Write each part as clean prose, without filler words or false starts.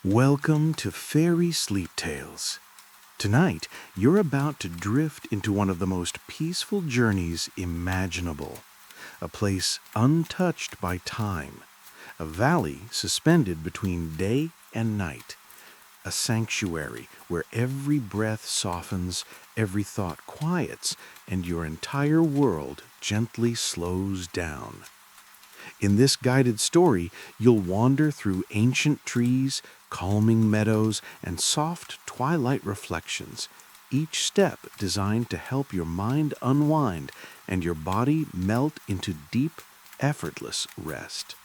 Welcome to Fairy Sleep Tales. Tonight, you're about to drift into one of the most peaceful journeys imaginable. A place untouched by time. A valley suspended between day and night. A sanctuary where every breath softens, every thought quiets, and your entire world gently slows down. In this guided story, you'll wander through ancient trees, calming meadows, and soft twilight reflections, each step designed to help your mind unwind and your body melt into deep, effortless rest.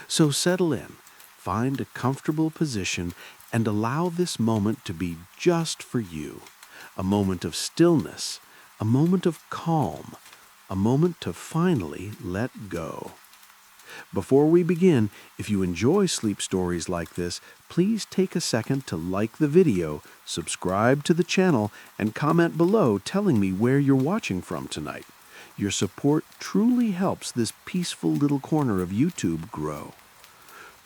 So settle in, find a comfortable position, and allow this moment to be just for you. A moment of stillness, a moment of calm, a moment to finally let go. Before we begin, if you enjoy sleep stories like this, please take a second to like the video, subscribe to the channel, and comment below telling me where you're watching from tonight. Your support truly helps this peaceful little corner of YouTube grow.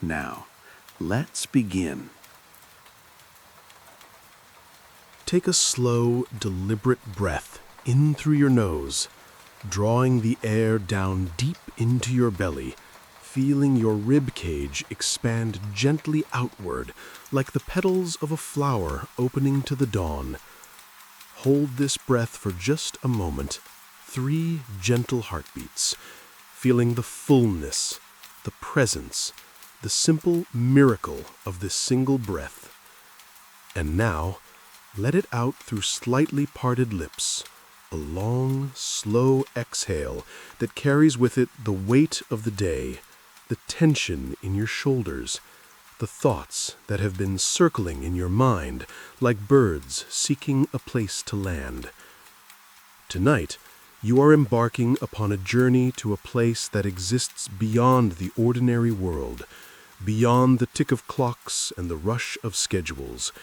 Now, let's begin. Take a slow, deliberate breath in through your nose, drawing the air down deep into your belly, feeling your rib cage expand gently outward like the petals of a flower opening to the dawn. Hold this breath for just a moment, 3 gentle heartbeats, feeling the fullness, the presence, the simple miracle of this single breath. And now, let it out through slightly parted lips, a long, slow exhale that carries with it the weight of the day, the tension in your shoulders, the thoughts that have been circling in your mind like birds seeking a place to land. Tonight, you are embarking upon a journey to a place that exists beyond the ordinary world, beyond the tick of clocks and the rush of schedules.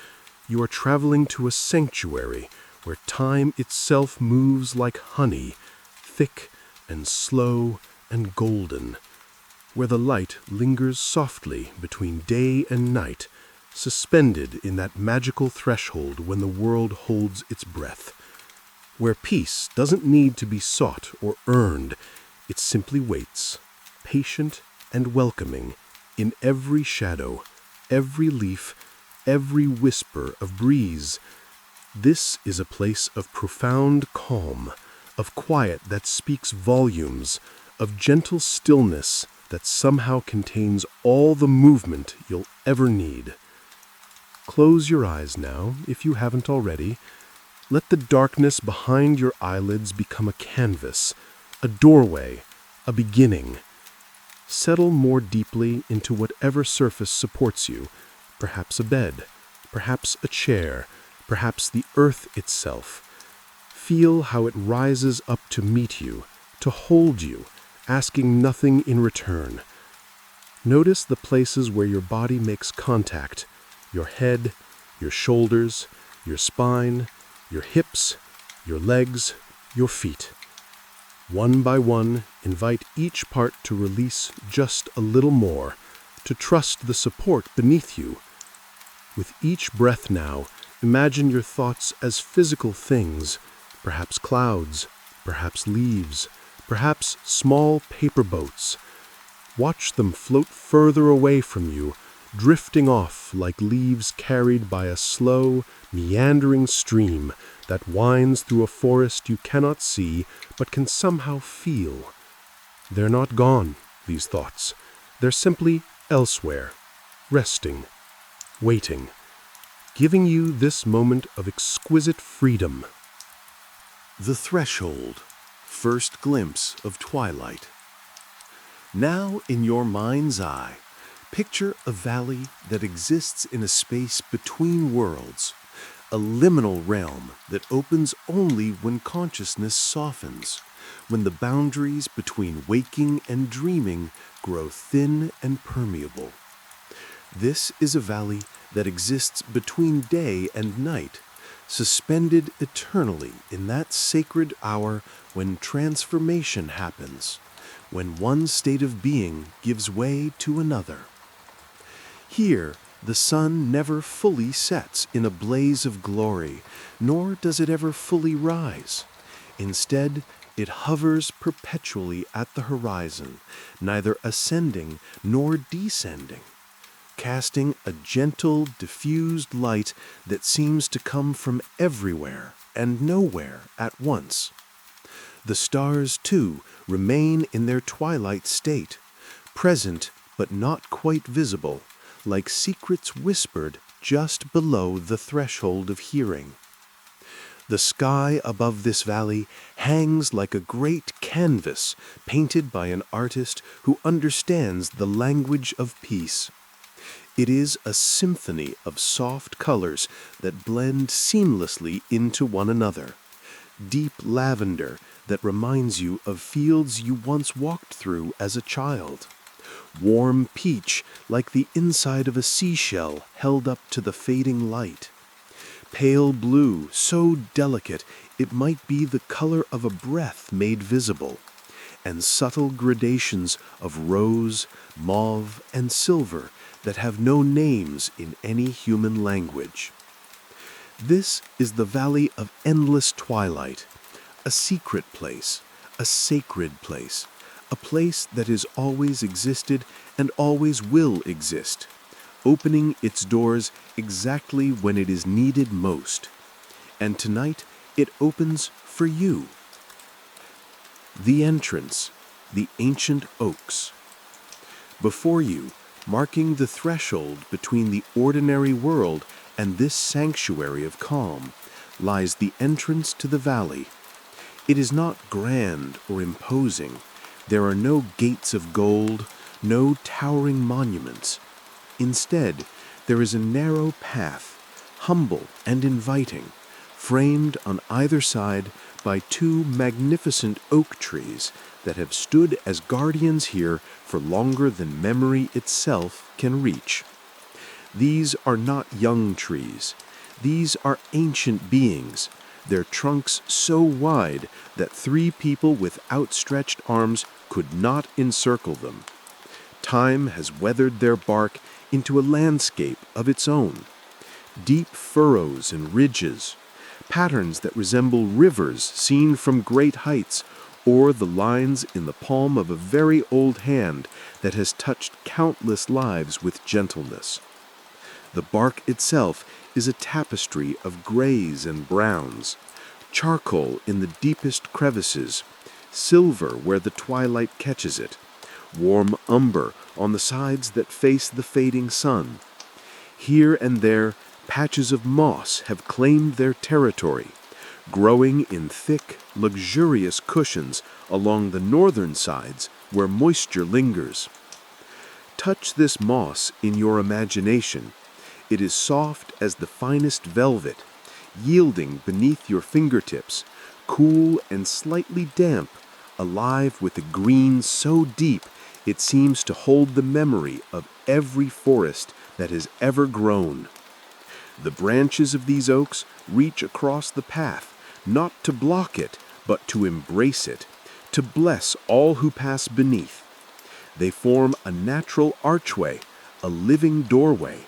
You are traveling to a sanctuary where time itself moves like honey, thick and slow and golden, where the light lingers softly between day and night, suspended in that magical threshold when the world holds its breath, where peace doesn't need to be sought or earned, it simply waits, patient and welcoming, in every shadow, every leaf, every whisper of breeze. This is a place of profound calm, of quiet that speaks volumes, of gentle stillness that somehow contains all the movement you'll ever need. Close your eyes now, if you haven't already. Let the darkness behind your eyelids become a canvas, a doorway, a beginning. Settle more deeply into whatever surface supports you, perhaps a bed, perhaps a chair, perhaps the earth itself. Feel how it rises up to meet you, to hold you, asking nothing in return. Notice the places where your body makes contact, your head, your shoulders, your spine, your hips, your legs, your feet. One by one, invite each part to release just a little more, to trust the support beneath you. With each breath now, imagine your thoughts as physical things, perhaps clouds, perhaps leaves, perhaps small paper boats. Watch them float further away from you, drifting off like leaves carried by a slow, meandering stream that winds through a forest you cannot see but can somehow feel. They're not gone, these thoughts. They're simply elsewhere, resting, waiting, giving you this moment of exquisite freedom. The threshold. First glimpse of twilight. Now, in your mind's eye, picture a valley that exists in a space between worlds, a liminal realm that opens only when consciousness softens, when the boundaries between waking and dreaming grow thin and permeable. This is a valley that exists between day and night, suspended eternally in that sacred hour when transformation happens, when one state of being gives way to another. Here, The sun never fully sets in a blaze of glory, nor does it ever fully rise. Instead, it hovers perpetually at the horizon, neither ascending nor descending, casting a gentle, diffused light that seems to come from everywhere and nowhere at once. The stars, too, remain in their twilight state, present but not quite visible, like secrets whispered just below the threshold of hearing. The sky above this valley hangs like a great canvas painted by an artist who understands the language of peace. It is a symphony of soft colors that blend seamlessly into one another. Deep lavender that reminds you of fields you once walked through as a child. Warm peach like the inside of a seashell held up to the fading light. Pale blue so delicate it might be the color of a breath made visible, and subtle gradations of rose, mauve, and silver that have no names in any human language. This is the Valley of Endless Twilight, a secret place, a sacred place, a place that has always existed and always will exist, opening its doors exactly when it is needed most. And tonight it opens for you. The entrance, the ancient oaks. Before you, marking the threshold between the ordinary world and this sanctuary of calm, lies the entrance to the valley. It is not grand or imposing. There are no gates of gold, no towering monuments. Instead, there is a narrow path, humble and inviting, framed on either side by two magnificent oak trees that have stood as guardians here for longer than memory itself can reach. These are not young trees. These are ancient beings, their trunks so wide that 3 people with outstretched arms could not encircle them. Time has weathered their bark into a landscape of its own. Deep furrows and ridges, patterns that resemble rivers seen from great heights, or the lines in the palm of a very old hand that has touched countless lives with gentleness. The bark itself is a tapestry of grays and browns, charcoal in the deepest crevices, silver where the twilight catches it, warm umber on the sides that face the fading sun. Here and there, patches of moss have claimed their territory, growing in thick, luxurious cushions along the northern sides where moisture lingers. Touch this moss in your imagination. It is soft as the finest velvet, yielding beneath your fingertips, cool and slightly damp, alive with a green so deep it seems to hold the memory of every forest that has ever grown. The branches of these oaks reach across the path, not to block it, but to embrace it, to bless all who pass beneath. They form a natural archway, a living doorway.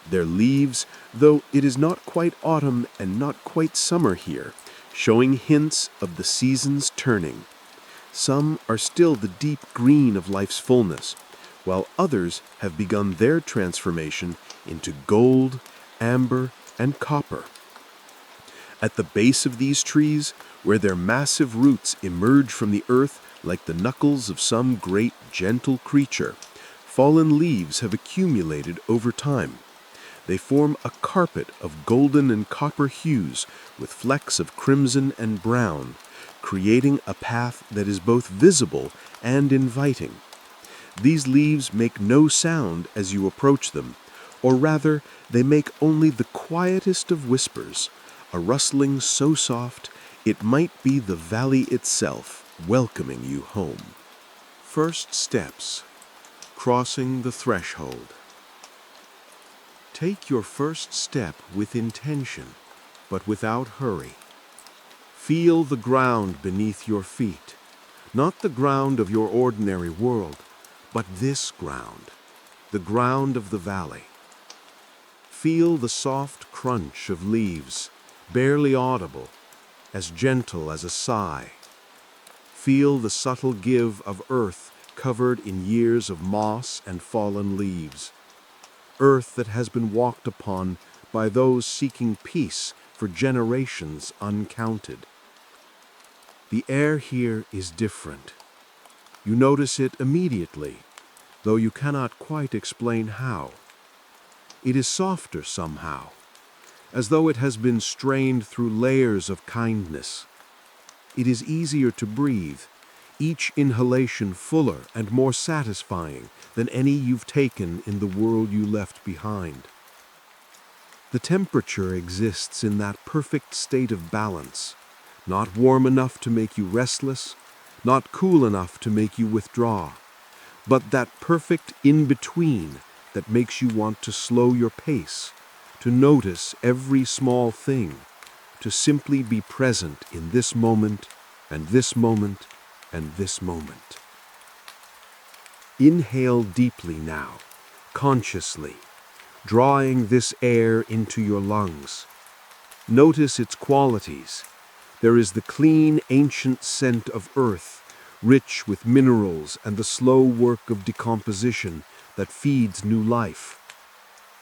Their leaves, though it is not quite autumn and not quite summer here, showing hints of the seasons turning. Some are still the deep green of life's fullness, while others have begun their transformation into gold, amber, and copper. At the base of these trees, where their massive roots emerge from the earth like the knuckles of some great gentle creature, fallen leaves have accumulated over time. They form a carpet of golden and copper hues with flecks of crimson and brown, creating a path that is both visible and inviting. These leaves make no sound as you approach them, or rather, they make only the quietest of whispers, a rustling so soft it might be the valley itself welcoming you home. First steps. Crossing the threshold. Take your first step with intention, but without hurry. Feel the ground beneath your feet, not the ground of your ordinary world, but this ground, the ground of the valley. Feel the soft crunch of leaves, barely audible, as gentle as a sigh. Feel the subtle give of earth covered in years of moss and fallen leaves. Earth that has been walked upon by those seeking peace for generations uncounted. The air here is different. You notice it immediately, though you cannot quite explain how. It is softer somehow, as though it has been strained through layers of kindness. It is easier to breathe, each inhalation fuller and more satisfying than any you've taken in the world you left behind. The temperature exists in that perfect state of balance, not warm enough to make you restless, not cool enough to make you withdraw, but that perfect in-between that makes you want to slow your pace, to notice every small thing, to simply be present in this moment and this moment and this moment. Inhale deeply now, consciously, drawing this air into your lungs. Notice its qualities. There is the clean, ancient scent of earth, rich with minerals and the slow work of decomposition that feeds new life.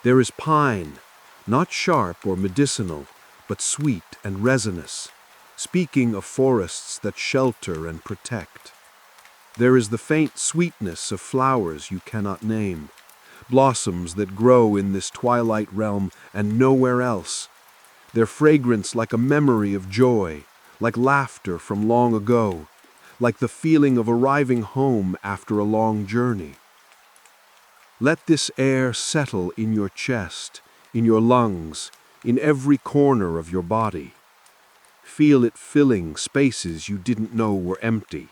There is pine, not sharp or medicinal, but sweet and resinous, speaking of forests that shelter and protect. There is the faint sweetness of flowers you cannot name, blossoms that grow in this twilight realm and nowhere else, their fragrance like a memory of joy, like laughter from long ago, like the feeling of arriving home after a long journey. Let this air settle in your chest, in your lungs, in every corner of your body. Feel it filling spaces you didn't know were empty.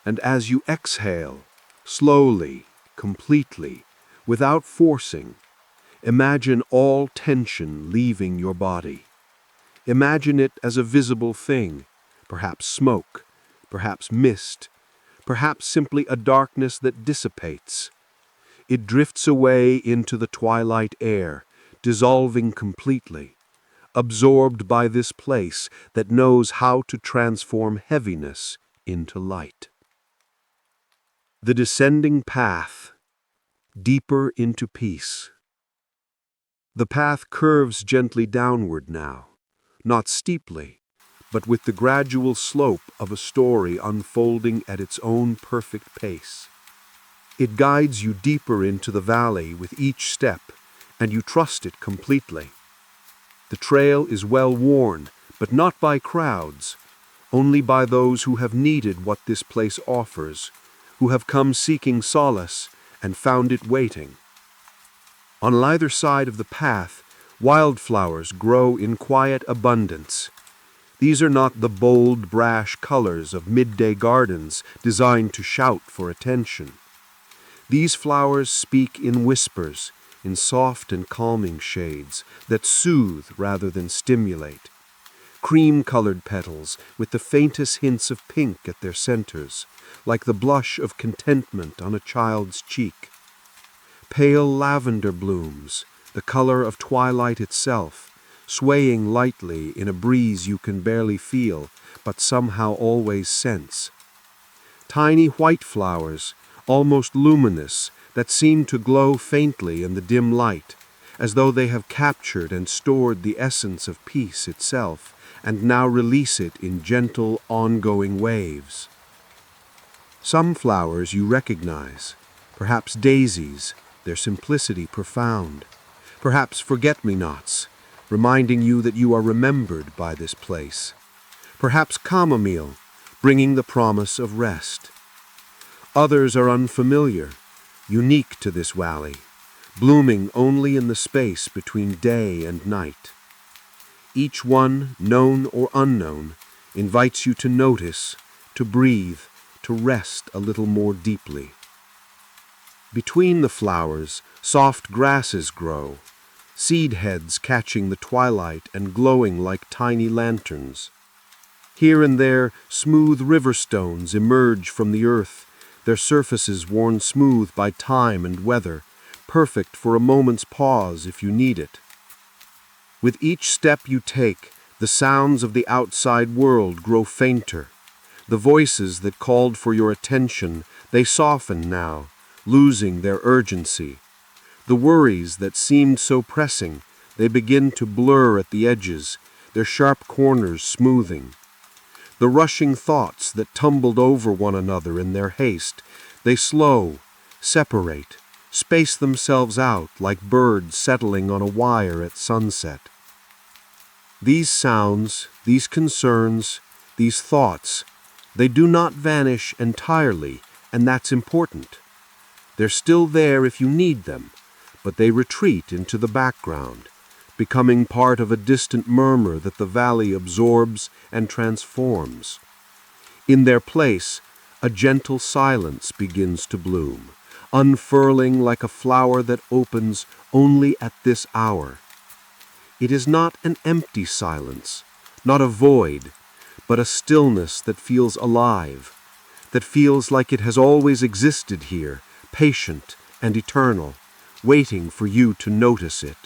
And as you exhale, slowly, completely, without forcing, imagine all tension leaving your body. Imagine it as a visible thing, perhaps smoke, perhaps mist, perhaps simply a darkness that dissipates. It drifts away into the twilight air, dissolving completely, absorbed by this place that knows how to transform heaviness into light. The descending path, deeper into peace. The path curves gently downward now, not steeply, but with the gradual slope of a story unfolding at its own perfect pace. It guides you deeper into the valley with each step, and you trust it completely. The trail is well worn, but not by crowds, only by those who have needed what this place offers, who have come seeking solace and found it waiting. On either side of the path, wildflowers grow in quiet abundance. These are not the bold, brash colors of midday gardens designed to shout for attention. These flowers speak in whispers, in soft and calming shades that soothe rather than stimulate. Cream-colored petals with the faintest hints of pink at their centers, like the blush of contentment on a child's cheek. Pale lavender blooms, the color of twilight itself, swaying lightly in a breeze you can barely feel, but somehow always sense. Tiny white flowers, almost luminous, that seem to glow faintly in the dim light, as though they have captured and stored the essence of peace itself, and now release it in gentle, ongoing waves. Some flowers you recognize, perhaps daisies, their simplicity profound, perhaps forget-me-nots, reminding you that you are remembered by this place, perhaps chamomile, bringing the promise of rest. Others are unfamiliar, unique to this valley, blooming only in the space between day and night. Each one, known or unknown, invites you to notice, to breathe, to rest a little more deeply. Between the flowers, soft grasses grow, seed heads catching the twilight and glowing like tiny lanterns. Here and there, smooth river stones emerge from the earth, their surfaces worn smooth by time and weather, perfect for a moment's pause if you need it. With each step you take, the sounds of the outside world grow fainter. The voices that called for your attention, they soften now, losing their urgency. The worries that seemed so pressing, they begin to blur at the edges, their sharp corners smoothing. The rushing thoughts that tumbled over one another in their haste, they slow, separate, space themselves out like birds settling on a wire at sunset. These sounds, these concerns, these thoughts, they do not vanish entirely, and that's important. They're still there if you need them, but they retreat into the background, becoming part of a distant murmur that the valley absorbs and transforms. In their place, a gentle silence begins to bloom, unfurling like a flower that opens only at this hour. It is not an empty silence, not a void, but a stillness that feels alive, that feels like it has always existed here, patient and eternal, waiting for you to notice it.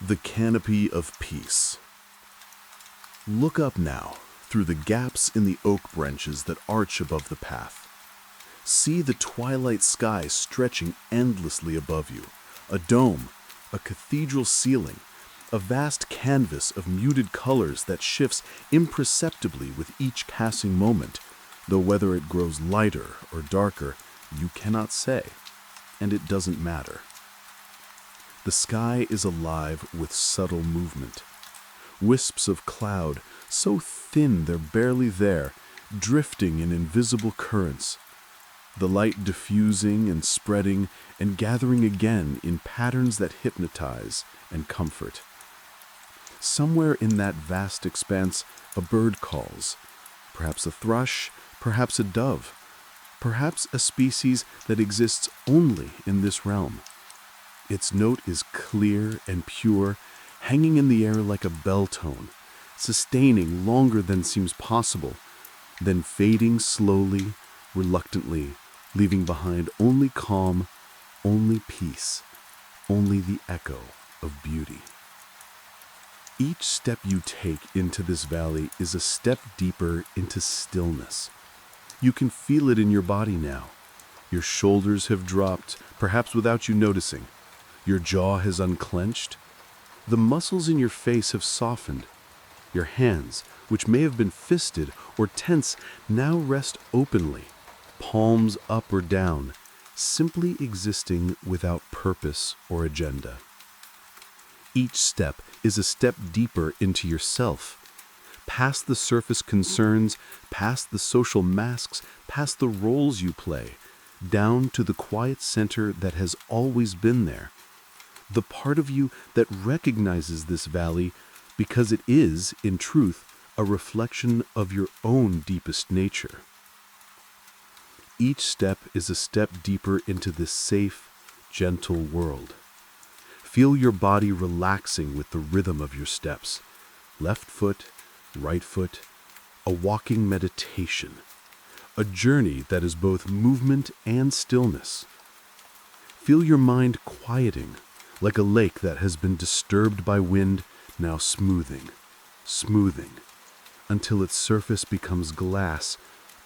The canopy of peace. Look up now through the gaps in the oak branches that arch above the path. See the twilight sky stretching endlessly above you, a dome, a cathedral ceiling, a vast canvas of muted colors that shifts imperceptibly with each passing moment, though whether it grows lighter or darker, you cannot say, and it doesn't matter. The sky is alive with subtle movement. Wisps of cloud, so thin they're barely there, drifting in invisible currents. The light diffusing and spreading and gathering again in patterns that hypnotize and comfort. Somewhere in that vast expanse, a bird calls, perhaps a thrush, perhaps a dove, perhaps a species that exists only in this realm. Its note is clear and pure, hanging in the air like a bell tone, sustaining longer than seems possible, then fading slowly, reluctantly, leaving behind only calm, only peace, only the echo of beauty. Each step you take into this valley is a step deeper into stillness. You can feel it in your body now. Your shoulders have dropped, perhaps without you noticing. Your jaw has unclenched. The muscles in your face have softened. Your hands, which may have been fisted or tense, now rest openly, palms up or down, simply existing without purpose or agenda. Each step is a step deeper into yourself, past the surface concerns, past the social masks, past the roles you play, down to the quiet center that has always been there, the part of you that recognizes this valley because it is, in truth, a reflection of your own deepest nature. Each step is a step deeper into this safe, gentle world. Feel your body relaxing with the rhythm of your steps. Left foot, right foot, a walking meditation. A journey that is both movement and stillness. Feel your mind quieting, like a lake that has been disturbed by wind, now smoothing, until its surface becomes glass,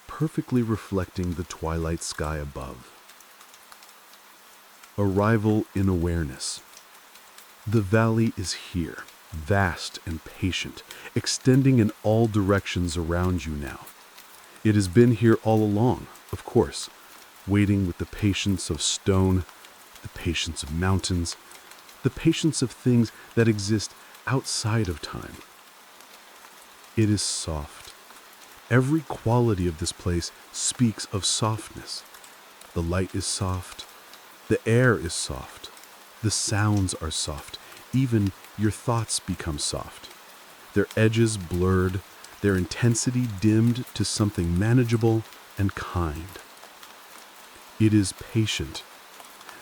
perfectly reflecting the twilight sky above. Arrival in awareness. The valley is here, vast and patient, extending in all directions around you now. It has been here all along, of course, waiting with the patience of stone, the patience of mountains, the patience of things that exist outside of time. It is soft. Every quality of this place speaks of softness. The light is soft. The air is soft. The sounds are soft. Even your thoughts become soft. Their edges blurred, their intensity dimmed to something manageable and kind. It is patient.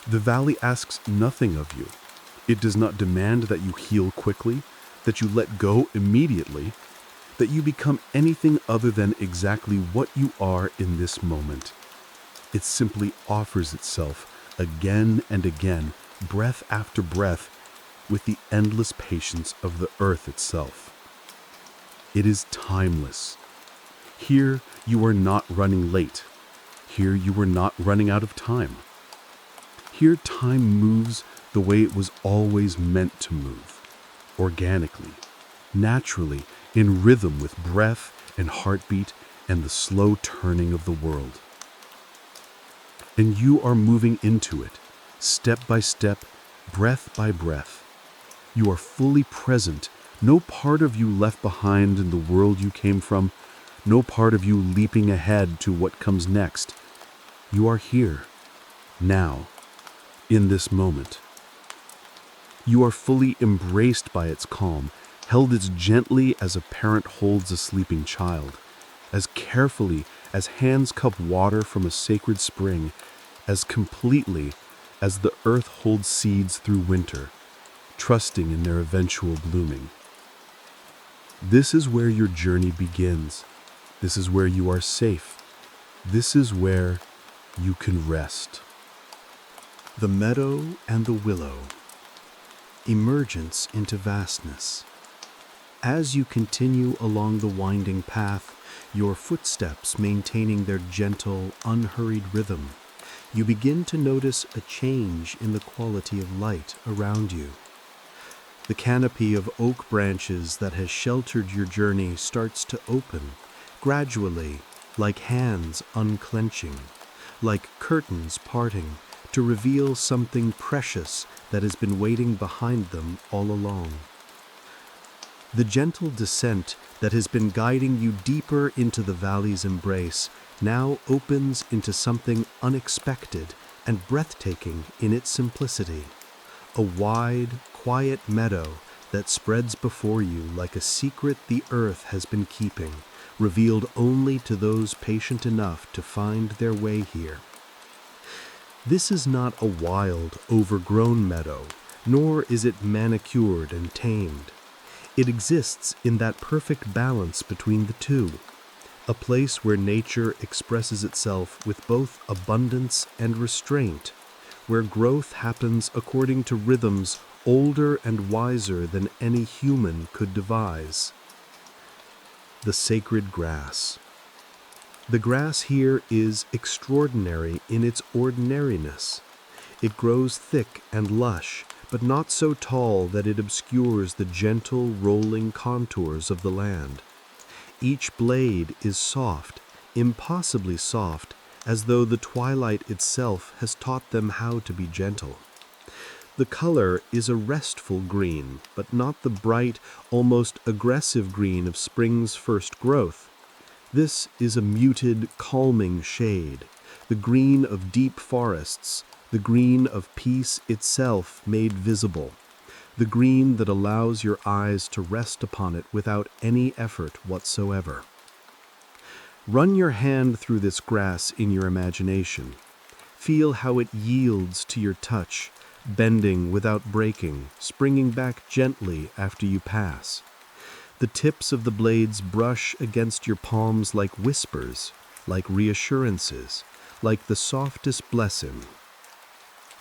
The valley asks nothing of you. It does not demand that you heal quickly, that you let go immediately, that you become anything other than exactly what you are in this moment. It simply offers itself again and again, breath after breath, with the endless patience of the earth itself. It is timeless. Here you are not running late. Here you are not running out of time. Here time moves the way it was always meant to move, organically, naturally, in rhythm with breath and heartbeat and the slow turning of the world. And you are moving into it, step by step, breath by breath. You are fully present, no part of you left behind in the world you came from, no part of you leaping ahead to what comes next. You are here, now, in this moment. You are fully embraced by its calm, held as gently as a parent holds a sleeping child, as carefully as hands cup water from a sacred spring, as completely as the earth holds seeds through winter, trusting in their eventual blooming. This is where your journey begins. This is where you are safe. This is where you can rest. The meadow and the willow. Emergence into vastness. As you continue along the winding path, your footsteps maintaining their gentle, unhurried rhythm, you begin to notice a change in the quality of light around you. The canopy of oak branches that has sheltered your journey starts to open, gradually, like hands unclenching, like curtains parting, to reveal something precious that has been waiting behind them all along. The gentle descent that has been guiding you deeper into the valley's embrace now opens into something unexpected and breathtaking in its simplicity. A wide, quiet meadow that spreads before you like a secret the earth has been keeping, revealed only to those patient enough to find their way here. This is not a wild, overgrown meadow, nor is it manicured and tamed. It exists in that perfect balance between the two, a place where nature expresses itself with both abundance and restraint, where growth happens according to rhythms older and wiser than any human could devise. The sacred grass. The grass here is extraordinary in its ordinariness. It grows thick and lush, but not so tall that it obscures the gentle, rolling contours of the land. Each blade is soft, impossibly soft, as though the twilight itself has taught them how to be gentle. The color is a restful green, but not the bright, almost aggressive green of spring's first growth. This is a muted, calming shade, the green of deep forests, the green of peace itself made visible, the green that allows your eyes to rest upon it without any effort whatsoever. Run your hand through this grass in your imagination. Feel how it yields to your touch, bending without breaking, springing back gently after you pass. The tips of the blades brush against your palms like whispers, like reassurances, like the softest blessing.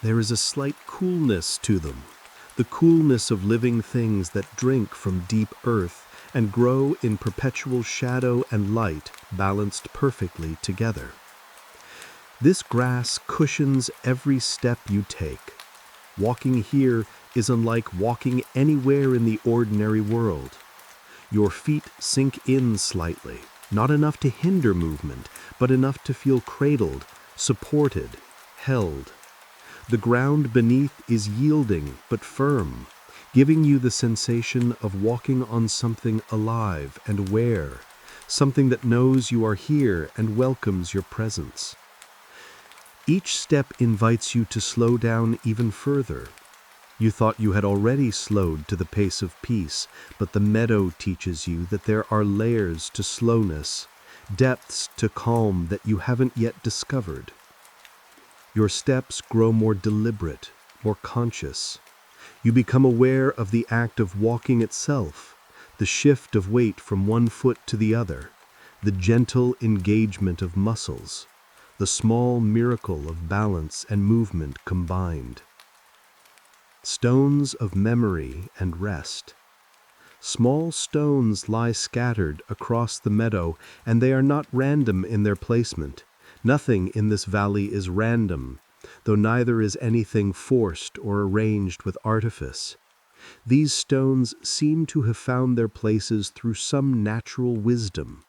There is a slight coolness to them, the coolness of living things that drink from deep earth and grow in perpetual shadow and light balanced perfectly together. This grass cushions every step you take. Walking here is unlike walking anywhere in the ordinary world. Your feet sink in slightly, not enough to hinder movement, but enough to feel cradled, supported, held. The ground beneath is yielding but firm, giving you the sensation of walking on something alive and aware, something that knows you are here and welcomes your presence. Each step invites you to slow down even further. You thought you had already slowed to the pace of peace, but the meadow teaches you that there are layers to slowness, depths to calm that you haven't yet discovered. Your steps grow more deliberate, more conscious. You become aware of the act of walking itself, the shift of weight from one foot to the other, the gentle engagement of muscles, the small miracle of balance and movement combined. Stones of memory and rest. Small stones lie scattered across the meadow, and they are not random in their placement. Nothing in this valley is random, though neither is anything forced or arranged with artifice. These stones seem to have found their places through some natural wisdom,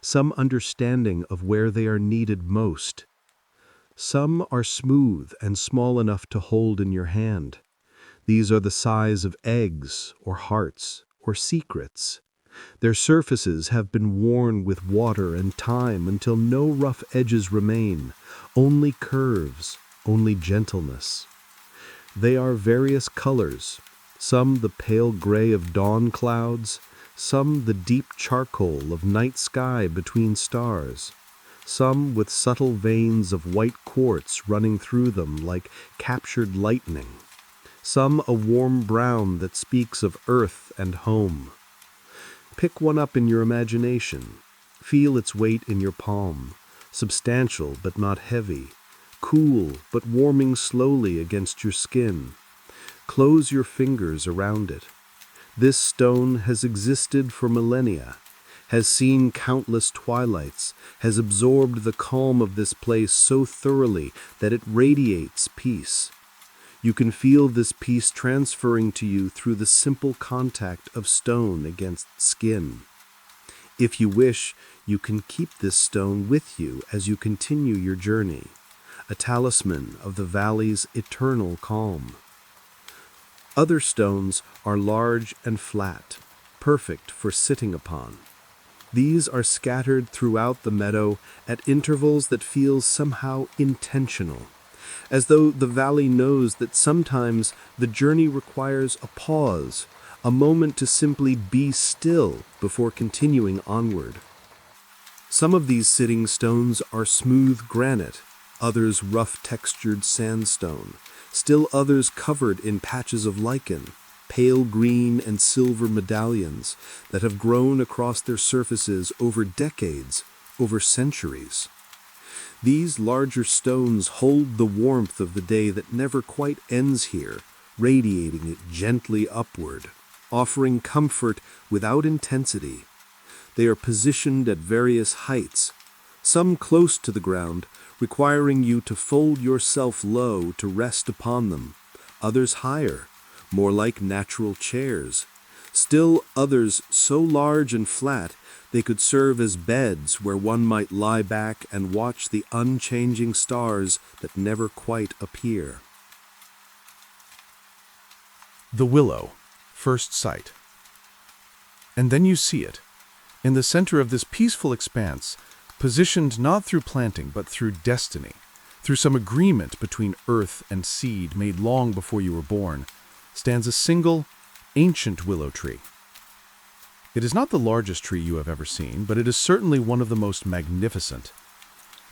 some understanding of where they are needed most. Some are smooth and small enough to hold in your hand. These are the size of eggs or hearts or secrets. Their surfaces have been worn with water and time until no rough edges remain, only curves, only gentleness. They are various colors, some the pale gray of dawn clouds, some the deep charcoal of night sky between stars, some with subtle veins of white quartz running through them like captured lightning, some a warm brown that speaks of earth and home. Pick one up in your imagination. Feel its weight in your palm, substantial but not heavy, cool but warming slowly against your skin. Close your fingers around it. This stone has existed for millennia, has seen countless twilights, has absorbed the calm of this place so thoroughly that it radiates peace. You can feel this peace transferring to you through the simple contact of stone against skin. If you wish, you can keep this stone with you as you continue your journey, a talisman of the valley's eternal calm. Other stones are large and flat, perfect for sitting upon. These are scattered throughout the meadow at intervals that feel somehow intentional, as though the valley knows that sometimes the journey requires a pause, a moment to simply be still before continuing onward. Some of these sitting stones are smooth granite, others rough-textured sandstone, still others covered in patches of lichen, pale green and silver medallions that have grown across their surfaces over decades, over centuries. These larger stones hold the warmth of the day that never quite ends here, radiating it gently upward, offering comfort without intensity. They are positioned at various heights, some close to the ground, requiring you to fold yourself low to rest upon them, others higher, more like natural chairs, still others so large and flat they could serve as beds where one might lie back and watch the unchanging stars that never quite appear. The willow, first sight. And then you see it, in the center of this peaceful expanse, positioned not through planting but through destiny, through some agreement between earth and seed made long before you were born, stands a single, ancient willow tree. It is not the largest tree you have ever seen, but it is certainly one of the most magnificent.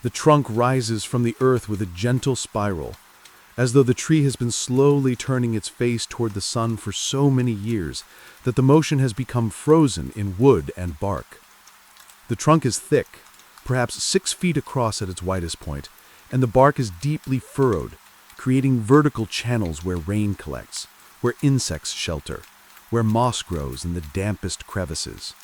The trunk rises from the earth with a gentle spiral, as though the tree has been slowly turning its face toward the sun for so many years that the motion has become frozen in wood and bark. The trunk is thick, perhaps 6 feet across at its widest point, and the bark is deeply furrowed, creating vertical channels where rain collects, where insects shelter, where moss grows in the dampest crevices.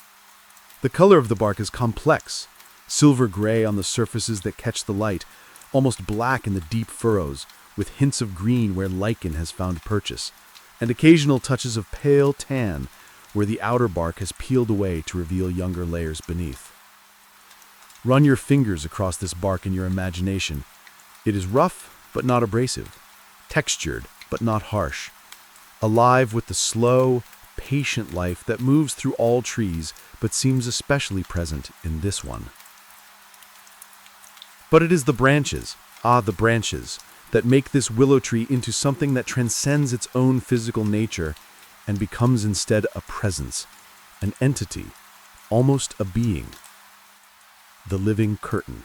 The color of the bark is complex, silver gray on the surfaces that catch the light, almost black in the deep furrows, with hints of green where lichen has found purchase, and occasional touches of pale tan where the outer bark has peeled away to reveal younger layers beneath. Run your fingers across this bark in your imagination. It is rough, but not abrasive, textured, but not harsh, alive with the slow, patient life that moves through all trees, but seems especially present in this one. But it is the branches, the branches, that make this willow tree into something that transcends its own physical nature and becomes instead a presence, an entity, almost a being. The living curtain.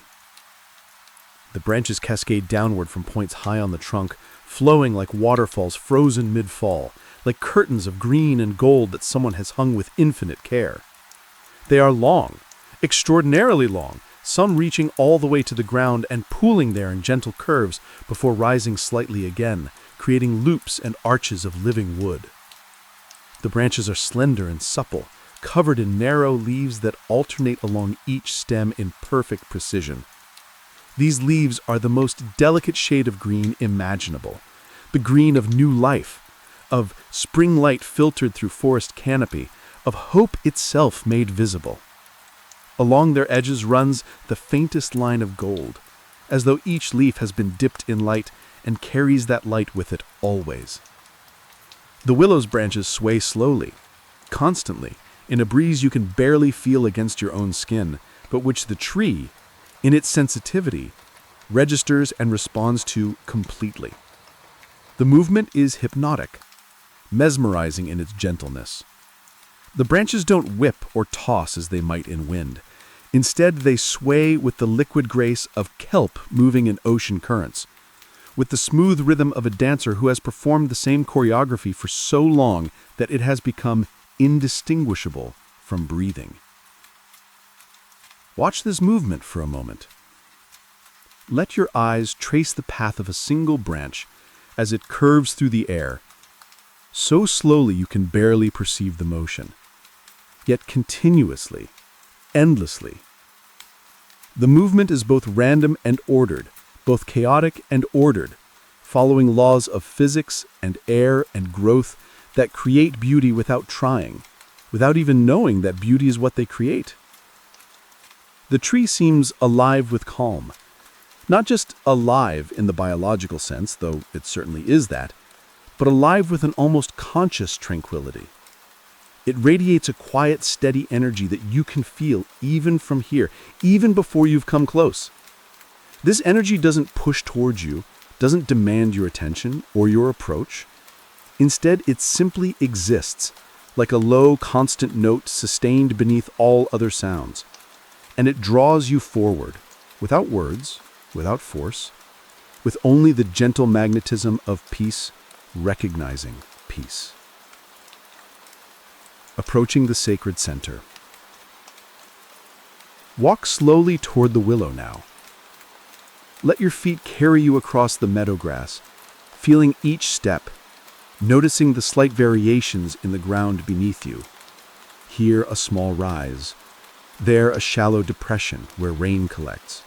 The branches cascade downward from points high on the trunk, flowing like waterfalls frozen mid-fall, like curtains of green and gold that someone has hung with infinite care. They are long, extraordinarily long, some reaching all the way to the ground and pooling there in gentle curves before rising slightly again, creating loops and arches of living wood. The branches are slender and supple, covered in narrow leaves that alternate along each stem in perfect precision. These leaves are the most delicate shade of green imaginable, the green of new life, of spring light filtered through forest canopy, of hope itself made visible. Along their edges runs the faintest line of gold, as though each leaf has been dipped in light and carries that light with it always. The willow's branches sway slowly, constantly, in a breeze you can barely feel against your own skin, but which the tree, in its sensitivity, registers and responds to completely. The movement is hypnotic, mesmerizing in its gentleness. The branches don't whip or toss as they might in wind. Instead, they sway with the liquid grace of kelp moving in ocean currents, with the smooth rhythm of a dancer who has performed the same choreography for so long that it has become indistinguishable from breathing. Watch this movement for a moment. Let your eyes trace the path of a single branch as it curves through the air, so slowly you can barely perceive the motion, yet continuously, endlessly. The movement is both random and ordered, both chaotic and ordered, following laws of physics and air and growth that create beauty without trying, without even knowing that beauty is what they create. The tree seems alive with calm, not just alive in the biological sense, though it certainly is that, but alive with an almost conscious tranquility. It radiates a quiet, steady energy that you can feel even from here, even before you've come close. This energy doesn't push towards you, doesn't demand your attention or your approach. Instead, it simply exists, like a low, constant note sustained beneath all other sounds. And it draws you forward, without words, without force, with only the gentle magnetism of peace, recognizing peace. Approaching the sacred center. Walk slowly toward the willow now. Let your feet carry you across the meadow grass, feeling each step, noticing the slight variations in the ground beneath you. Here a small rise, there a shallow depression where rain collects.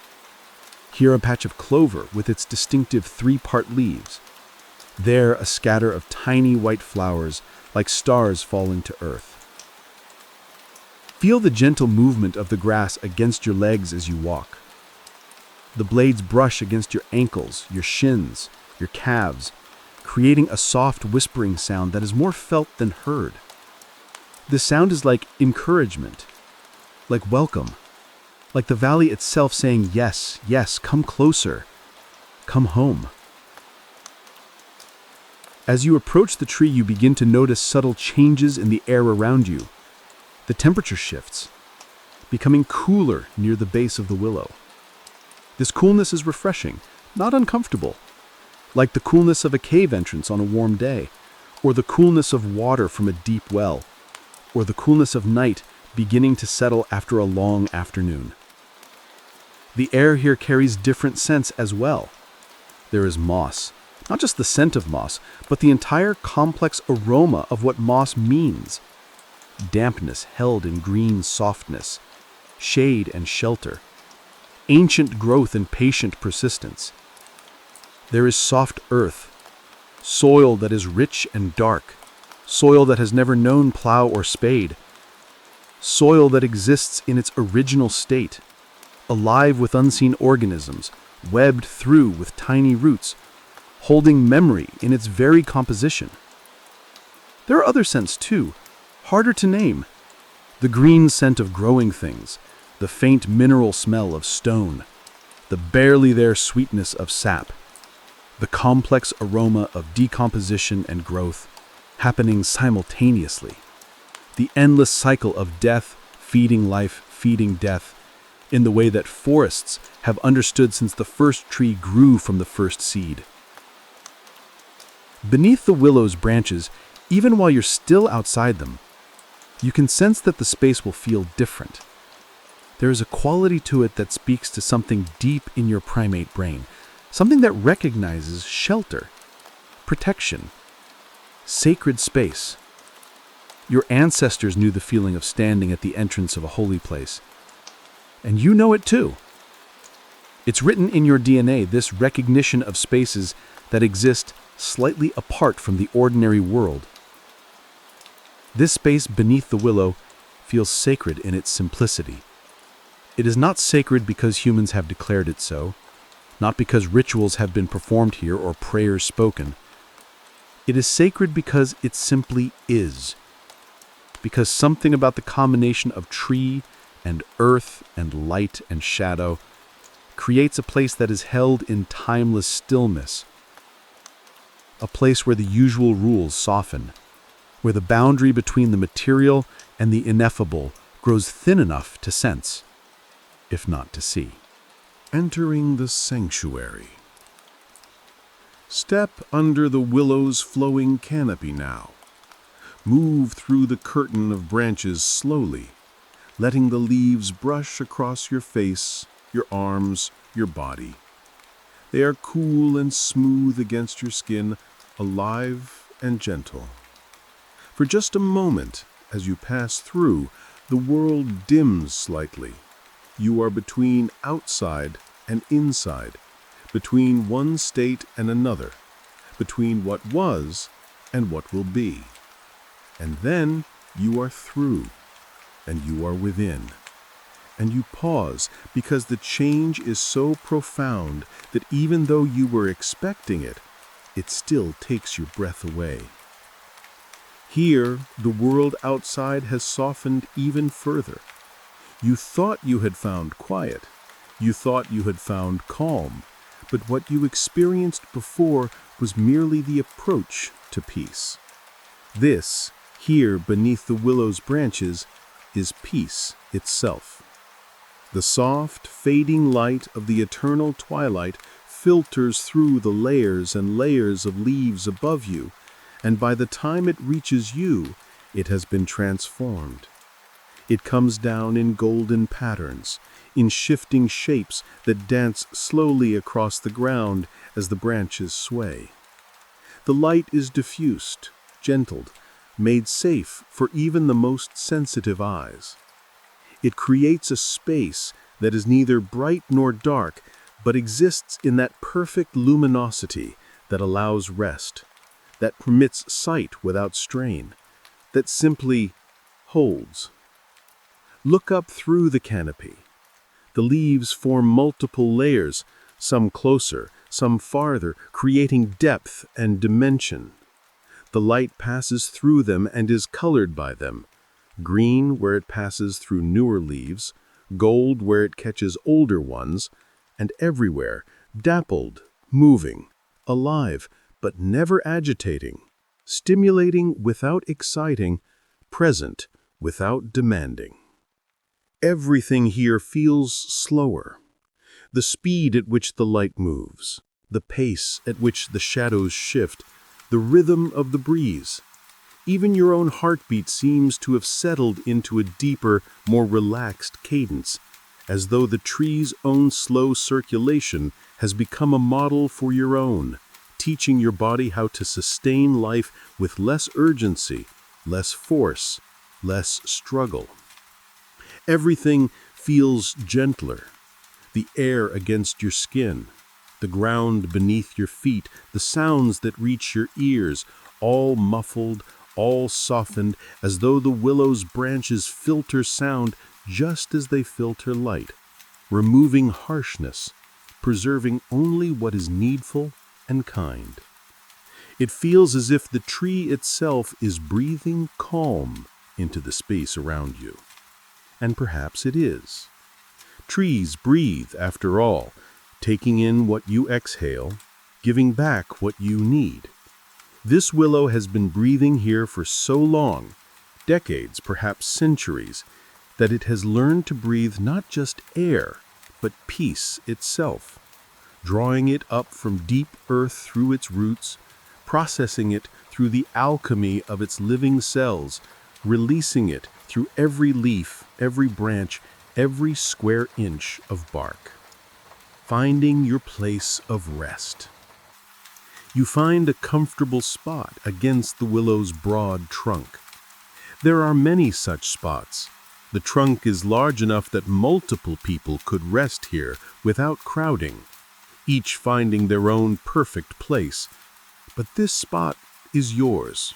Here a patch of clover with its distinctive three-part leaves. There a scatter of tiny white flowers like stars falling to earth. Feel the gentle movement of the grass against your legs as you walk. The blades brush against your ankles, your shins, your calves, creating a soft whispering sound that is more felt than heard. The sound is like encouragement, like welcome, like the valley itself saying, yes, yes, come closer, come home. As you approach the tree, you begin to notice subtle changes in the air around you. The temperature shifts, becoming cooler near the base of the willow. This coolness is refreshing, not uncomfortable, like the coolness of a cave entrance on a warm day, or the coolness of water from a deep well, or the coolness of night beginning to settle after a long afternoon. The air here carries different scents as well. There is moss, not just the scent of moss, but the entire complex aroma of what moss means. Dampness held in green softness, shade and shelter, ancient growth and patient persistence. There is soft earth, soil that is rich and dark, soil that has never known plow or spade, soil that exists in its original state, alive with unseen organisms, webbed through with tiny roots, holding memory in its very composition. There are other scents too, harder to name. The green scent of growing things, the faint mineral smell of stone, the barely there sweetness of sap, the complex aroma of decomposition and growth happening simultaneously, the endless cycle of death, feeding life, feeding death, in the way that forests have understood since the first tree grew from the first seed. Beneath the willow's branches, even while you're still outside them, you can sense that the space will feel different. There is a quality to it that speaks to something deep in your primate brain, something that recognizes shelter, protection, sacred space. Your ancestors knew the feeling of standing at the entrance of a holy place, and you know it too. It's written in your DNA, this recognition of spaces that exist slightly apart from the ordinary world. This space beneath the willow feels sacred in its simplicity. It is not sacred because humans have declared it so, not because rituals have been performed here or prayers spoken. It is sacred because it simply is. Because something about the combination of tree and earth and light and shadow creates a place that is held in timeless stillness. A place where the usual rules soften, where the boundary between the material and the ineffable grows thin enough to sense, if not to see. Entering the sanctuary. Step under the willow's flowing canopy now. Move through the curtain of branches slowly, letting the leaves brush across your face, your arms, your body. They are cool and smooth against your skin, alive and gentle. For just a moment, as you pass through, the world dims slightly. You are between outside and inside, between one state and another, between what was and what will be. And then you are through, and you are within. And you pause because the change is so profound that even though you were expecting it, it still takes your breath away. Here, the world outside has softened even further. You thought you had found quiet. You thought you had found calm. But what you experienced before was merely the approach to peace. This, here beneath the willow's branches, is peace itself. The soft, fading light of the eternal twilight filters through the layers and layers of leaves above you, and by the time it reaches you, it has been transformed. It comes down in golden patterns, in shifting shapes that dance slowly across the ground as the branches sway. The light is diffused, gentled, made safe for even the most sensitive eyes. It creates a space that is neither bright nor dark, but exists in that perfect luminosity that allows rest, that permits sight without strain, that simply holds. Look up through the canopy. The leaves form multiple layers, some closer, some farther, creating depth and dimension. The light passes through them and is colored by them. Green where it passes through newer leaves, gold where it catches older ones, and everywhere, dappled, moving, alive, but never agitating, stimulating without exciting, present without demanding. Everything here feels slower. The speed at which the light moves, the pace at which the shadows shift, the rhythm of the breeze. Even your own heartbeat seems to have settled into a deeper, more relaxed cadence, as though the tree's own slow circulation has become a model for your own, teaching your body how to sustain life with less urgency, less force, less struggle. Everything feels gentler. The air against your skin, the ground beneath your feet, the sounds that reach your ears, all muffled, all softened, as though the willow's branches filter sound just as they filter light, removing harshness, preserving only what is needful and kind. It feels as if the tree itself is breathing calm into the space around you. And perhaps it is. Trees breathe, after all, taking in what you exhale, giving back what you need. This willow has been breathing here for so long, decades, perhaps centuries, that it has learned to breathe not just air, but peace itself, drawing it up from deep earth through its roots, processing it through the alchemy of its living cells, releasing it through every leaf, every branch, every square inch of bark, finding your place of rest. You find a comfortable spot against the willow's broad trunk. There are many such spots. The trunk is large enough that multiple people could rest here without crowding, each finding their own perfect place. But this spot is yours.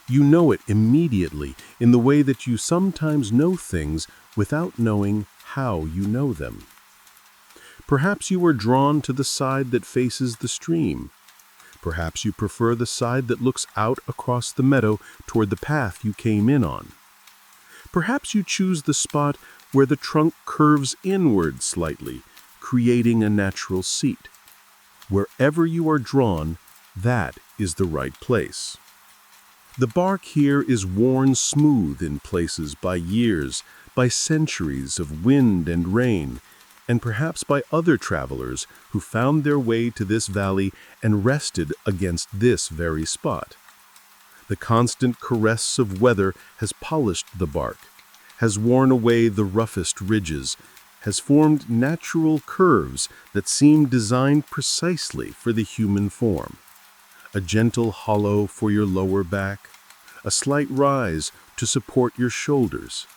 You know it immediately in the way that you sometimes know things without knowing how you know them. Perhaps you are drawn to the side that faces the stream. Perhaps you prefer the side that looks out across the meadow toward the path you came in on. Perhaps you choose the spot where the trunk curves inward slightly, creating a natural seat. Wherever you are drawn, that is the right place. The bark here is worn smooth in places by years, by centuries of wind and rain, and perhaps by other travelers who found their way to this valley and rested against this very spot. The constant caress of weather has polished the bark, has worn away the roughest ridges, has formed natural curves that seem designed precisely for the human form. A gentle hollow for your lower back, a slight rise to support your shoulders,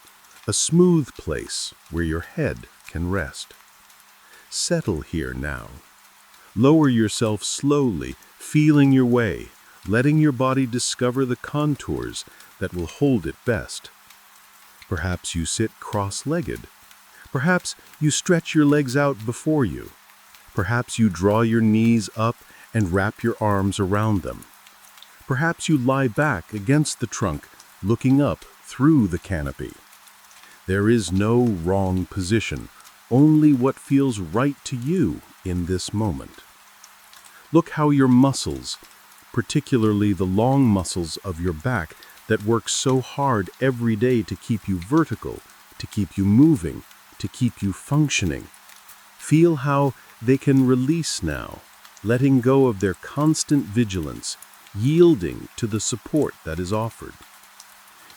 a smooth place where your head can rest. Settle here now. Lower yourself slowly, feeling your way, letting your body discover the contours that will hold it best. Perhaps you sit cross-legged. Perhaps you stretch your legs out before you. Perhaps you draw your knees up and wrap your arms around them. Perhaps you lie back against the trunk, looking up through the canopy. There is no wrong position, only what feels right to you in this moment. Look how your muscles, particularly the long muscles of your back that work so hard every day to keep you vertical, to keep you moving, to keep you functioning, feel how they can release now, letting go of their constant vigilance, yielding to the support that is offered.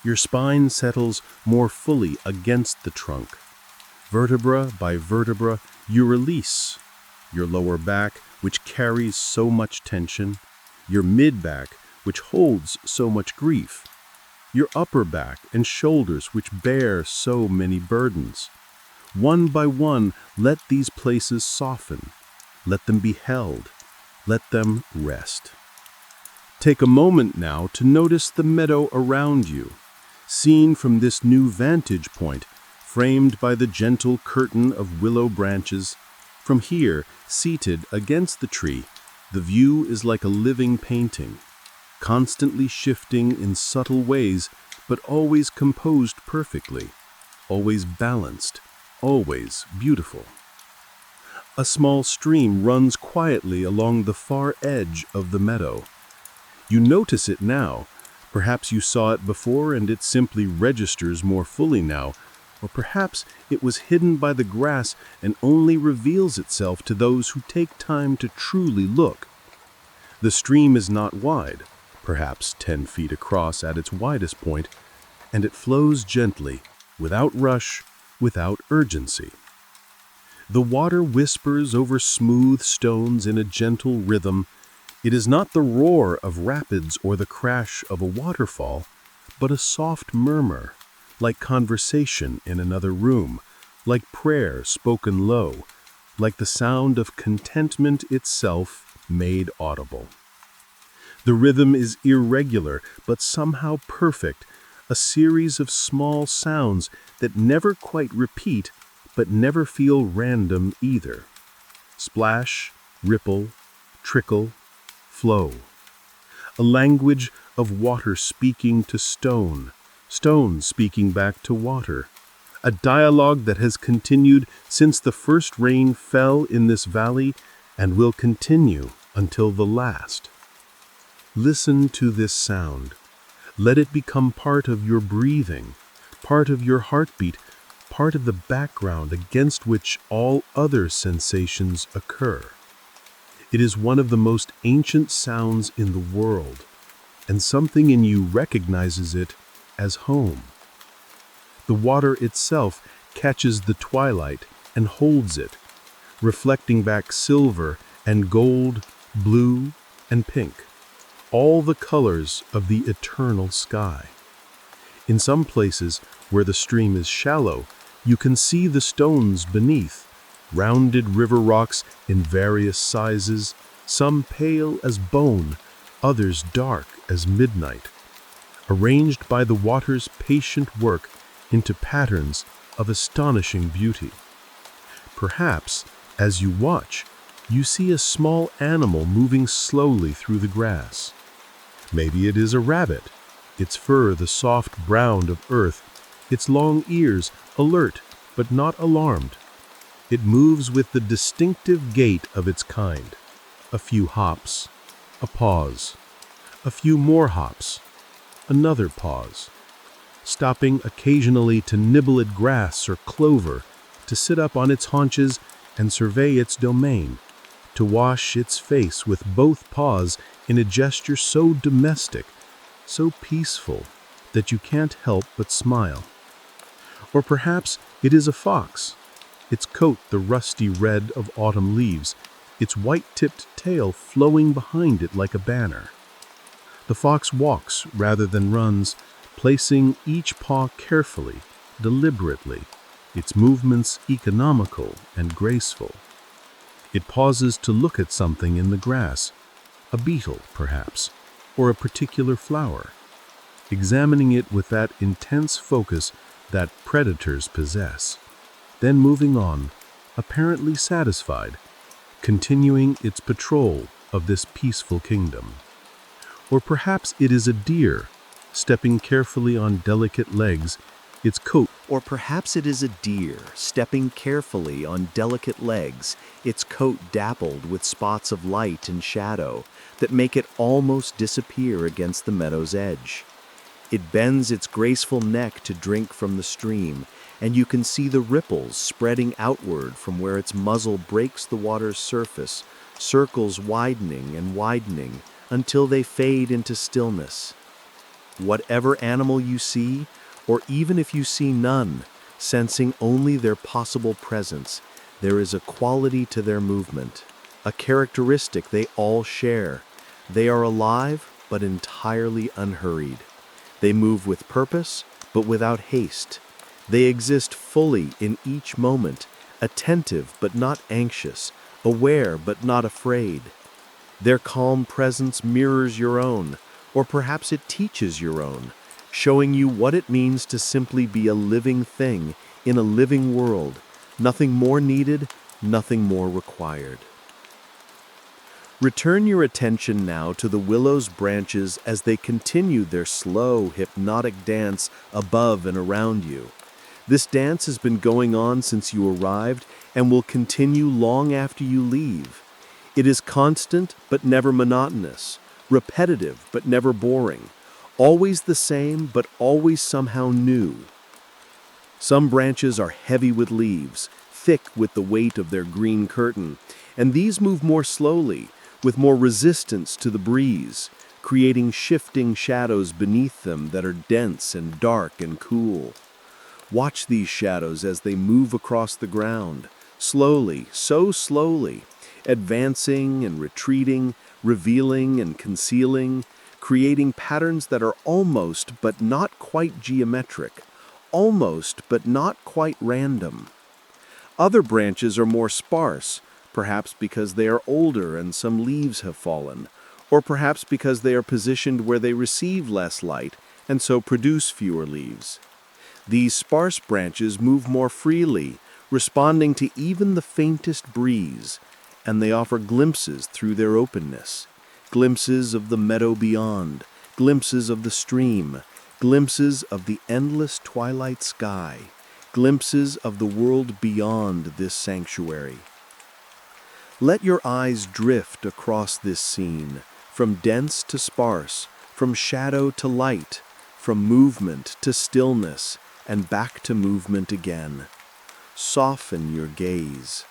Your spine settles more fully against the trunk. Vertebra by vertebra, you release your lower back, which carries so much tension, your mid-back, which holds so much grief, your upper back and shoulders, which bear so many burdens. One by one, let these places soften. Let them be held. Let them rest. Take a moment now to notice the meadow around you, seen from this new vantage point, framed by the gentle curtain of willow branches. From here, seated against the tree, the view is like a living painting, constantly shifting in subtle ways, but always composed perfectly, always balanced, always beautiful. A small stream runs quietly along the far edge of the meadow. You notice it now. Perhaps you saw it before and it simply registers more fully now, or perhaps it was hidden by the grass and only reveals itself to those who take time to truly look. The stream is not wide, perhaps 10 feet across at its widest point, and it flows gently, without rush, without urgency. The water whispers over smooth stones in a gentle rhythm. It is not the roar of rapids or the crash of a waterfall, but a soft murmur, like conversation in another room, like prayer spoken low, like the sound of contentment itself made audible. The rhythm is irregular, but somehow perfect, a series of small sounds that never quite repeat, but never feel random either. Splash, ripple, trickle, flow. A language of water speaking to stone, stone speaking back to water. A dialogue that has continued since the first rain fell in this valley and will continue until the last. Listen to this sound. Let it become part of your breathing, part of your heartbeat, part of the background against which all other sensations occur. It is one of the most ancient sounds in the world, and something in you recognizes it as home. The water itself catches the twilight and holds it, reflecting back silver and gold, blue and pink, all the colors of the eternal sky. In some places where the stream is shallow, you can see the stones beneath, rounded river rocks in various sizes, some pale as bone, others dark as midnight, arranged by the water's patient work into patterns of astonishing beauty. Perhaps, as you watch, you see a small animal moving slowly through the grass. Maybe it is a rabbit, its fur the soft brown of earth, its long ears alert but not alarmed. It moves with the distinctive gait of its kind. A few hops, a pause, a few more hops, another pause, stopping occasionally to nibble at grass or clover, to sit up on its haunches and survey its domain, to wash its face with both paws in a gesture so domestic, so peaceful, that you can't help but smile. Or perhaps it is a fox, its coat the rusty red of autumn leaves, its white-tipped tail flowing behind it like a banner. The fox walks rather than runs, placing each paw carefully, deliberately, its movements economical and graceful. It pauses to look at something in the grass, a beetle, perhaps, or a particular flower, examining it with that intense focus that predators possess, then moving on, apparently satisfied, continuing its patrol of this peaceful kingdom. Or perhaps it is a deer, stepping carefully on delicate legs, its coat Or perhaps it is a deer stepping carefully on delicate legs, its coat dappled with spots of light and shadow that make it almost disappear against the meadow's edge. It bends its graceful neck to drink from the stream, and you can see the ripples spreading outward from where its muzzle breaks the water's surface, circles widening and widening until they fade into stillness. Whatever animal you see, or even if you see none, sensing only their possible presence, there is a quality to their movement, a characteristic they all share. They are alive, but entirely unhurried. They move with purpose, but without haste. They exist fully in each moment, attentive but not anxious, aware but not afraid. Their calm presence mirrors your own, or perhaps it teaches your own, showing you what it means to simply be a living thing in a living world, nothing more needed, nothing more required. Return your attention now to the willow's branches as they continue their slow, hypnotic dance above and around you. This dance has been going on since you arrived and will continue long after you leave. It is constant but never monotonous, repetitive but never boring, always the same but always somehow new. Some branches are heavy with leaves, thick with the weight of their green curtain, and these move more slowly, with more resistance to the breeze, creating shifting shadows beneath them that are dense and dark and cool. Watch these shadows as they move across the ground, slowly, so slowly, advancing and retreating, revealing and concealing, creating patterns that are almost but not quite geometric, almost but not quite random. Other branches are more sparse, perhaps because they are older and some leaves have fallen, or perhaps because they are positioned where they receive less light and so produce fewer leaves. These sparse branches move more freely, responding to even the faintest breeze, and they offer glimpses through their openness, glimpses of the meadow beyond, glimpses of the stream, glimpses of the endless twilight sky, glimpses of the world beyond this sanctuary. Let your eyes drift across this scene, from dense to sparse, from shadow to light, from movement to stillness, and back to movement again. Soften your gaze.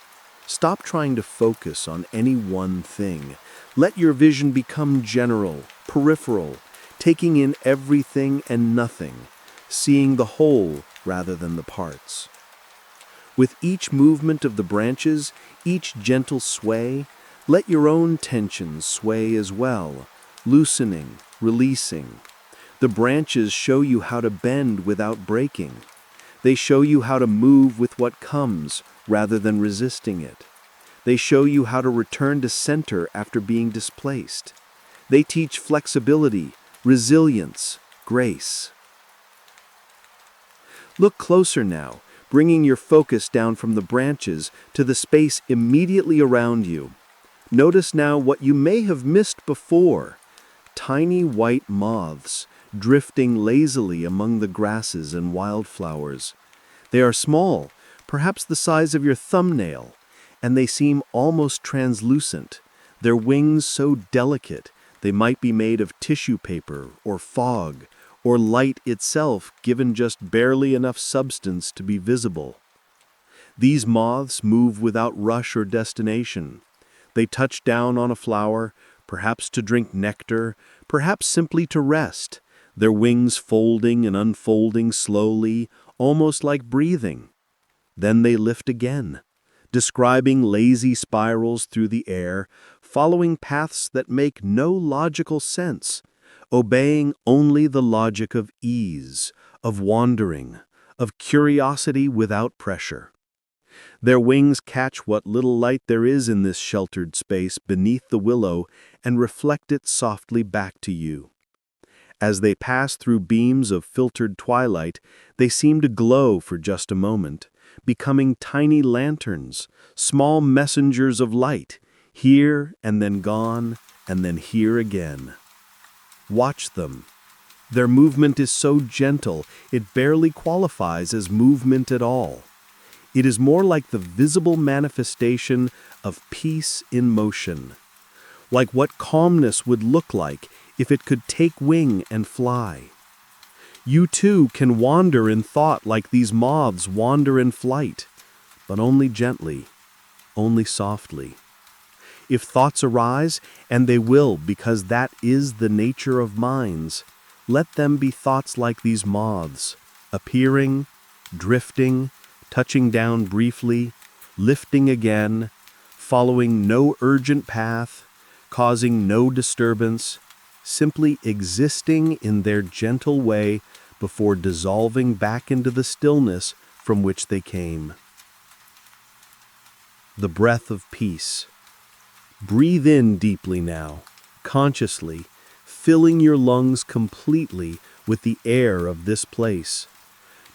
Stop trying to focus on any one thing. Let your vision become general, peripheral, taking in everything and nothing, seeing the whole rather than the parts. With each movement of the branches, each gentle sway, let your own tensions sway as well, loosening, releasing. The branches show you how to bend without breaking. They show you how to move with what comes rather than resisting it. They show you how to return to center after being displaced. They teach flexibility, resilience, grace. Look closer now, bringing your focus down from the branches to the space immediately around you. Notice now what you may have missed before. Tiny white moths drifting lazily among the grasses and wildflowers. They are small, perhaps the size of your thumbnail, and they seem almost translucent, their wings so delicate they might be made of tissue paper or fog, or light itself given just barely enough substance to be visible. These moths move without rush or destination. They touch down on a flower, perhaps to drink nectar, perhaps simply to rest, their wings folding and unfolding slowly, almost like breathing. Then they lift again, describing lazy spirals through the air, following paths that make no logical sense, obeying only the logic of ease, of wandering, of curiosity without pressure. Their wings catch what little light there is in this sheltered space beneath the willow and reflect it softly back to you. As they pass through beams of filtered twilight, they seem to glow for just a moment, becoming tiny lanterns, small messengers of light, here and then gone, and then here again. Watch them. Their movement is so gentle, it barely qualifies as movement at all. It is more like the visible manifestation of peace in motion, like what calmness would look like if it could take wing and fly. You too can wander in thought like these moths wander in flight, but only gently, only softly. If thoughts arise, and they will because that is the nature of minds, let them be thoughts like these moths, appearing, drifting, touching down briefly, lifting again, following no urgent path, causing no disturbance, simply existing in their gentle way before dissolving back into the stillness from which they came. The breath of peace. Breathe in deeply now, consciously, filling your lungs completely with the air of this place.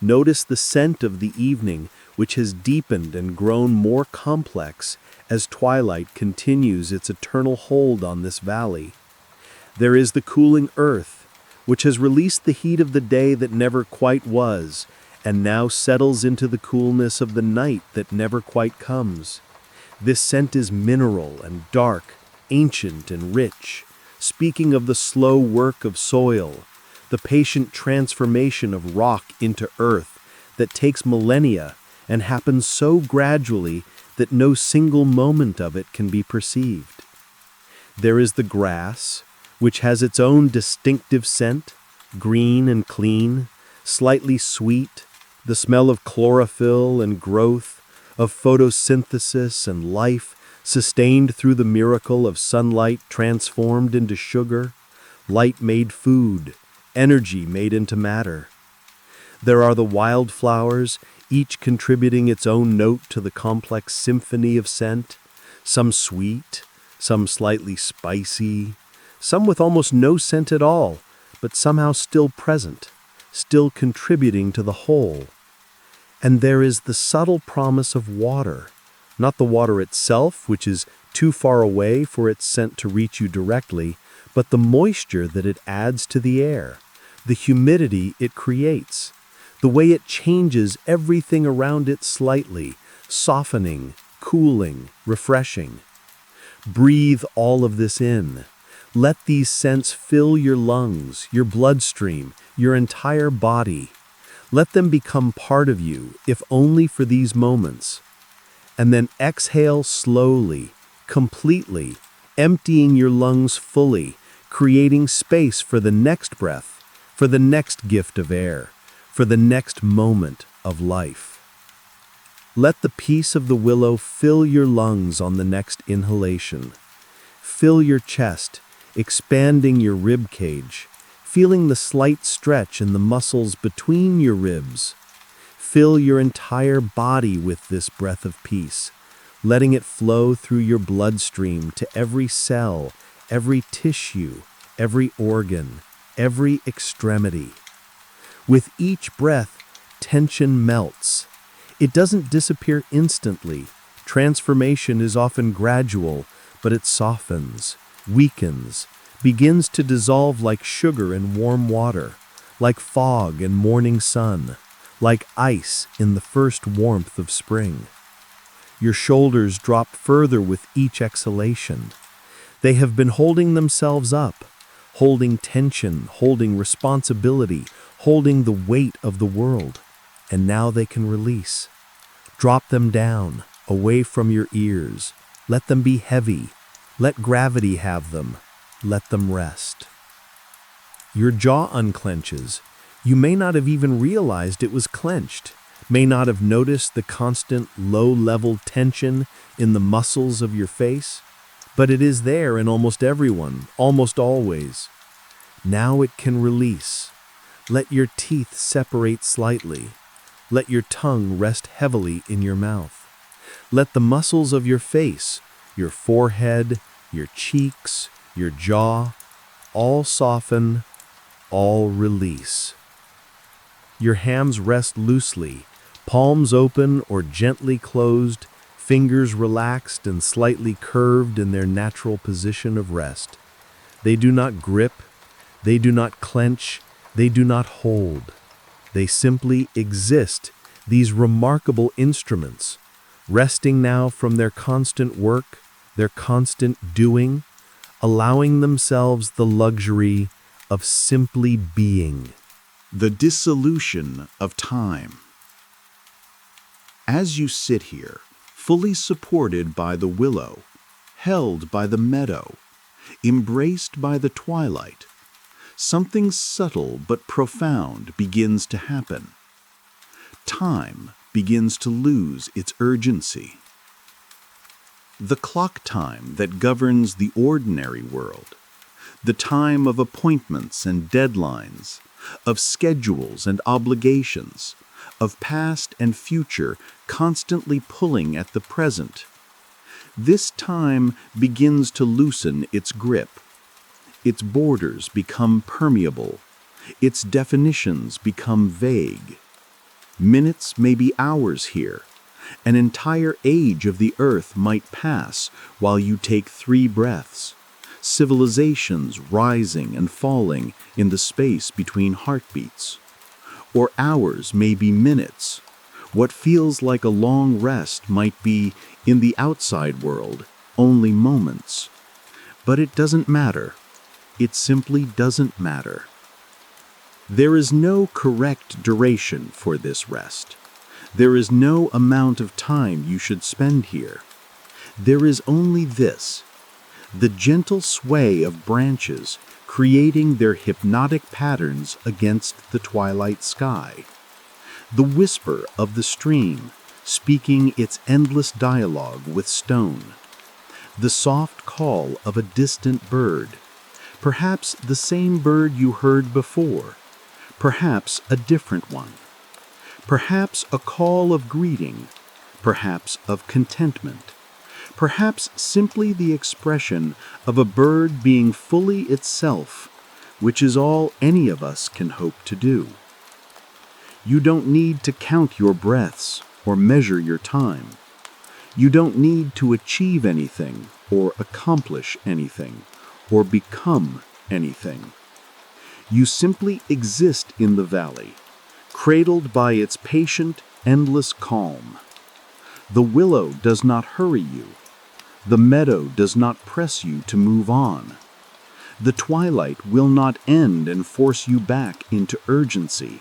Notice the scent of the evening, which has deepened and grown more complex as twilight continues its eternal hold on this valley. There is the cooling earth, which has released the heat of the day that never quite was, and now settles into the coolness of the night that never quite comes. This scent is mineral and dark, ancient and rich, speaking of the slow work of soil, the patient transformation of rock into earth that takes millennia and happens so gradually that no single moment of it can be perceived. There is the grass, which has its own distinctive scent, green and clean, slightly sweet, the smell of chlorophyll and growth, of photosynthesis and life sustained through the miracle of sunlight transformed into sugar, light made food, energy made into matter. There are the wildflowers, each contributing its own note to the complex symphony of scent, some sweet, some slightly spicy, some with almost no scent at all, but somehow still present, still contributing to the whole. And there is the subtle promise of water, not the water itself, which is too far away for its scent to reach you directly, but the moisture that it adds to the air, the humidity it creates, the way it changes everything around it slightly, softening, cooling, refreshing. Breathe all of this in. Let these scents fill your lungs, your bloodstream, your entire body. Let them become part of you, if only for these moments. And then exhale slowly, completely, emptying your lungs fully, creating space for the next breath, for the next gift of air, for the next moment of life. Let the peace of the willow fill your lungs on the next inhalation. Fill your chest, expanding your rib cage, feeling the slight stretch in the muscles between your ribs. Fill your entire body with this breath of peace, letting it flow through your bloodstream to every cell, every tissue, every organ, every extremity. With each breath, tension melts. It doesn't disappear instantly. Transformation is often gradual, but it softens, weakens, begins to dissolve like sugar in warm water, like fog in morning sun, like ice in the first warmth of spring. Your shoulders drop further with each exhalation. They have been holding themselves up, holding tension, holding responsibility, holding the weight of the world, and now they can release. Drop them down, away from your ears. Let them be heavy. Let gravity have them. Let them rest. Your jaw unclenches. You may not have even realized it was clenched, may not have noticed the constant low-level tension in the muscles of your face, but it is there in almost everyone, almost always. Now it can release. Let your teeth separate slightly. Let your tongue rest heavily in your mouth. Let the muscles of your face, your forehead, your cheeks, your jaw, all soften, all release. Your hands rest loosely, palms open or gently closed, fingers relaxed and slightly curved in their natural position of rest. They do not grip, they do not clench, they do not hold. They simply exist, these remarkable instruments, resting now from their constant work, their constant doing, allowing themselves the luxury of simply being. The dissolution of time. As you sit here, fully supported by the willow, held by the meadow, embraced by the twilight, something subtle but profound begins to happen. Time begins to lose its urgency. The clock time that governs the ordinary world, the time of appointments and deadlines, of schedules and obligations, of past and future constantly pulling at the present. This time begins to loosen its grip. Its borders become permeable. Its definitions become vague. Minutes may be hours here. An entire age of the earth might pass while you take 3 breaths. Civilizations rising and falling in the space between heartbeats. Or hours may be minutes. What feels like a long rest might be, in the outside world, only moments. But it doesn't matter. It simply doesn't matter. There is no correct duration for this rest. There is no amount of time you should spend here. There is only this: the gentle sway of branches creating their hypnotic patterns against the twilight sky. The whisper of the stream speaking its endless dialogue with stone. The soft call of a distant bird, perhaps the same bird you heard before, perhaps a different one. Perhaps a call of greeting, perhaps of contentment. Perhaps simply the expression of a bird being fully itself, which is all any of us can hope to do. You don't need to count your breaths or measure your time. You don't need to achieve anything or accomplish anything or become anything. You simply exist in the valley, cradled by its patient, endless calm. The willow does not hurry you. The meadow does not press you to move on. The twilight will not end and force you back into urgency.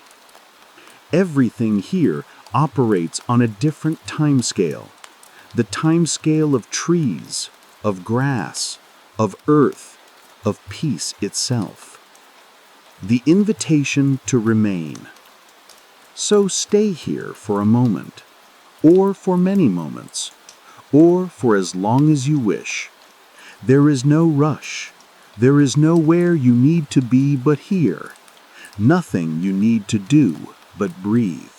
Everything here operates on a different timescale, the timescale of trees, of grass, of earth, of peace itself. The invitation to remain. So stay here for a moment, or for many moments, or for as long as you wish. There is no rush. There is nowhere you need to be but here. Nothing you need to do but breathe.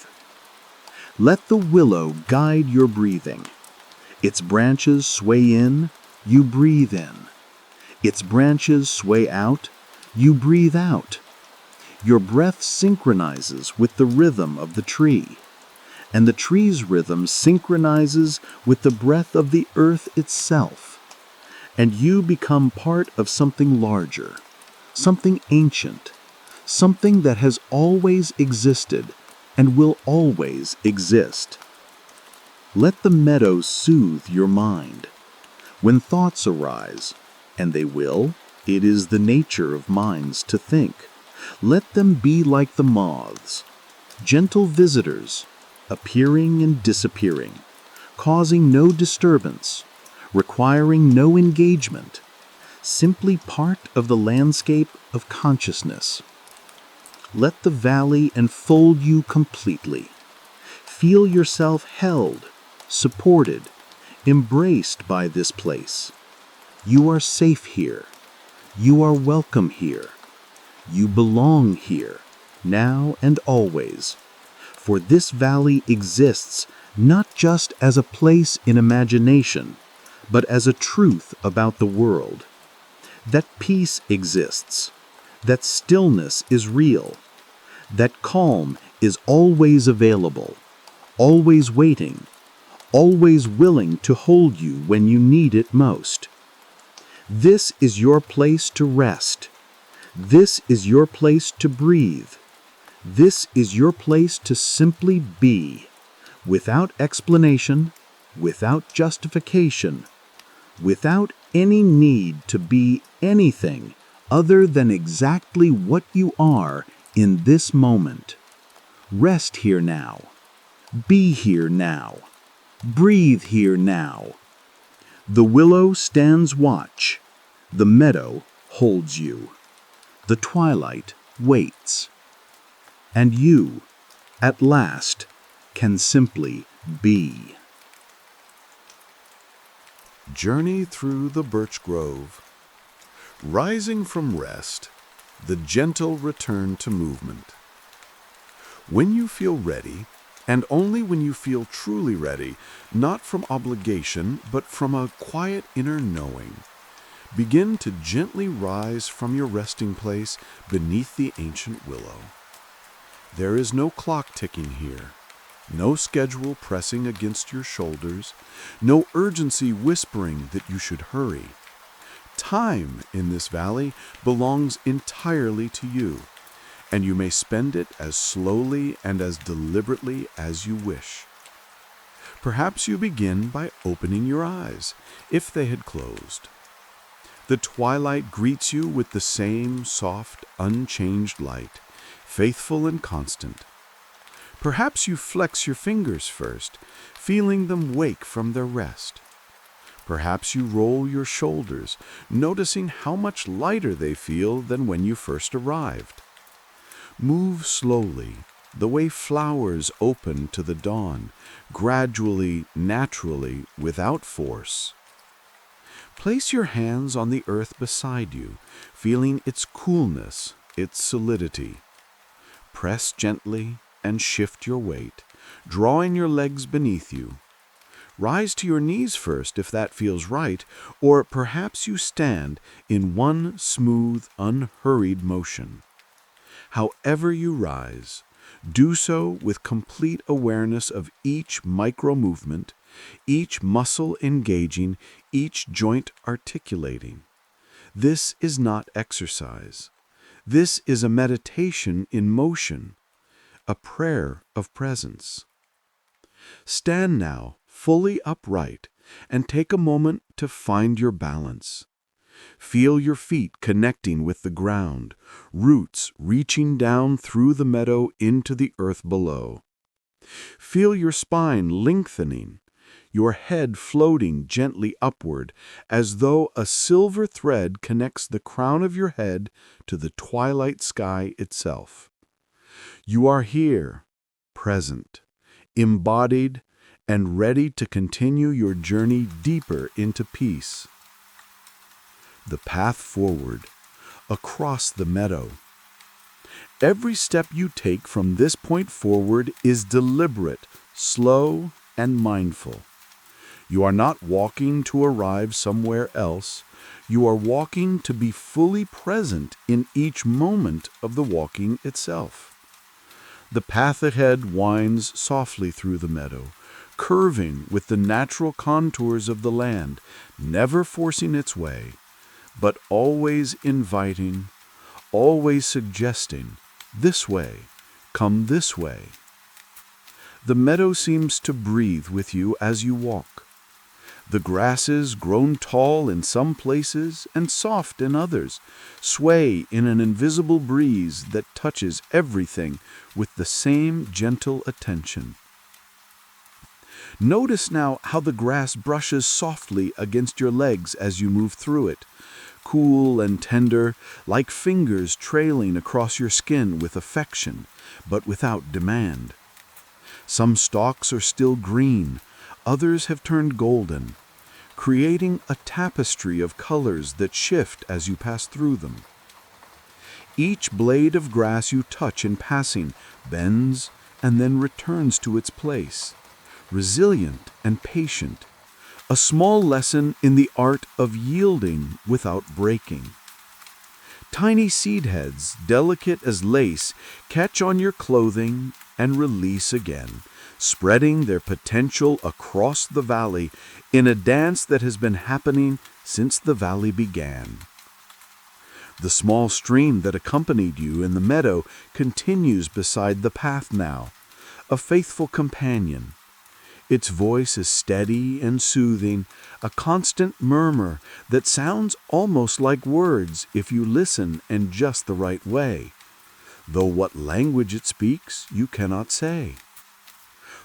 Let the willow guide your breathing. Its branches sway in, you breathe in. Its branches sway out, you breathe out. Your breath synchronizes with the rhythm of the tree, and the tree's rhythm synchronizes with the breath of the earth itself. And you become part of something larger, something ancient, something that has always existed and will always exist. Let the meadows soothe your mind. When thoughts arise, and they will, it is the nature of minds to think. Let them be like the moths, gentle visitors, appearing and disappearing, causing no disturbance, requiring no engagement, simply part of the landscape of consciousness. Let the valley enfold you completely. Feel yourself held, supported, embraced by this place. You are safe here. You are welcome here. You belong here, now and always. For this valley exists not just as a place in imagination, but as a truth about the world. That peace exists, that stillness is real, that calm is always available, always waiting, always willing to hold you when you need it most. This is your place to rest. This is your place to breathe. This is your place to simply be, without explanation, without justification, without any need to be anything other than exactly what you are in this moment. Rest here now. Be here now. Breathe here now. The willow stands watch. The meadow holds you. The twilight waits. And you, at last, can simply be. Journey through the birch grove. Rising from rest, the gentle return to movement. When you feel ready, and only when you feel truly ready, not from obligation, but from a quiet inner knowing, begin to gently rise from your resting place beneath the ancient willow. There is no clock ticking here, no schedule pressing against your shoulders, no urgency whispering that you should hurry. Time in this valley belongs entirely to you, and you may spend it as slowly and as deliberately as you wish. Perhaps you begin by opening your eyes, if they had closed. The twilight greets you with the same soft, unchanged light, faithful and constant. Perhaps you flex your fingers first, feeling them wake from their rest. Perhaps you roll your shoulders, noticing how much lighter they feel than when you first arrived. Move slowly, the way flowers open to the dawn, gradually, naturally, without force. Place your hands on the earth beside you, feeling its coolness, its solidity. Press gently and shift your weight, drawing your legs beneath you. Rise to your knees first if that feels right, or perhaps you stand in one smooth, unhurried motion. However you rise, do so with complete awareness of each micro-movement, each muscle engaging, each joint articulating. This is not exercise. This is a meditation in motion, a prayer of presence. Stand now, fully upright, and take a moment to find your balance. Feel your feet connecting with the ground, roots reaching down through the meadow into the earth below. Feel your spine lengthening, your head floating gently upward, as though a silver thread connects the crown of your head to the twilight sky itself. You are here, present, embodied, and ready to continue your journey deeper into peace. The path forward, across the meadow. Every step you take from this point forward is deliberate, slow, and mindful. You are not walking to arrive somewhere else. You are walking to be fully present in each moment of the walking itself. The path ahead winds softly through the meadow, curving with the natural contours of the land, never forcing its way, but always inviting, always suggesting, this way, come this way. The meadow seems to breathe with you as you walk. The grasses, grown tall in some places and soft in others, sway in an invisible breeze that touches everything with the same gentle attention. Notice now how the grass brushes softly against your legs as you move through it, cool and tender, like fingers trailing across your skin with affection, but without demand. Some stalks are still green, others have turned golden, creating a tapestry of colors that shift as you pass through them. Each blade of grass you touch in passing bends and then returns to its place, resilient and patient, a small lesson in the art of yielding without breaking. Tiny seed heads, delicate as lace, catch on your clothing and release again, spreading their potential across the valley in a dance that has been happening since the valley began. The small stream that accompanied you in the meadow continues beside the path now, a faithful companion. Its voice is steady and soothing, a constant murmur that sounds almost like words if you listen in just the right way, though what language it speaks you cannot say.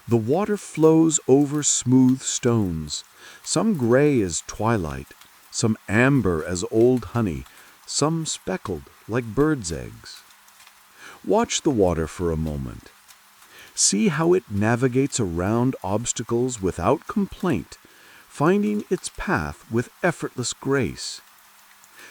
The water flows over smooth stones, some gray as twilight, some amber as old honey, some speckled like birds' eggs. Watch the water for a moment. See how it navigates around obstacles without complaint, finding its path with effortless grace.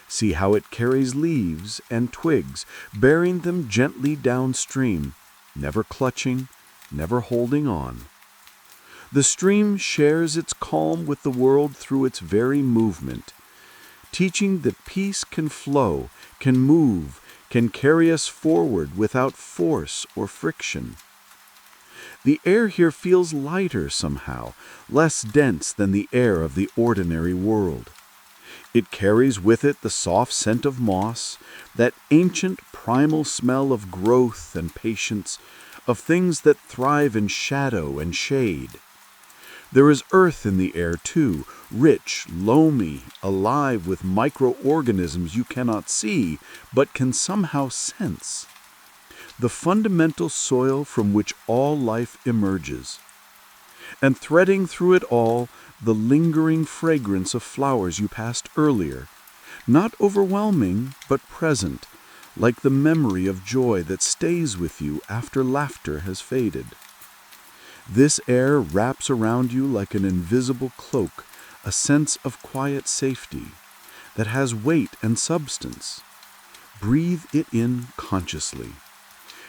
See how it carries leaves and twigs, bearing them gently downstream, never clutching, never holding on. The stream shares its calm with the world through its very movement, teaching that peace can flow, can move, can carry us forward without force or friction. The air here feels lighter somehow, less dense than the air of the ordinary world. It carries with it the soft scent of moss, that ancient primal smell of growth and patience, of things that thrive in shadow and shade. There is earth in the air too, rich, loamy, alive with microorganisms you cannot see, but can somehow sense. The fundamental soil from which all life emerges. And threading through it all, the lingering fragrance of flowers you passed earlier, not overwhelming, but present, like the memory of joy that stays with you after laughter has faded. This air wraps around you like an invisible cloak, a sense of quiet safety that has weight and substance. Breathe it in consciously.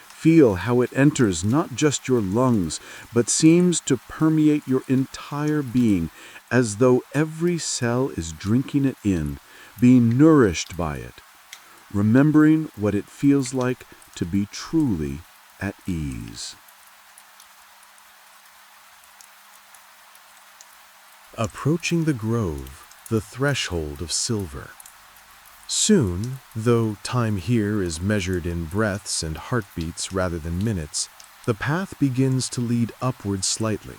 Feel how it enters not just your lungs, but seems to permeate your entire being, as though every cell is drinking it in, being nourished by it, remembering what it feels like to be truly at ease. Approaching the grove, the threshold of silver. Soon, though time here is measured in breaths and heartbeats rather than minutes, the path begins to lead upward slightly.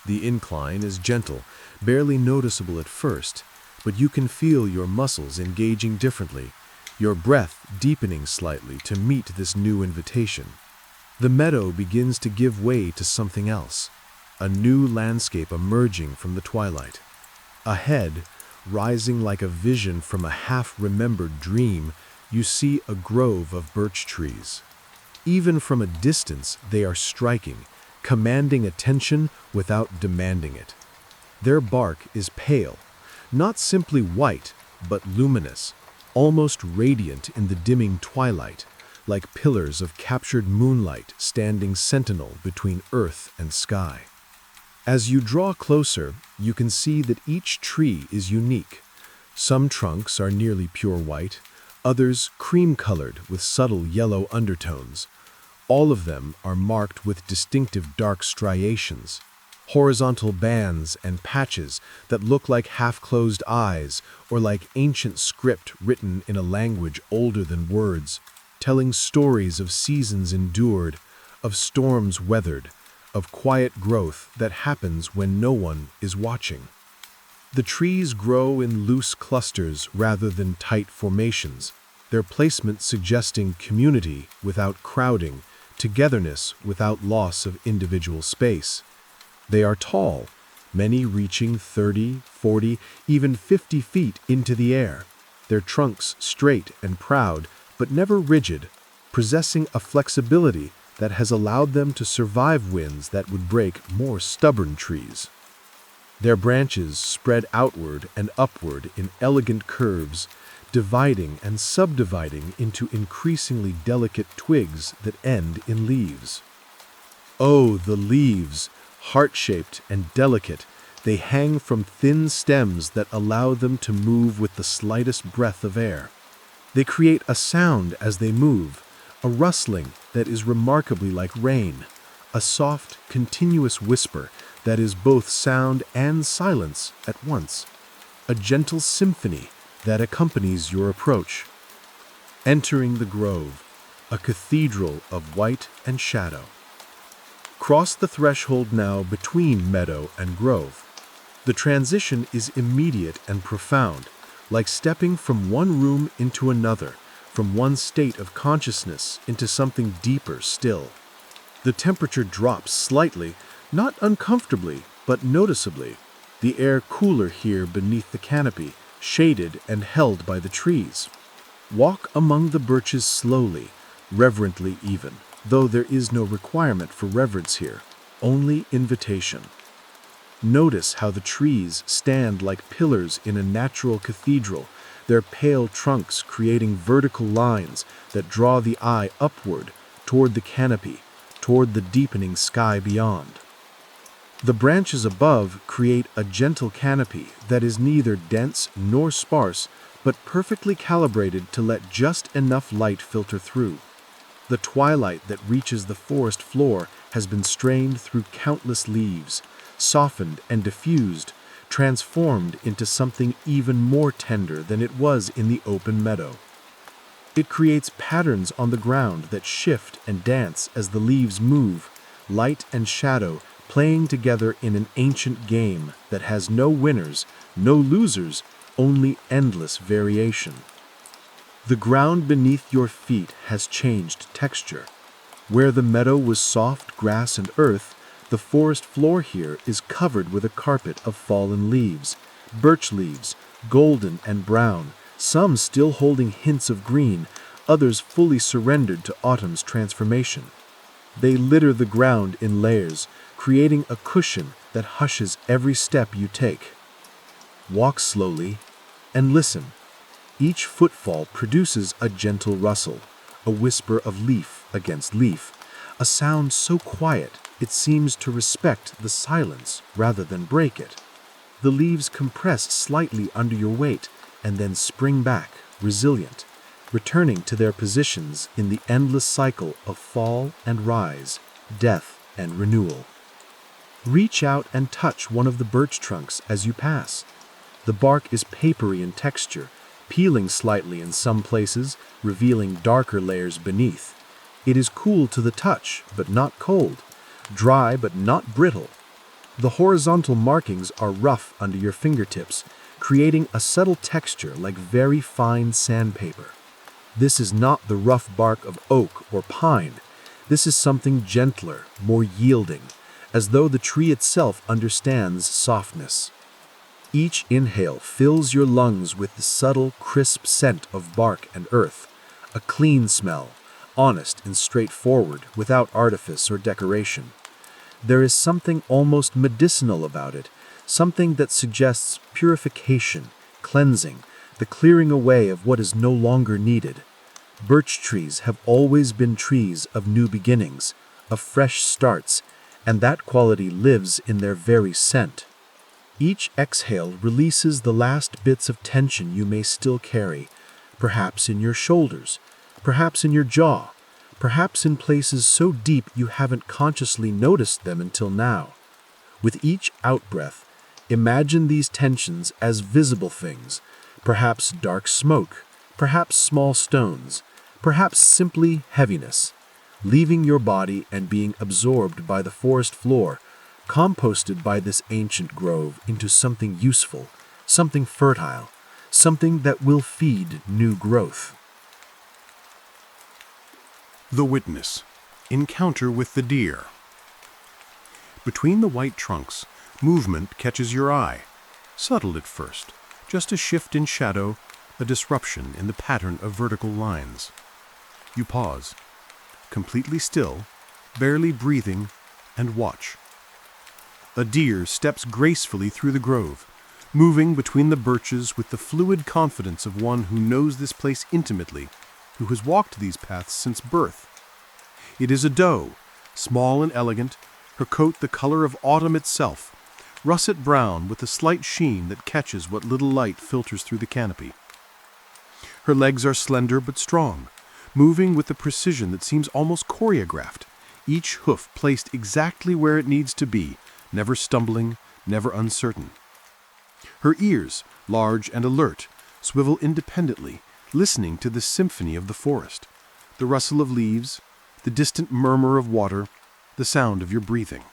The incline is gentle, barely noticeable at first, but you can feel your muscles engaging differently, your breath deepening slightly to meet this new invitation. The meadow begins to give way to something else, a new landscape emerging from the twilight. Ahead, rising like a vision from a half-remembered dream, you see a grove of birch trees. Even from a distance, they are striking, commanding attention without demanding it. Their bark is pale, not simply white, but luminous, almost radiant in the dimming twilight, like pillars of captured moonlight standing sentinel between earth and sky. As you draw closer, you can see that each tree is unique. Some trunks are nearly pure white, others cream-colored with subtle yellow undertones. All of them are marked with distinctive dark striations, horizontal bands and patches that look like half-closed eyes or like ancient script written in a language older than words, telling stories of seasons endured, of storms weathered, of quiet growth that happens when no one is watching. The trees grow in loose clusters rather than tight formations, their placement suggesting community without crowding, togetherness without loss of individual space. They are tall, many reaching 30, 40, even 50 feet into the air, their trunks straight and proud, but never rigid, possessing a flexibility that has allowed them to survive winds that would break more stubborn trees. Their branches spread outward and upward in elegant curves, dividing and subdividing into increasingly delicate twigs that end in leaves. Oh, the leaves! Heart-shaped and delicate, they hang from thin stems that allow them to move with the slightest breath of air. They create a sound as they move, a rustling that is remarkably like rain, a soft, continuous whisper that is both sound and silence at once, a gentle symphony that accompanies your approach. Entering the grove, a cathedral of white and shadow. Cross the threshold now between meadow and grove. The transition is immediate and profound, like stepping from one room into another, from one state of consciousness into something deeper still. The temperature drops slightly, not uncomfortably, but noticeably. The air cooler here beneath the canopy, shaded and held by the trees. Walk among the birches slowly, reverently even, though there is no requirement for reverence here, only invitation. Notice how the trees stand like pillars in a natural cathedral, their pale trunks creating vertical lines that draw the eye upward, toward the canopy, toward the deepening sky beyond. The branches above create a gentle canopy that is neither dense nor sparse, but perfectly calibrated to let just enough light filter through. The twilight that reaches the forest floor has been strained through countless leaves, softened and diffused, transformed into something even more tender than it was in the open meadow. It creates patterns on the ground that shift and dance as the leaves move, light and shadow playing together in an ancient game that has no winners, no losers, only endless variation. The ground beneath your feet has changed texture. Where the meadow was soft grass and earth, the forest floor here is covered with a carpet of fallen leaves, birch leaves, golden and brown, some still holding hints of green, others fully surrendered to autumn's transformation. They litter the ground in layers, creating a cushion that hushes every step you take. Walk slowly and listen. Each footfall produces a gentle rustle, a whisper of leaf against leaf, a sound so quiet it seems to respect the silence rather than break it. The leaves compress slightly under your weight and then spring back, resilient, returning to their positions in the endless cycle of fall and rise, death and renewal. Reach out and touch one of the birch trunks as you pass. The bark is papery in texture, peeling slightly in some places, revealing darker layers beneath. It is cool to the touch, but not cold, dry but not brittle. The horizontal markings are rough under your fingertips, creating a subtle texture like very fine sandpaper. This is not the rough bark of oak or pine. This is something gentler, more yielding, as though the tree itself understands softness. Each inhale fills your lungs with the subtle, crisp scent of bark and earth, a clean smell, honest and straightforward, without artifice or decoration. There is something almost medicinal about it, something that suggests purification, cleansing, the clearing away of what is no longer needed. Birch trees have always been trees of new beginnings, of fresh starts, and that quality lives in their very scent. Each exhale releases the last bits of tension you may still carry, perhaps in your shoulders, perhaps in your jaw, perhaps in places so deep you haven't consciously noticed them until now. With each outbreath, imagine these tensions as visible things, perhaps dark smoke, perhaps small stones, perhaps simply heaviness, leaving your body and being absorbed by the forest floor, composted by this ancient grove into something useful, something fertile, something that will feed new growth. The Witness. Encounter with the deer. Between the white trunks, movement catches your eye. Subtle at first, just a shift in shadow, a disruption in the pattern of vertical lines. You pause, completely still, barely breathing, and watch. A deer steps gracefully through the grove, moving between the birches with the fluid confidence of one who knows this place intimately, who has walked these paths since birth. It is a doe, small and elegant, her coat the color of autumn itself, russet brown with a slight sheen that catches what little light filters through the canopy. Her legs are slender but strong, moving with a precision that seems almost choreographed, each hoof placed exactly where it needs to be, never stumbling, never uncertain. Her ears, large and alert, swivel independently, listening to the symphony of the forest, the rustle of leaves, the distant murmur of water, the sound of your breathing.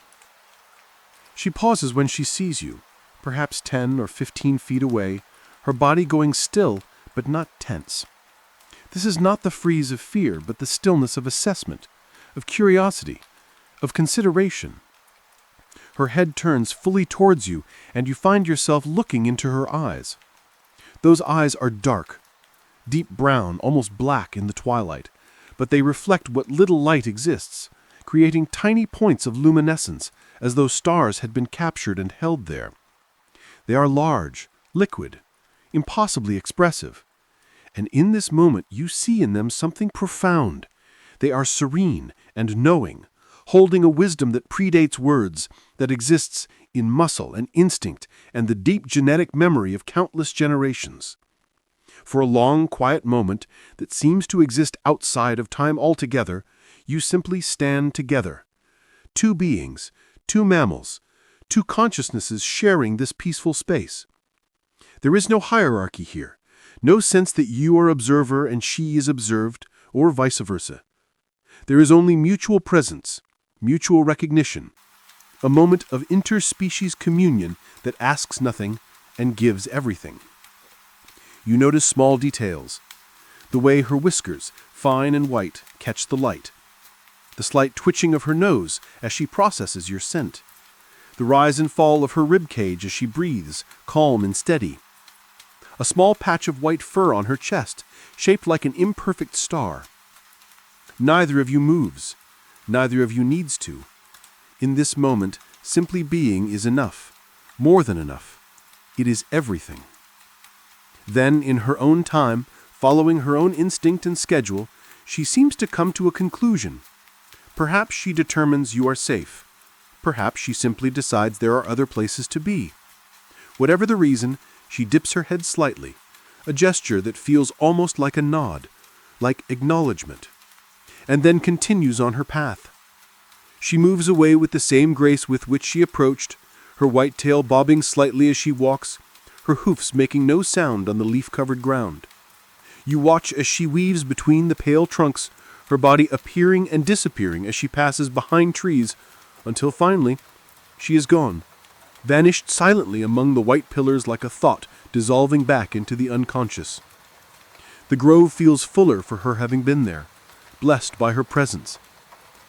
She pauses when she sees you, perhaps 10 or 15 feet away, her body going still but not tense. This is not the freeze of fear, but the stillness of assessment, of curiosity, of consideration. Her head turns fully towards you, and you find yourself looking into her eyes. Those eyes are dark, deep brown, almost black in the twilight, but they reflect what little light exists, creating tiny points of luminescence, as though stars had been captured and held there. They are large, liquid, impossibly expressive, and in this moment you see in them something profound. They are serene and knowing, holding a wisdom that predates words, that exists in muscle and instinct and the deep genetic memory of countless generations. For a long, quiet moment that seems to exist outside of time altogether, you simply stand together. Two beings, two mammals, two consciousnesses sharing this peaceful space. There is no hierarchy here, no sense that you are observer and she is observed, or vice versa. There is only mutual presence, mutual recognition, a moment of interspecies communion that asks nothing and gives everything. You notice small details, the way her whiskers, fine and white, catch the light, the slight twitching of her nose as she processes your scent, the rise and fall of her rib cage as she breathes, calm and steady, a small patch of white fur on her chest, shaped like an imperfect star. Neither of you moves, neither of you needs to. In this moment, simply being is enough, more than enough. It is everything. Then, in her own time, following her own instinct and schedule, she seems to come to a conclusion. Perhaps she determines you are safe. Perhaps she simply decides there are other places to be. Whatever the reason, she dips her head slightly, a gesture that feels almost like a nod, like acknowledgement, and then continues on her path. She moves away with the same grace with which she approached, her white tail bobbing slightly as she walks, her hoofs making no sound on the leaf-covered ground. You watch as she weaves between the pale trunks, her body appearing and disappearing as she passes behind trees, until finally she is gone, vanished silently among the white pillars like a thought dissolving back into the unconscious. The grove feels fuller for her having been there, blessed by her presence,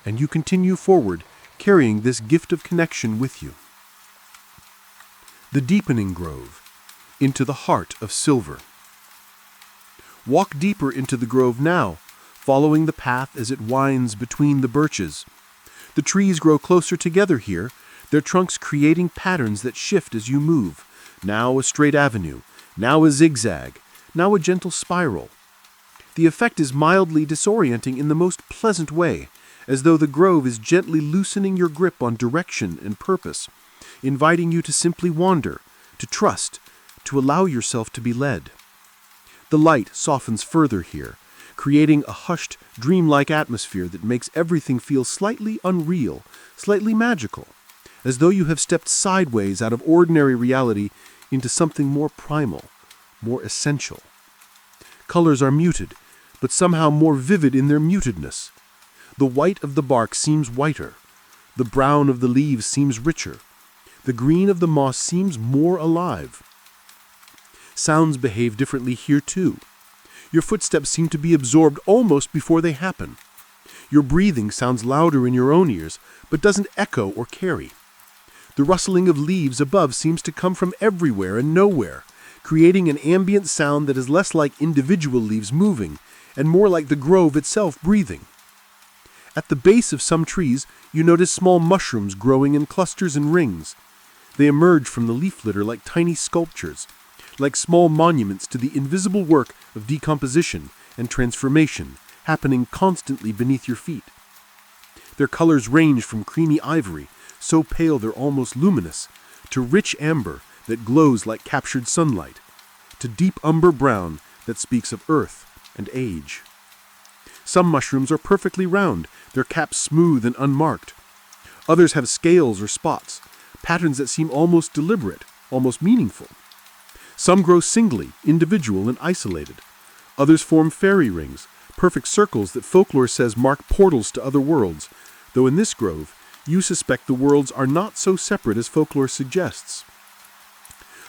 and you continue forward, carrying this gift of connection with you. The deepening grove, into the heart of silver. Walk deeper into the grove now, following the path as it winds between the birches. The trees grow closer together here, their trunks creating patterns that shift as you move. Now a straight avenue, now a zigzag, now a gentle spiral. The effect is mildly disorienting in the most pleasant way, as though the grove is gently loosening your grip on direction and purpose, inviting you to simply wander, to trust, to allow yourself to be led. The light softens further here, creating a hushed, dreamlike atmosphere that makes everything feel slightly unreal, slightly magical, as though you have stepped sideways out of ordinary reality into something more primal, more essential. Colors are muted, but somehow more vivid in their mutedness. The white of the bark seems whiter, the brown of the leaves seems richer, the green of the moss seems more alive. Sounds behave differently here too. Your footsteps seem to be absorbed almost before they happen. Your breathing sounds louder in your own ears, but doesn't echo or carry. The rustling of leaves above seems to come from everywhere and nowhere, creating an ambient sound that is less like individual leaves moving and more like the grove itself breathing. At the base of some trees, you notice small mushrooms growing in clusters and rings. They emerge from the leaf litter like tiny sculptures, like small monuments to the invisible work of decomposition and transformation happening constantly beneath your feet. Their colors range from creamy ivory, so pale they're almost luminous, to rich amber that glows like captured sunlight, to deep umber brown that speaks of earth and age. Some mushrooms are perfectly round, their caps smooth and unmarked. Others have scales or spots, patterns that seem almost deliberate, almost meaningful. Some grow singly, individual and isolated. Others form fairy rings, perfect circles that folklore says mark portals to other worlds, though in this grove, you suspect the worlds are not so separate as folklore suggests.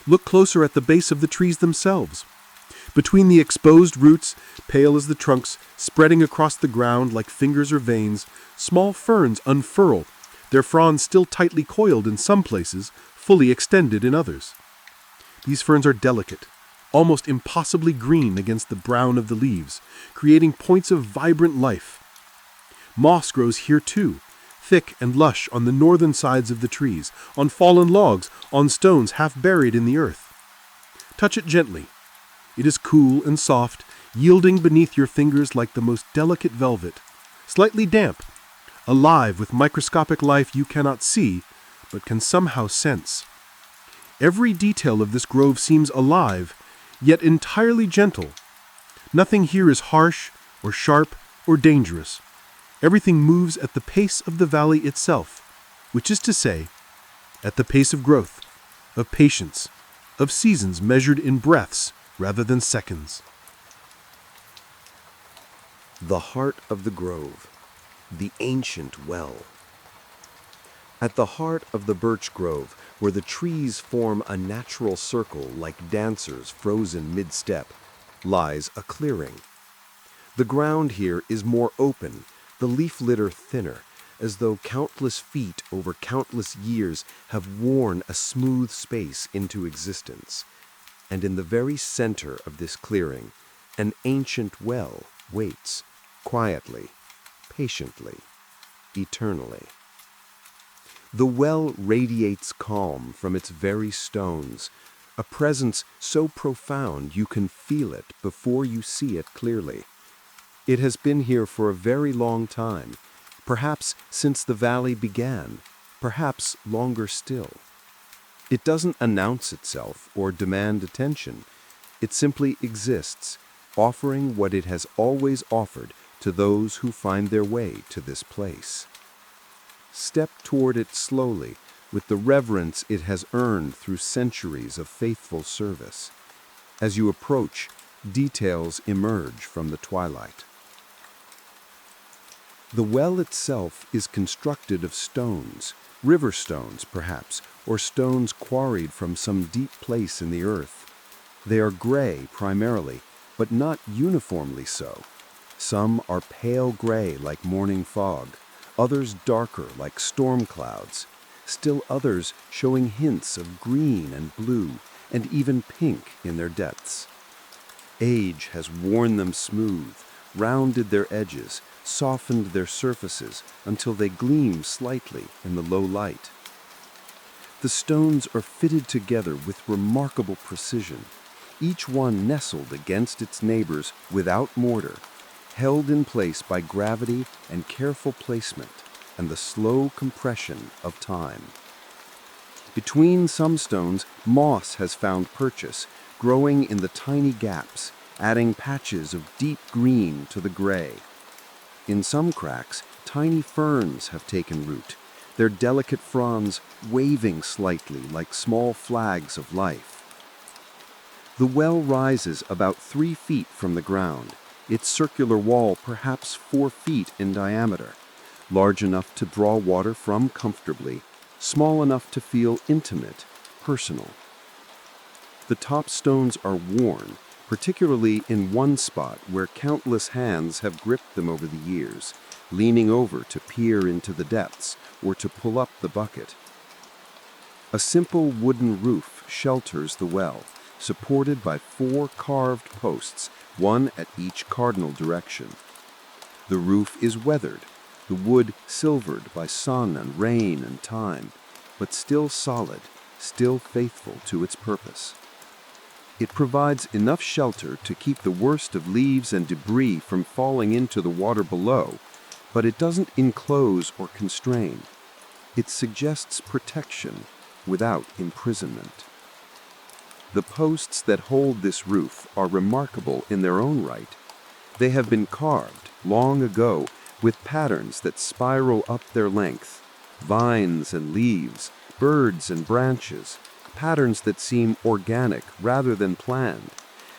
Look closer at the base of the trees themselves. Between the exposed roots, pale as the trunks, spreading across the ground like fingers or veins, small ferns unfurl, their fronds still tightly coiled in some places, fully extended in others. These ferns are delicate, almost impossibly green against the brown of the leaves, creating points of vibrant life. Moss grows here too, thick and lush on the northern sides of the trees, on fallen logs, on stones half buried in the earth. Touch it gently. It is cool and soft, yielding beneath your fingers like the most delicate velvet, slightly damp, alive with microscopic life you cannot see, but can somehow sense. Every detail of this grove seems alive, yet entirely gentle. Nothing here is harsh or sharp or dangerous. Everything moves at the pace of the valley itself, which is to say, at the pace of growth, of patience, of seasons measured in breaths rather than seconds. The heart of the grove, the ancient well. At the heart of the birch grove, where the trees form a natural circle like dancers frozen mid-step, lies a clearing. The ground here is more open, the leaf litter thinner, as though countless feet over countless years have worn a smooth space into existence. And in the very center of this clearing, an ancient well waits, quietly, patiently, eternally. The well radiates calm from its very stones, a presence so profound you can feel it before you see it clearly. It has been here for a very long time, perhaps since the valley began, perhaps longer still. It doesn't announce itself or demand attention. It simply exists, offering what it has always offered to those who find their way to this place. Step toward it slowly, with the reverence it has earned through centuries of faithful service. As you approach, details emerge from the twilight. The well itself is constructed of stones, river stones perhaps, or stones quarried from some deep place in the earth. They are gray primarily, but not uniformly so. Some are pale gray like morning fog, others darker like storm clouds, still others showing hints of green and blue, and even pink in their depths. Age has worn them smooth, rounded their edges, softened their surfaces until they gleam slightly in the low light. The stones are fitted together with remarkable precision, each one nestled against its neighbors without mortar, held in place by gravity and careful placement and the slow compression of time. Between some stones, moss has found purchase, growing in the tiny gaps, adding patches of deep green to the gray. In some cracks, tiny ferns have taken root, their delicate fronds waving slightly like small flags of life. The well rises about 3 feet from the ground, its circular wall perhaps 4 feet in diameter, large enough to draw water from comfortably, small enough to feel intimate, personal. The top stones are worn, particularly in one spot where countless hands have gripped them over the years, leaning over to peer into the depths or to pull up the bucket. A simple wooden roof shelters the well, supported by 4 carved posts, one at each cardinal direction. The roof is weathered, the wood silvered by sun and rain and time, but still solid, still faithful to its purpose. It provides enough shelter to keep the worst of leaves and debris from falling into the water below, but it doesn't enclose or constrain. It suggests protection without imprisonment. The posts that hold this roof are remarkable in their own right. They have been carved long ago with patterns that spiral up their length, vines and leaves, birds and branches, patterns that seem organic rather than planned,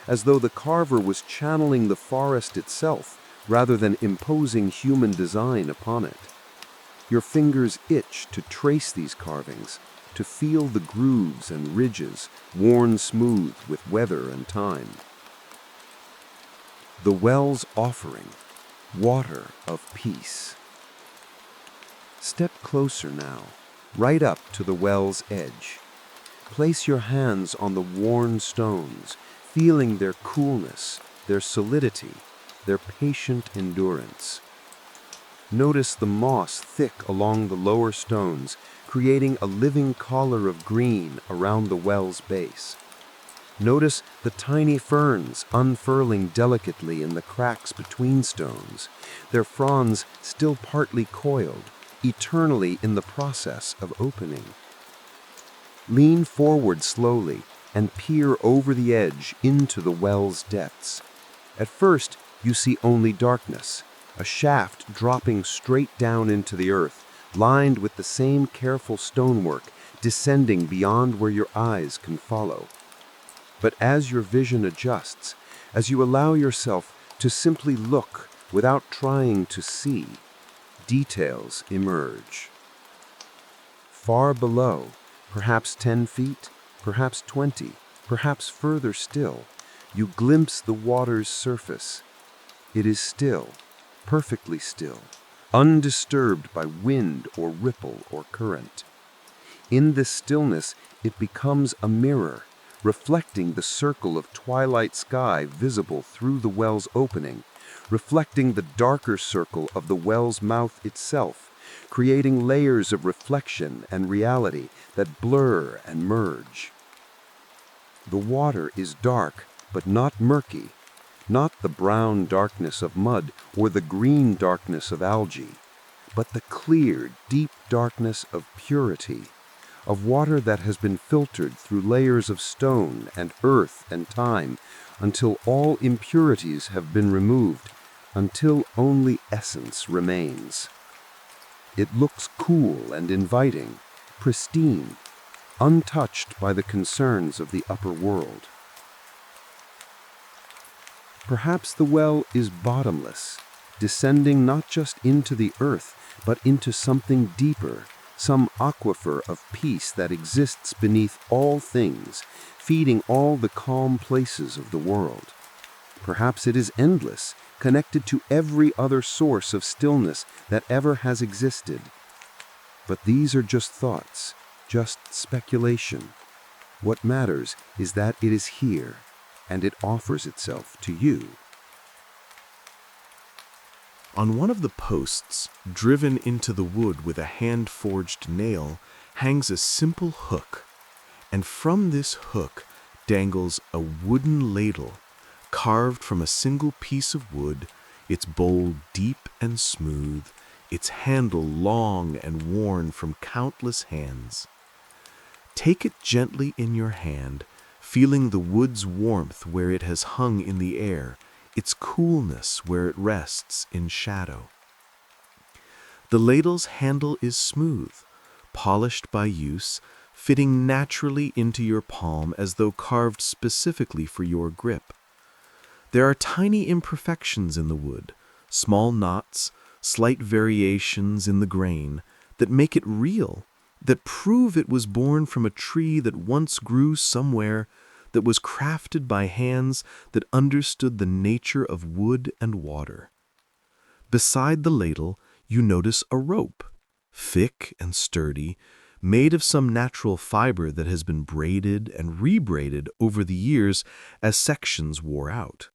as though the carver was channeling the forest itself rather than imposing human design upon it. Your fingers itch to trace these carvings, to feel the grooves and ridges worn smooth with weather and time. The well's offering, water of peace. Step closer now, right up to the well's edge. Place your hands on the worn stones, feeling their coolness, their solidity, their patient endurance. Notice the moss thick along the lower stones, creating a living collar of green around the well's base. Notice the tiny ferns unfurling delicately in the cracks between stones, their fronds still partly coiled, eternally in the process of opening. Lean forward slowly and peer over the edge into the well's depths. At first, you see only darkness, a shaft dropping straight down into the earth, lined with the same careful stonework, descending beyond where your eyes can follow. But as your vision adjusts, as you allow yourself to simply look without trying to see, details emerge. Far below, perhaps 10 feet, perhaps 20, perhaps further still, you glimpse the water's surface. It is still, perfectly still, undisturbed by wind or ripple or current. In this stillness, it becomes a mirror, reflecting the circle of twilight sky visible through the well's opening, reflecting the darker circle of the well's mouth itself, creating layers of reflection and reality that blur and merge. The water is dark, but not murky, not the brown darkness of mud or the green darkness of algae, but the clear, deep darkness of purity, of water that has been filtered through layers of stone and earth and time until all impurities have been removed, until only essence remains. It looks cool and inviting, pristine, untouched by the concerns of the upper world. Perhaps the well is bottomless, descending not just into the earth, but into something deeper, some aquifer of peace that exists beneath all things, feeding all the calm places of the world. Perhaps it is endless, connected to every other source of stillness that ever has existed. But these are just thoughts, just speculation. What matters is that it is here, and it offers itself to you. On one of the posts, driven into the wood with a hand-forged nail, hangs a simple hook, and from this hook dangles a wooden ladle, carved from a single piece of wood, its bowl deep and smooth, its handle long and worn from countless hands. Take it gently in your hand, feeling the wood's warmth where it has hung in the air, its coolness where it rests in shadow. The ladle's handle is smooth, polished by use, fitting naturally into your palm as though carved specifically for your grip. There are tiny imperfections in the wood, small knots, slight variations in the grain, that make it real, that prove it was born from a tree that once grew somewhere, that was crafted by hands that understood the nature of wood and water. Beside the ladle, you notice a rope, thick and sturdy, made of some natural fiber that has been braided and rebraided over the years as sections wore out.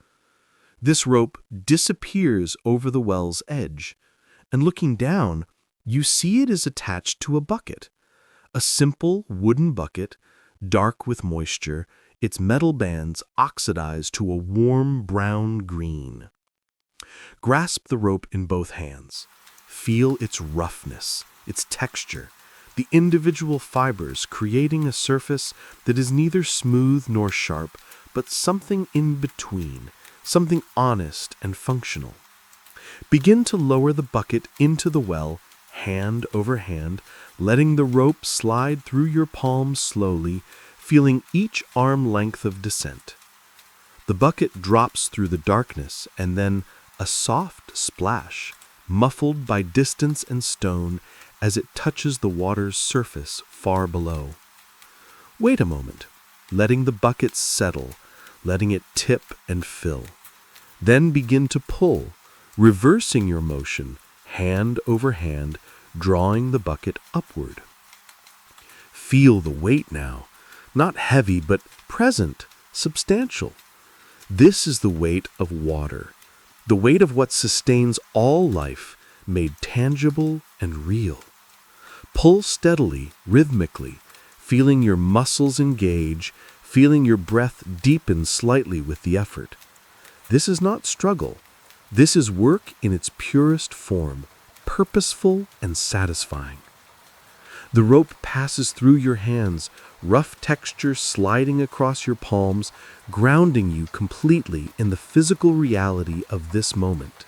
This rope disappears over the well's edge, and looking down, you see it is attached to a bucket, a simple wooden bucket, dark with moisture, its metal bands oxidized to a warm brown green. Grasp the rope in both hands. Feel its roughness, its texture, the individual fibers creating a surface that is neither smooth nor sharp, but something in between, something honest and functional. Begin to lower the bucket into the well, hand over hand, letting the rope slide through your palms slowly, feeling each arm length of descent. The bucket drops through the darkness, and then a soft splash, muffled by distance and stone as it touches the water's surface far below. Wait a moment, letting the bucket settle, letting it tip and fill. Then begin to pull, reversing your motion, hand over hand, drawing the bucket upward. Feel the weight now, not heavy but present, substantial. This is the weight of water, the weight of what sustains all life, made tangible and real. Pull steadily, rhythmically, feeling your muscles engage, feeling your breath deepen slightly with the effort. This is not struggle. This is work in its purest form, purposeful and satisfying. The rope passes through your hands, rough texture sliding across your palms, grounding you completely in the physical reality of this moment.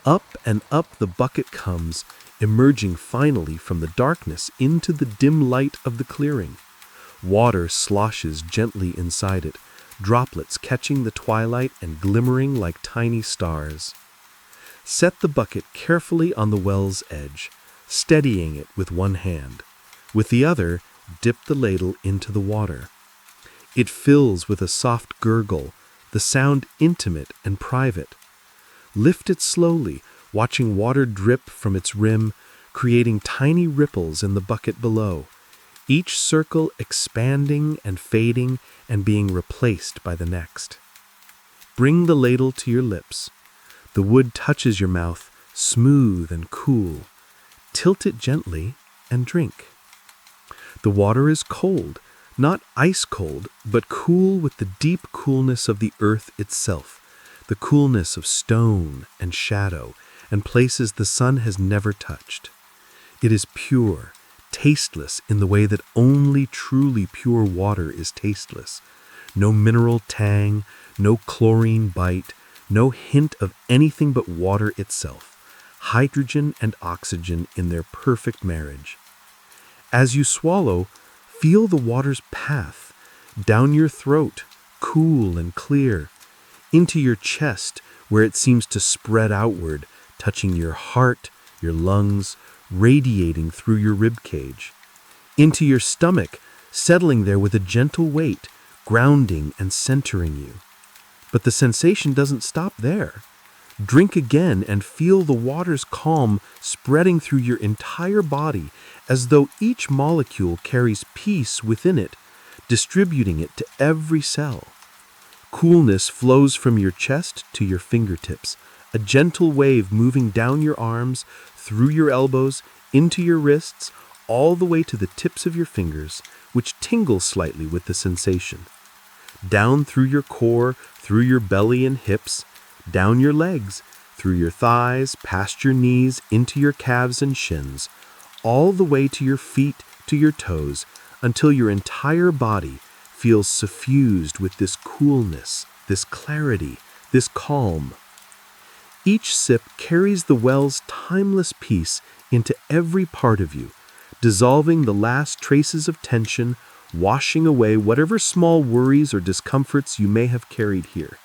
Up and up the bucket comes, emerging finally from the darkness into the dim light of the clearing. Water sloshes gently inside it, droplets catching the twilight and glimmering like tiny stars. Set the bucket carefully on the well's edge, steadying it with one hand. With the other, dip the ladle into the water. It fills with a soft gurgle, the sound intimate and private. Lift it slowly, watching water drip from its rim, creating tiny ripples in the bucket below, each circle expanding and fading and being replaced by the next. Bring the ladle to your lips. The wood touches your mouth, smooth and cool. Tilt it gently and drink. The water is cold, not ice cold, but cool with the deep coolness of the earth itself, the coolness of stone and shadow and places the sun has never touched. It is pure, tasteless in the way that only truly pure water is tasteless. No mineral tang, no chlorine bite, no hint of anything but water itself, hydrogen and oxygen in their perfect marriage. As you swallow, feel the water's path, down your throat, cool and clear, into your chest where it seems to spread outward, touching your heart, your lungs, radiating through your rib cage, into your stomach, settling there with a gentle weight, grounding and centering you. But the sensation doesn't stop there. Drink again and feel the water's calm spreading through your entire body as though each molecule carries peace within it, distributing it to every cell. Coolness flows from your chest to your fingertips, a gentle wave moving down your arms, through your elbows, into your wrists, all the way to the tips of your fingers, which tingle slightly with the sensation. Down through your core, through your belly and hips, down your legs, through your thighs, past your knees, into your calves and shins, all the way to your feet, to your toes, until your entire body feels suffused with this coolness, this clarity, this calm. Each sip carries the well's timeless peace into every part of you, dissolving the last traces of tension, washing away whatever small worries or discomforts you may have carried here.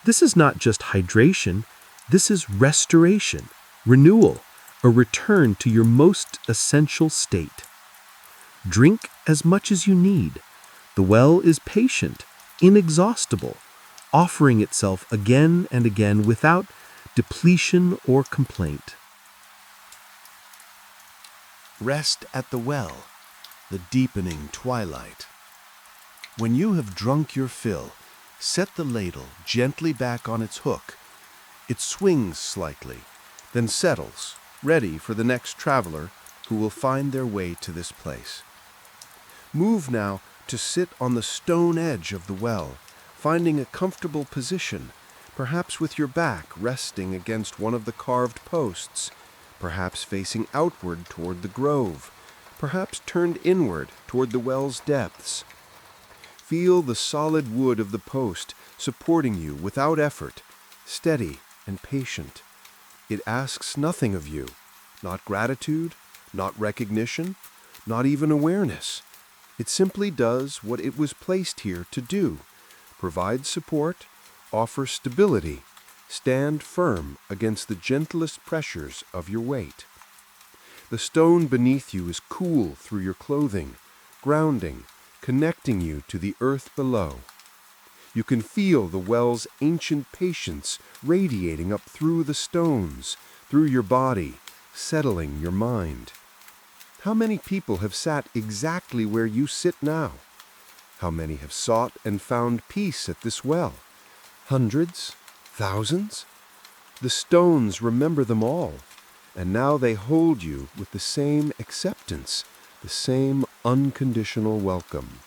This is not just hydration, this is restoration, renewal, a return to your most essential state. Drink as much as you need. The well is patient, inexhaustible, offering itself again and again without depletion or complaint. Rest at the well, the deepening twilight. When you have drunk your fill, set the ladle gently back on its hook. It swings slightly, then settles, ready for the next traveler who will find their way to this place. Move now to sit on the stone edge of the well, finding a comfortable position, perhaps with your back resting against one of the carved posts, perhaps facing outward toward the grove, perhaps turned inward toward the well's depths. Feel the solid wood of the post supporting you without effort, steady and patient. It asks nothing of you, not gratitude, not recognition, not even awareness. It simply does what it was placed here to do: provide support, offer stability, stand firm against the gentlest pressures of your weight. The stone beneath you is cool through your clothing, grounding, connecting you to the earth below. You can feel the well's ancient patience radiating up through the stones, through your body, settling your mind. How many people have sat exactly where you sit now? How many have sought and found peace at this well? Hundreds? Thousands? The stones remember them all, and now they hold you with the same acceptance, the same unconditional welcome.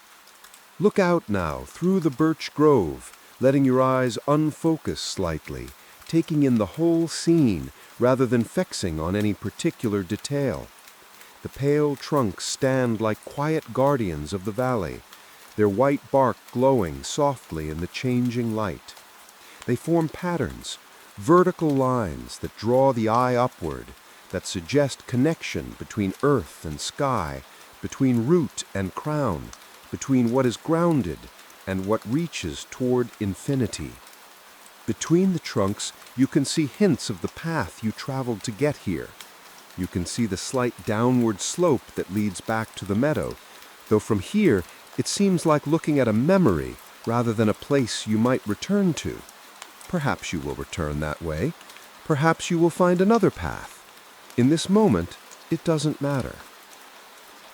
Look out now through the birch grove, letting your eyes unfocus slightly, taking in the whole scene rather than fixing on any particular detail. The pale trunks stand like quiet guardians of the valley, their white bark glowing softly in the changing light. They form patterns, vertical lines that draw the eye upward, that suggest connection between earth and sky, between root and crown, between what is grounded and what reaches toward infinity. Between the trunks, you can see hints of the path you traveled to get here. You can see the slight downward slope that leads back to the meadow, though from here it seems like looking at a memory rather than a place you might return to. Perhaps you will return that way. Perhaps you will find another path. In this moment, it doesn't matter.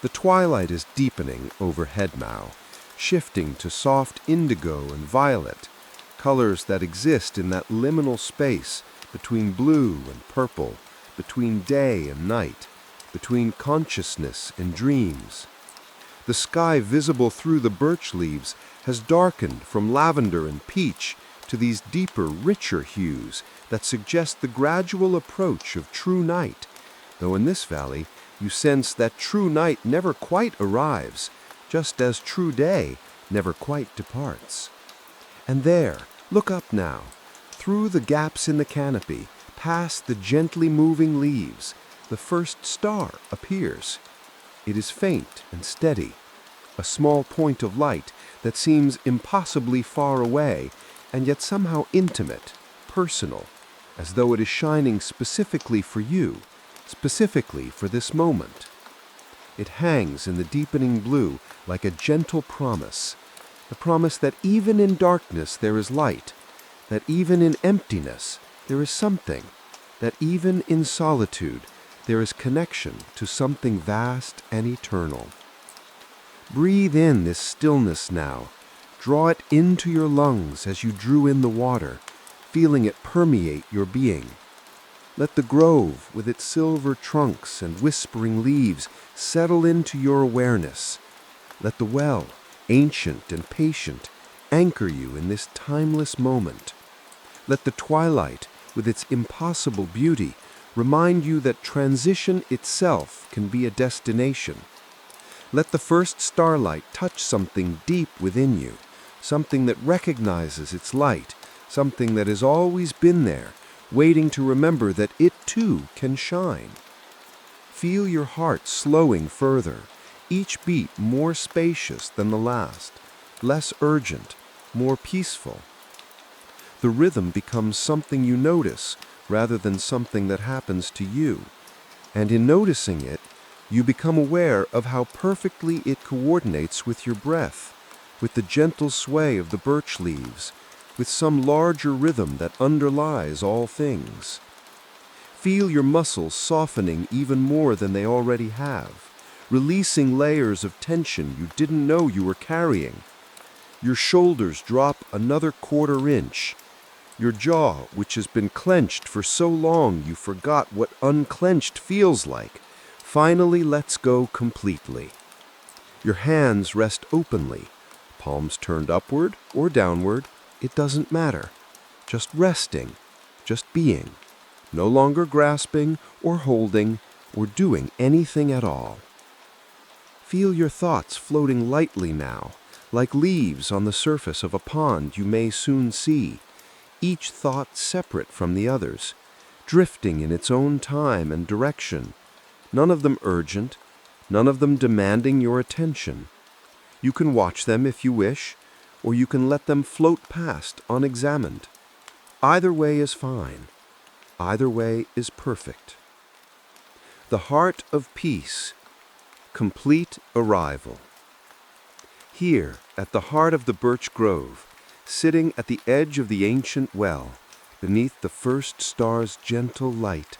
The twilight is deepening overhead now, shifting to soft indigo and violet, colors that exist in that liminal space between blue and purple, between day and night, between consciousness and dreams. The sky visible through the birch leaves has darkened from lavender and peach to these deeper, richer hues that suggest the gradual approach of true night, though in this valley you sense that true night never quite arrives, just as true day never quite departs. And there, look up now, through the gaps in the canopy, past the gently moving leaves, the first star appears. It is faint and steady, a small point of light that seems impossibly far away, and yet somehow intimate, personal, as though it is shining specifically for you, specifically for this moment. It hangs in the deepening blue like a gentle promise, the promise that even in darkness there is light, that even in emptiness there is something, that even in solitude there is connection to something vast and eternal. Breathe in this stillness now. Draw it into your lungs as you drew in the water. feeling it permeate your being. Let the grove, with its silver trunks and whispering leaves, settle into your awareness. Let the well, ancient and patient, anchor you in this timeless moment. Let the twilight, with its impossible beauty, remind you that transition itself can be a destination. Let the first starlight touch something deep within you, something that recognizes its light, something that has always been there, waiting to remember that it too can shine. Feel your heart slowing further, each beat more spacious than the last, less urgent, more peaceful. The rhythm becomes something you notice rather than something that happens to you, and in noticing it, you become aware of how perfectly it coordinates with your breath, with the gentle sway of the birch leaves, with some larger rhythm that underlies all things. Feel your muscles softening even more than they already have, releasing layers of tension you didn't know you were carrying. Your shoulders drop another quarter inch. Your jaw, which has been clenched for so long you forgot what unclenched feels like, finally lets go completely. Your hands rest openly, palms turned upward or downward, it doesn't matter. Just resting, just being, no longer grasping or holding or doing anything at all. Feel your thoughts floating lightly now, like leaves on the surface of a pond you may soon see, each thought separate from the others, drifting in its own time and direction, none of them urgent, none of them demanding your attention. You can watch them if you wish, or you can let them float past unexamined. Either way is fine. Either way is perfect. The heart of peace, complete arrival. Here, at the heart of the birch grove, sitting at the edge of the ancient well, beneath the first star's gentle light,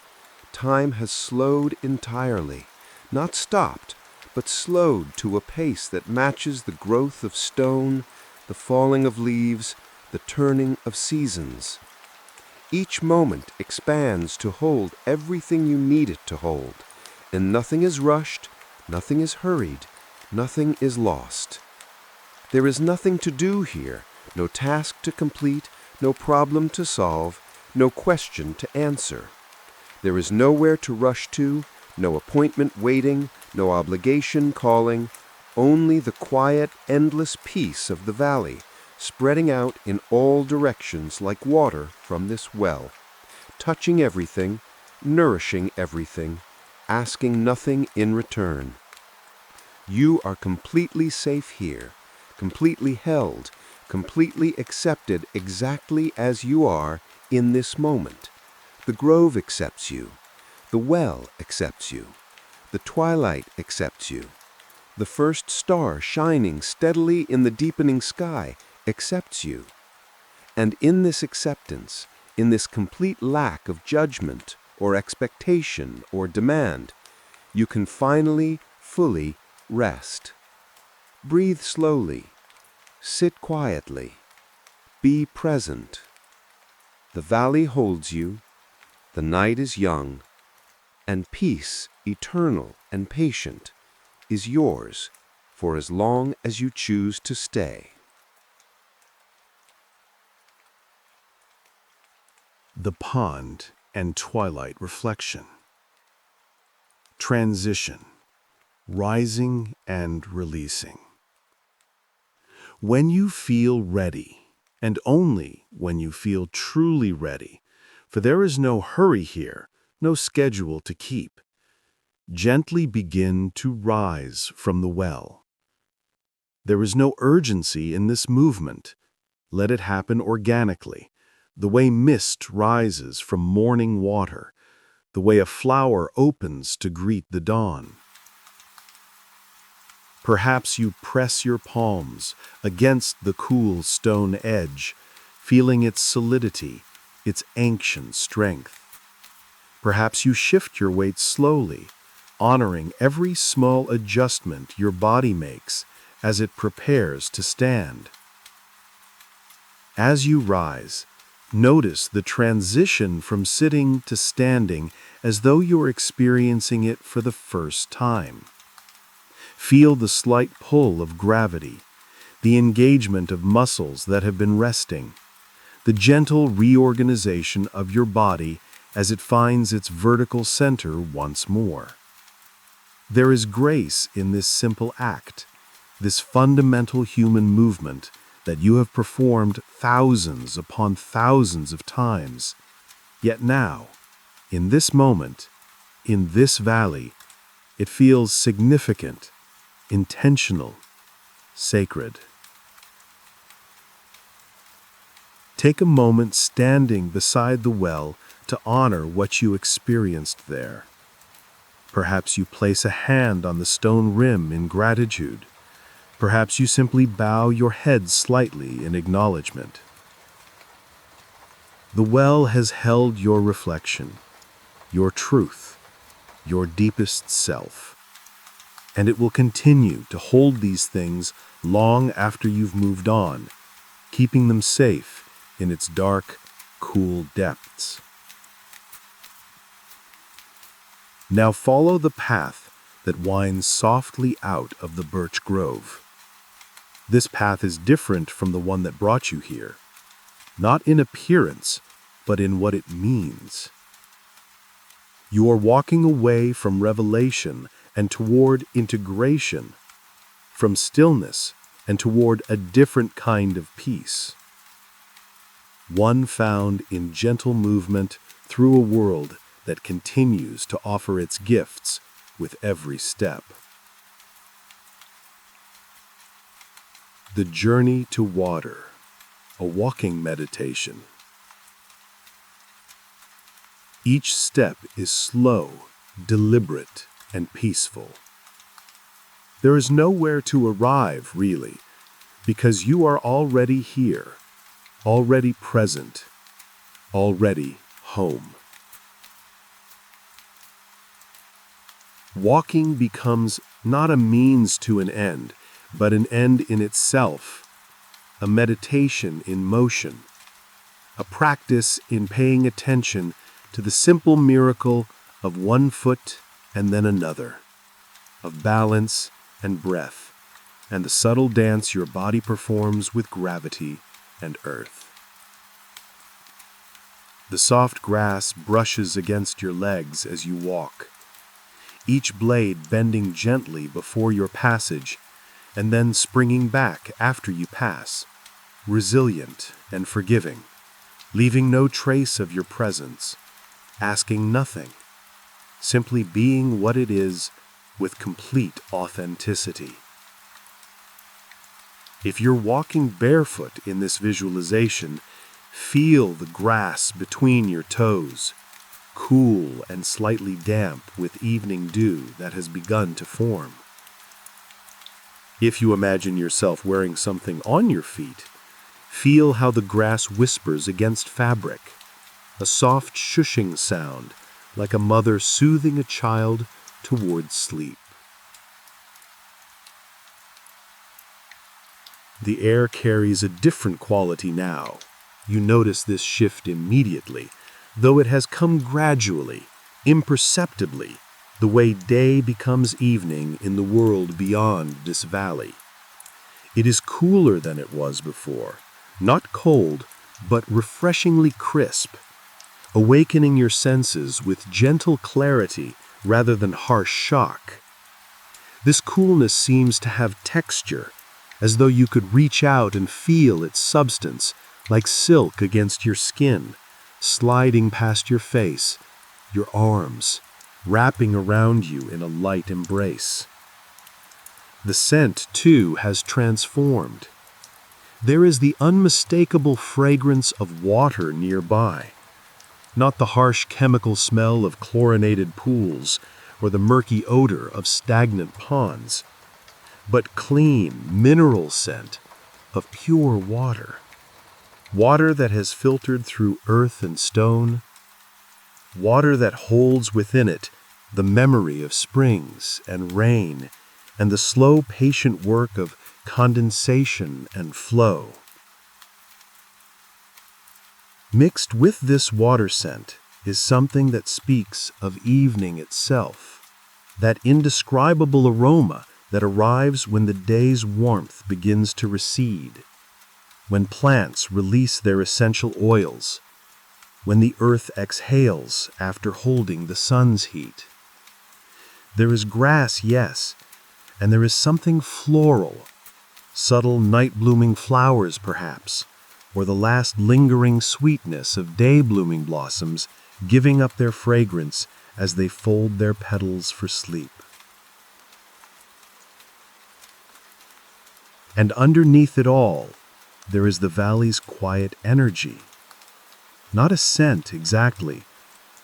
time has slowed entirely, not stopped, but slowed to a pace that matches the growth of stone, the falling of leaves, the turning of seasons. Each moment expands to hold everything you need it to hold, and nothing is rushed, nothing is hurried, nothing is lost. There is nothing to do here, no task to complete, no problem to solve, no question to answer. There is nowhere to rush to, no appointment waiting, no obligation calling, only the quiet, endless peace of the valley, spreading out in all directions like water from this well, touching everything, nourishing everything, asking nothing in return. You are completely safe here, completely held, completely accepted exactly as you are in this moment. The grove accepts you. The well accepts you. The twilight accepts you. The first star shining steadily in the deepening sky accepts you. And in this acceptance, in this complete lack of judgment or expectation or demand, you can finally, fully rest. Breathe slowly. Sit quietly. Be present. The valley holds you. The night is young. And peace, eternal and patient, is yours for as long as you choose to stay. The pond and twilight reflection. Transition, rising and releasing. When you feel ready, and only when you feel truly ready, for there is no hurry here, no schedule to keep, gently begin to rise from the well. There is no urgency in this movement. Let it happen organically, the way mist rises from morning water, the way a flower opens to greet the dawn. Perhaps you press your palms against the cool stone edge, feeling its solidity, its ancient strength. Perhaps you shift your weight slowly, honoring every small adjustment your body makes as it prepares to stand. As you rise, Notice the transition from sitting to standing as though you're experiencing it for the first time. Feel the slight pull of gravity, the engagement of muscles that have been resting, the gentle reorganization of your body as it finds its vertical center once more. There is grace in this simple act, this fundamental human movement that you have performed thousands upon thousands of times. Yet now, in this moment, in this valley, it feels significant, intentional, sacred. Take a moment standing beside the well to honor what you experienced there. Perhaps you place a hand on the stone rim in gratitude. Perhaps you simply bow your head slightly in acknowledgement. The well has held your reflection, your truth, your deepest self. And it will continue to hold these things long after you've moved on, keeping them safe in its dark, cool depths. Now follow the path that winds softly out of the birch grove. This path is different from the one that brought you here, not in appearance, but in what it means. You are walking away from revelation and toward integration, from stillness and toward a different kind of peace. One found in gentle movement through a world that continues to offer its gifts with every step. The journey to water, a walking meditation. Each step is slow, deliberate, and peaceful. There is nowhere to arrive, really, because you are already here, already present, already home. Walking becomes not a means to an end, but an end in itself, a meditation in motion, a practice in paying attention to the simple miracle of one foot and then another, of balance and breath, and the subtle dance your body performs with gravity and earth. The soft grass brushes against your legs as you walk, each blade bending gently before your passage and then springing back after you pass, resilient and forgiving, leaving no trace of your presence, asking nothing, simply being what it is with complete authenticity. If you're walking barefoot in this visualization, feel the grass between your toes, cool and slightly damp with evening dew that has begun to form. If you imagine yourself wearing something on your feet, feel how the grass whispers against fabric, a soft shushing sound like a mother soothing a child towards sleep. The air carries a different quality now. You notice this shift immediately, though it has come gradually, imperceptibly, the way day becomes evening in the world beyond this valley. It is cooler than it was before, not cold, but refreshingly crisp, awakening your senses with gentle clarity rather than harsh shock. This coolness seems to have texture, as though you could reach out and feel its substance, like silk against your skin, sliding past your face, your arms, wrapping around you in a light embrace. The scent, too, has transformed. There is the unmistakable fragrance of water nearby, not the harsh chemical smell of chlorinated pools or the murky odor of stagnant ponds, but clean, mineral scent of pure water. Water that has filtered through earth and stone, water that holds within it the memory of springs and rain and the slow, patient work of condensation and flow. Mixed with this water scent is something that speaks of evening itself, that indescribable aroma that arrives when the day's warmth begins to recede, when plants release their essential oils, when the earth exhales after holding the sun's heat. There is grass, yes, and there is something floral, subtle night-blooming flowers perhaps, or the last lingering sweetness of day-blooming blossoms giving up their fragrance as they fold their petals for sleep. And underneath it all, there is the valley's quiet energy. Not a scent exactly,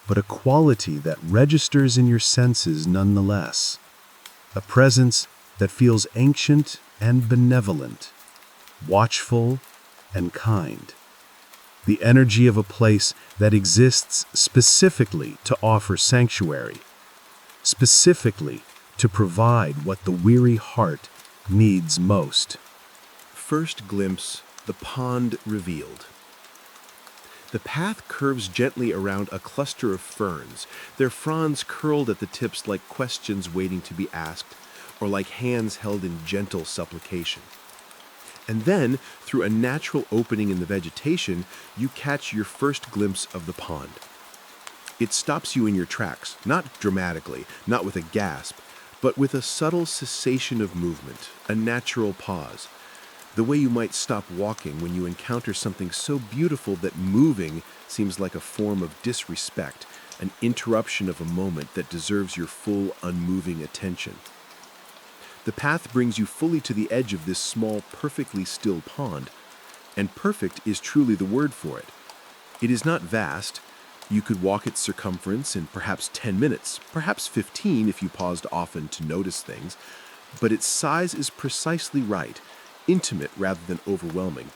but a quality that registers in your senses nonetheless. A presence that feels ancient and benevolent, watchful and kind. The energy of a place that exists specifically to offer sanctuary, specifically to provide what the weary heart needs most. First glimpse, the pond revealed. The path curves gently around a cluster of ferns, their fronds curled at the tips like questions waiting to be asked, or like hands held in gentle supplication. And then, through a natural opening in the vegetation, you catch your first glimpse of the pond. It stops you in your tracks, not dramatically, not with a gasp, but with a subtle cessation of movement, a natural pause. The way you might stop walking when you encounter something so beautiful that moving seems like a form of disrespect, an interruption of a moment that deserves your full, unmoving attention. The path brings you fully to the edge of this small, perfectly still pond, and perfect is truly the word for it. It is not vast. You could walk its circumference in perhaps 10 minutes, perhaps 15 if you paused often to notice things, but its size is precisely right, intimate rather than overwhelming.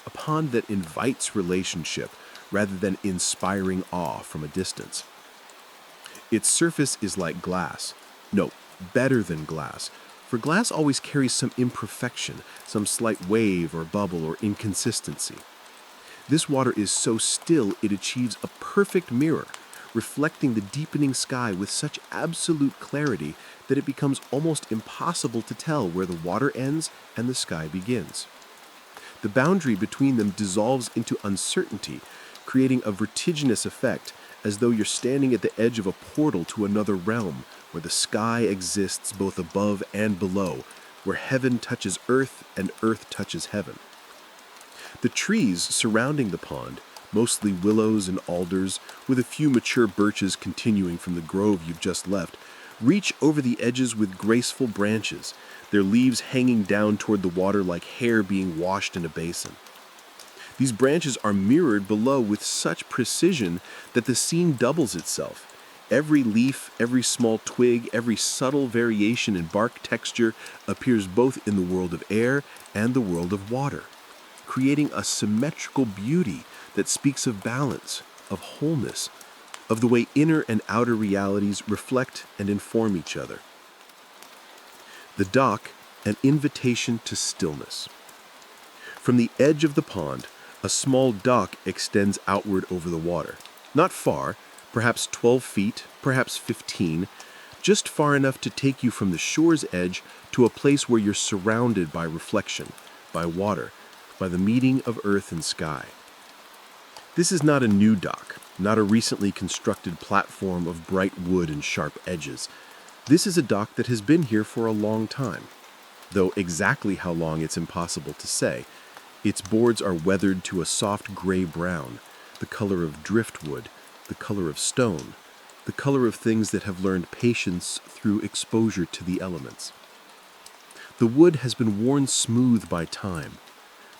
A pond that invites relationship rather than inspiring awe from a distance. Its surface is like glass. No, better than glass, for glass always carries some imperfection, some slight wave or bubble or inconsistency. This water is so still it achieves a perfect mirror, reflecting the deepening sky with such absolute clarity that it becomes almost impossible to tell where the water ends and the sky begins. The boundary between them dissolves into uncertainty, creating a vertiginous effect, as though you're standing at the edge of a portal to another realm, where the sky exists both above and below, where heaven touches earth and earth touches heaven. The trees surrounding the pond, mostly willows and alders, with a few mature birches continuing from the grove you've just left, reach over the edges with graceful branches, their leaves hanging down toward the water like hair being washed in a basin. These branches are mirrored below with such precision that the scene doubles itself. Every leaf, every small twig, every subtle variation in bark texture appears both in the world of air and the world of water, creating a symmetrical beauty that speaks of balance, of wholeness, of the way inner and outer realities reflect and inform each other. The dock, an invitation to stillness. From the edge of the pond, a small dock extends outward over the water. Not far, perhaps 12 feet, perhaps 15, just far enough to take you from the shore's edge to a place where you're surrounded by reflection, by water, by the meeting of earth and sky. This is not a new dock, not a recently constructed platform of bright wood and sharp edges. This is a dock that has been here for a long time, though exactly how long it's impossible to say. Its boards are weathered to a soft gray-brown, the color of driftwood, the color of stone, the color of things that have learned patience through exposure to the elements. The wood has been worn smooth by time,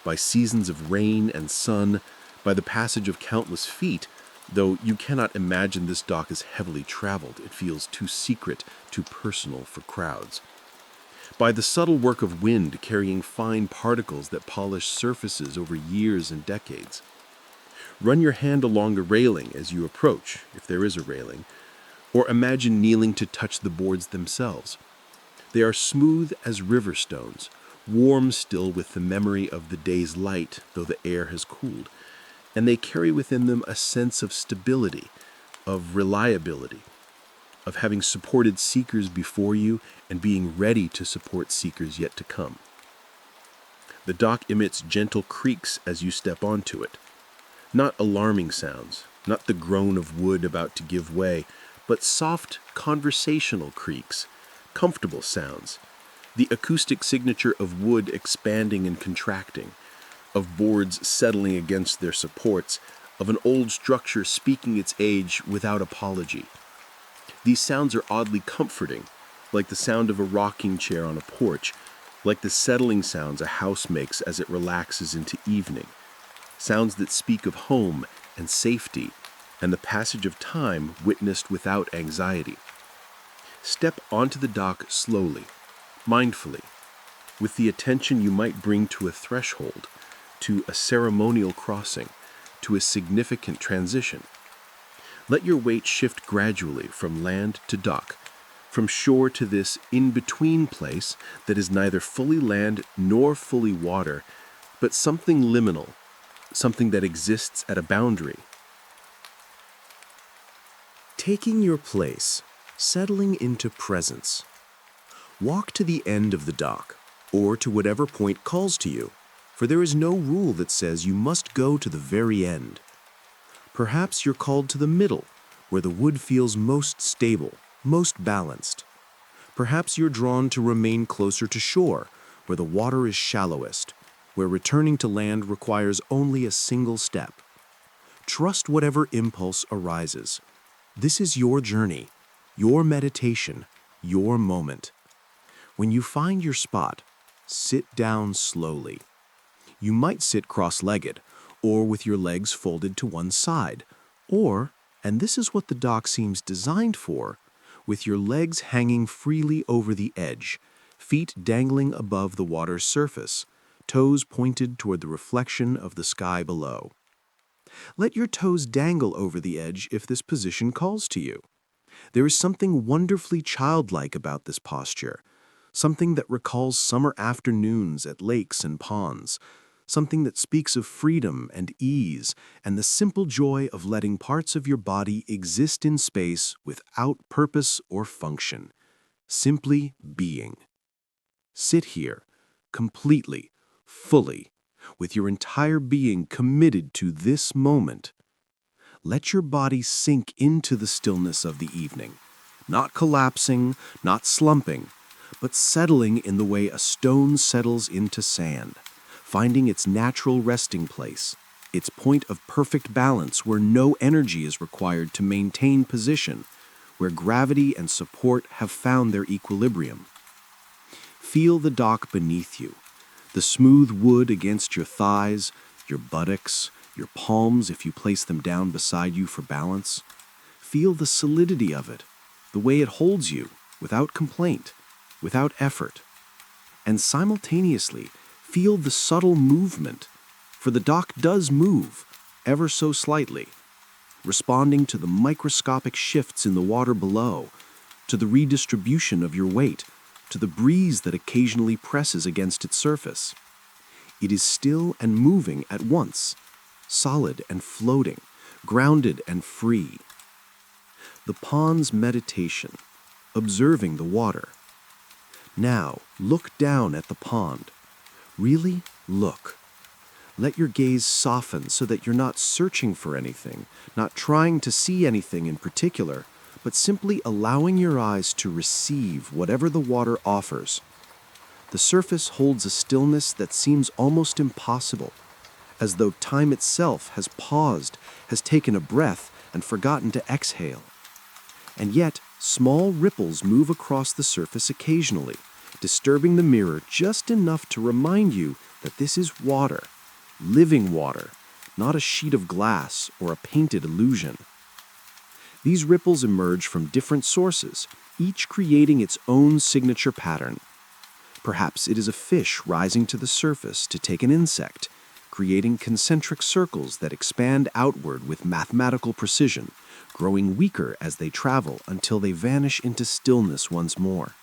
by seasons of rain and sun, by the passage of countless feet, though you cannot imagine this dock as heavily traveled. It feels too secret, too personal for crowds. By the subtle work of wind carrying fine particles that polish surfaces over years and decades. Run your hand along the railing as you approach, if there is a railing, or imagine kneeling to touch the boards themselves. They are smooth as river stones, warm still with the memory of the day's light, though the air has cooled. and they carry within them a sense of stability, of reliability, of having supported seekers before you and being ready to support seekers yet to come. The dock emits gentle creaks as you step onto it. Not alarming sounds, not the groan of wood about to give way, but soft, conversational creaks, comfortable sounds, the acoustic signature of wood expanding and contracting, of boards settling against their supports, of an old structure speaking its age without apology. These sounds are oddly comforting, like the sound of a rocking chair on a porch, like the settling sounds a house makes as it relaxes into evening, sounds that speak of home and safety and the passage of time witnessed without anxiety. Step onto the dock slowly, mindfully, with the attention you might bring to a threshold, to a ceremonial crossing, to a significant transition. Let your weight shift gradually from land to dock, from shore to this in-between place that is neither fully land nor fully water, but something liminal, something that exists at a boundary. Taking your place, settling into presence. Walk to the end of the dock, or to whatever point calls to you, for there is no rule that says you must go to the very end. Perhaps you're called to the middle, where the wood feels most stable, most balanced. Perhaps you're drawn to remain closer to shore, where the water is shallowest, where returning to land requires only a single step. Trust whatever impulse arises. This is your journey, your meditation, your moment. When you find your spot, sit down slowly. You might sit cross-legged, or with your legs folded to one side, or, and this is what the dock seems designed for, with your legs hanging freely over the edge, feet dangling above the water's surface, toes pointed toward the reflection of the sky below. Let your toes dangle over the edge if this position calls to you. There is something wonderfully childlike about this posture, something that recalls summer afternoons at lakes and ponds, something that speaks of freedom and ease and the simple joy of letting parts of your body exist in space without purpose or function, simply being. Sit here, completely, fully, with your entire being committed to this moment. Let your body sink into the stillness of the evening, not collapsing, not slumping, but settling in the way a stone settles into sand, finding its natural resting place, its point of perfect balance where no energy is required to maintain position, where gravity and support have found their equilibrium. Feel the dock beneath you, the smooth wood against your thighs, your buttocks, your palms if you place them down beside you for balance. Feel the solidity of it, the way it holds you, without complaint, without effort. And simultaneously, feel the subtle movement, for the dock does move, ever so slightly, responding to the microscopic shifts in the water below, to the redistribution of your weight, to the breeze that occasionally presses against its surface. It is still and moving at once, solid and floating, grounded and free. The pond's meditation, observing the water. Now, look down at the pond. Really look. Let your gaze soften so that you're not searching for anything, not trying to see anything in particular, but simply allowing your eyes to receive whatever the water offers. The surface holds a stillness that seems almost impossible, as though time itself has paused, has taken a breath, and forgotten to exhale. And yet, small ripples move across the surface occasionally, disturbing the mirror just enough to remind you that this is water, living water, not a sheet of glass or a painted illusion. These ripples emerge from different sources, each creating its own signature pattern. Perhaps it is a fish rising to the surface to take an insect, creating concentric circles that expand outward with mathematical precision, growing weaker as they travel until they vanish into stillness once more.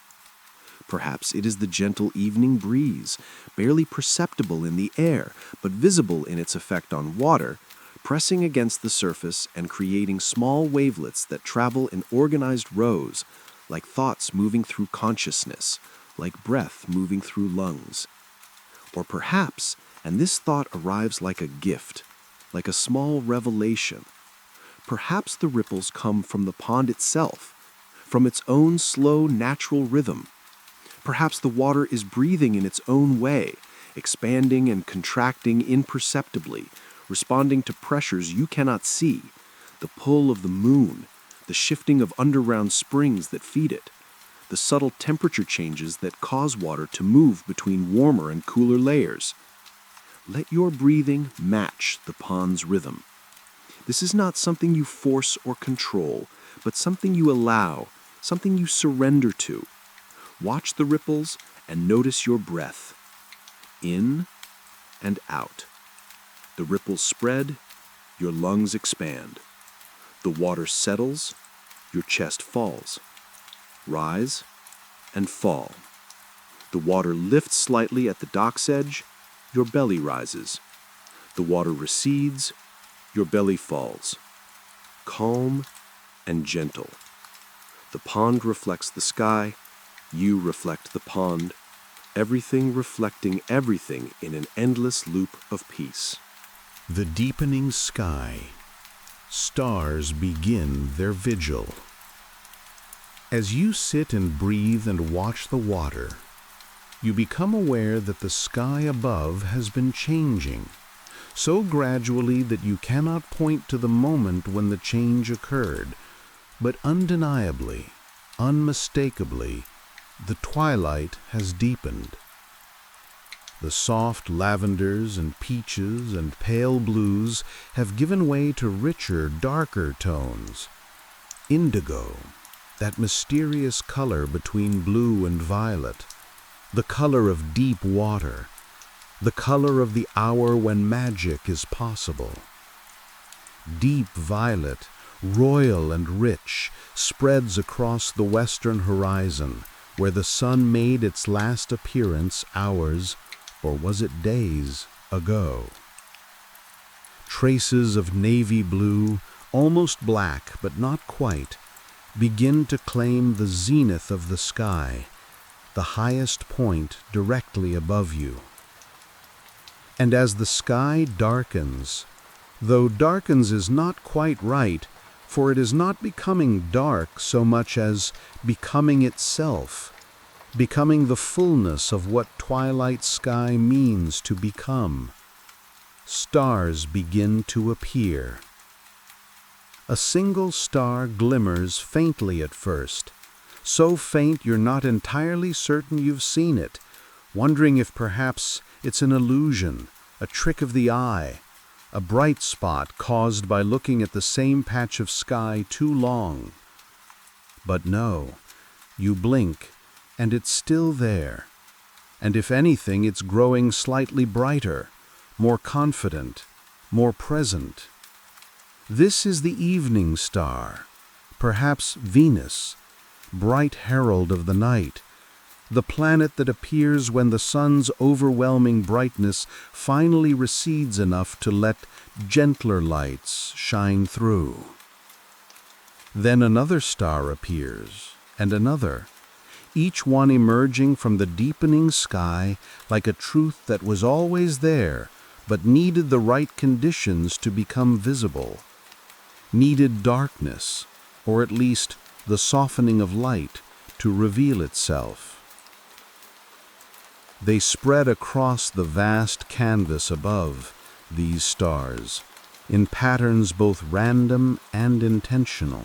Perhaps it is the gentle evening breeze, barely perceptible in the air, but visible in its effect on water, pressing against the surface and creating small wavelets that travel in organized rows, like thoughts moving through consciousness, like breath moving through lungs. Or perhaps, and this thought arrives like a gift, like a small revelation, perhaps the ripples come from the pond itself, from its own slow, natural rhythm. Perhaps the water is breathing in its own way, expanding and contracting imperceptibly, responding to pressures you cannot see, the pull of the moon, the shifting of underground springs that feed it, the subtle temperature changes that cause water to move between warmer and cooler layers. Let your breathing match the pond's rhythm. This is not something you force or control, but something you allow, something you surrender to. Watch the ripples and notice your breath. In and out. The ripples spread, your lungs expand. The water settles, your chest falls. Rise and fall. The water lifts slightly at the dock's edge, your belly rises. The water recedes, your belly falls. Calm and gentle. The pond reflects the sky, you reflect the pond, everything reflecting everything in an endless loop of peace. The deepening sky. Stars begin their vigil. As you sit and breathe and watch the water, you become aware that the sky above has been changing, so gradually that you cannot point to the moment when the change occurred, but undeniably, unmistakably, the twilight has deepened. The soft lavenders and peaches and pale blues have given way to richer, darker tones. Indigo, that mysterious color between blue and violet, the color of deep water, the color of the hour when magic is possible. Deep violet, royal and rich, spreads across the western horizon, where the sun made its last appearance hours, or was it days, ago. Traces of navy blue, almost black but not quite, begin to claim the zenith of the sky, the highest point directly above you. And as the sky darkens, though darkens is not quite right, for it is not becoming dark so much as becoming itself, becoming the fullness of what twilight sky means to become. Stars begin to appear. A single star glimmers faintly at first, so faint you're not entirely certain you've seen it, wondering if perhaps it's an illusion, a trick of the eye, a bright spot caused by looking at the same patch of sky too long. But no, you blink, and it's still there, and if anything, it's growing slightly brighter, more confident, more present. This is the evening star, perhaps Venus, bright herald of the night, the planet that appears when the sun's overwhelming brightness finally recedes enough to let gentler lights shine through. Then another star appears, and another, each one emerging from the deepening sky like a truth that was always there, but needed the right conditions to become visible, needed darkness, or at least the softening of light, to reveal itself. They spread across the vast canvas above, these stars, in patterns both random and intentional.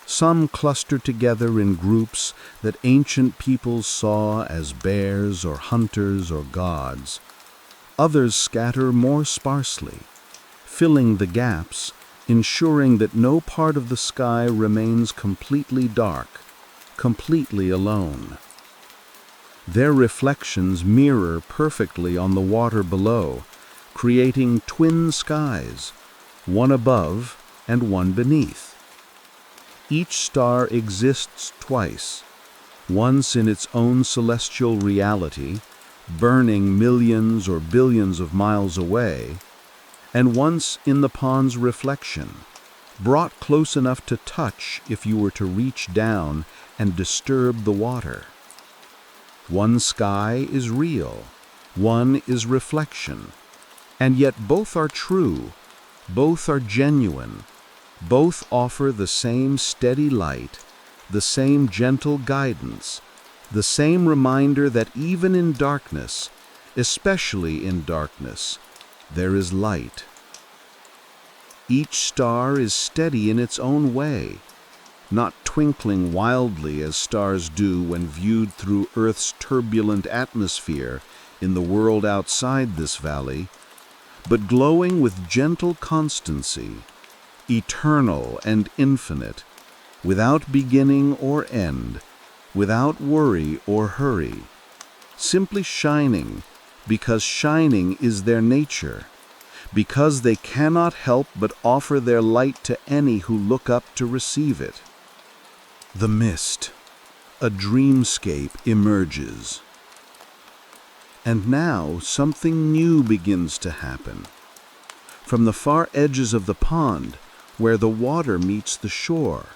Some cluster together in groups that ancient peoples saw as bears or hunters or gods. Others scatter more sparsely, filling the gaps, ensuring that no part of the sky remains completely dark, completely alone. Their reflections mirror perfectly on the water below, creating twin skies, one above and one beneath. Each star exists twice, once in its own celestial reality, burning millions or billions of miles away, and once in the pond's reflection, brought close enough to touch if you were to reach down and disturb the water. One sky is real, one is reflection, and yet both are true, both are genuine, both offer the same steady light, the same gentle guidance, the same reminder that even in darkness, especially in darkness, there is light. Each star is steady in its own way, not twinkling wildly as stars do when viewed through Earth's turbulent atmosphere in the world outside this valley, but glowing with gentle constancy, eternal and infinite, without beginning or end, without worry or hurry, simply shining because shining is their nature, because they cannot help but offer their light to any who look up to receive it. The mist, a dreamscape emerges. And now something new begins to happen. From the far edges of the pond, where the water meets the shore,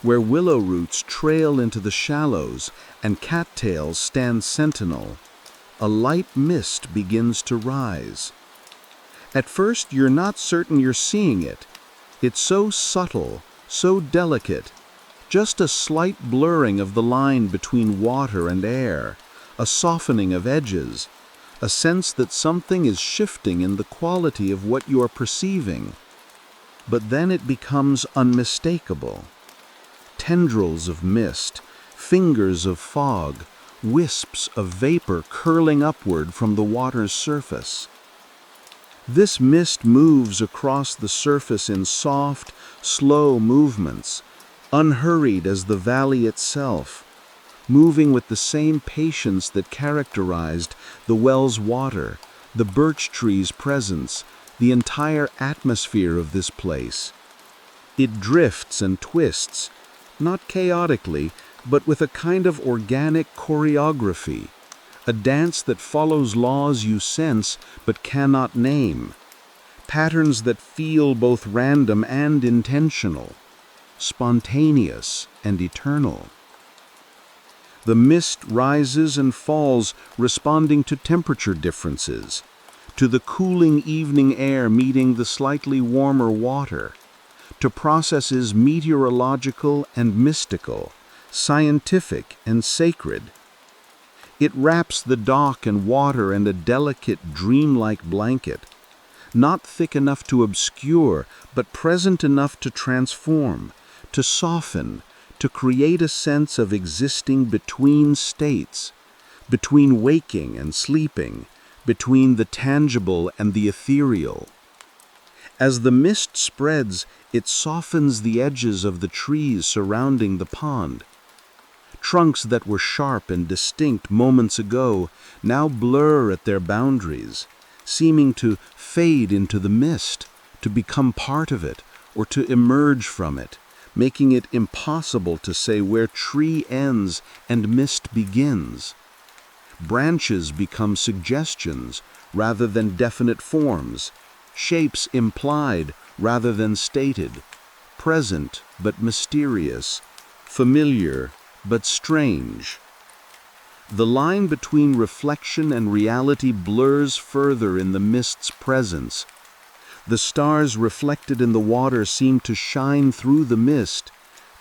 where willow roots trail into the shallows and cattails stand sentinel, a light mist begins to rise. At first, you're not certain you're seeing it. It's so subtle, so delicate, just a slight blurring of the line between water and air, a softening of edges, a sense that something is shifting in the quality of what you are perceiving. But then it becomes unmistakable. Tendrils of mist, fingers of fog, wisps of vapor curling upward from the water's surface. This mist moves across the surface in soft, slow movements, unhurried as the valley itself, moving with the same patience that characterized the well's water, the birch tree's presence, the entire atmosphere of this place. It drifts and twists, not chaotically, but with a kind of organic choreography, a dance that follows laws you sense but cannot name, patterns that feel both random and intentional, spontaneous and eternal. The mist rises and falls, responding to temperature differences, to the cooling evening air meeting the slightly warmer water, to processes meteorological and mystical, scientific and sacred. It wraps the dock and water in a delicate, dreamlike blanket, not thick enough to obscure, but present enough to transform, to soften, to create a sense of existing between states, between waking and sleeping, between the tangible and the ethereal. As the mist spreads, it softens the edges of the trees surrounding the pond. Trunks that were sharp and distinct moments ago now blur at their boundaries, seeming to fade into the mist, to become part of it, or to emerge from it, making it impossible to say where tree ends and mist begins. Branches become suggestions rather than definite forms, shapes implied rather than stated, present but mysterious, familiar but strange. The line between reflection and reality blurs further in the mist's presence. The stars reflected in the water seem to shine through the mist,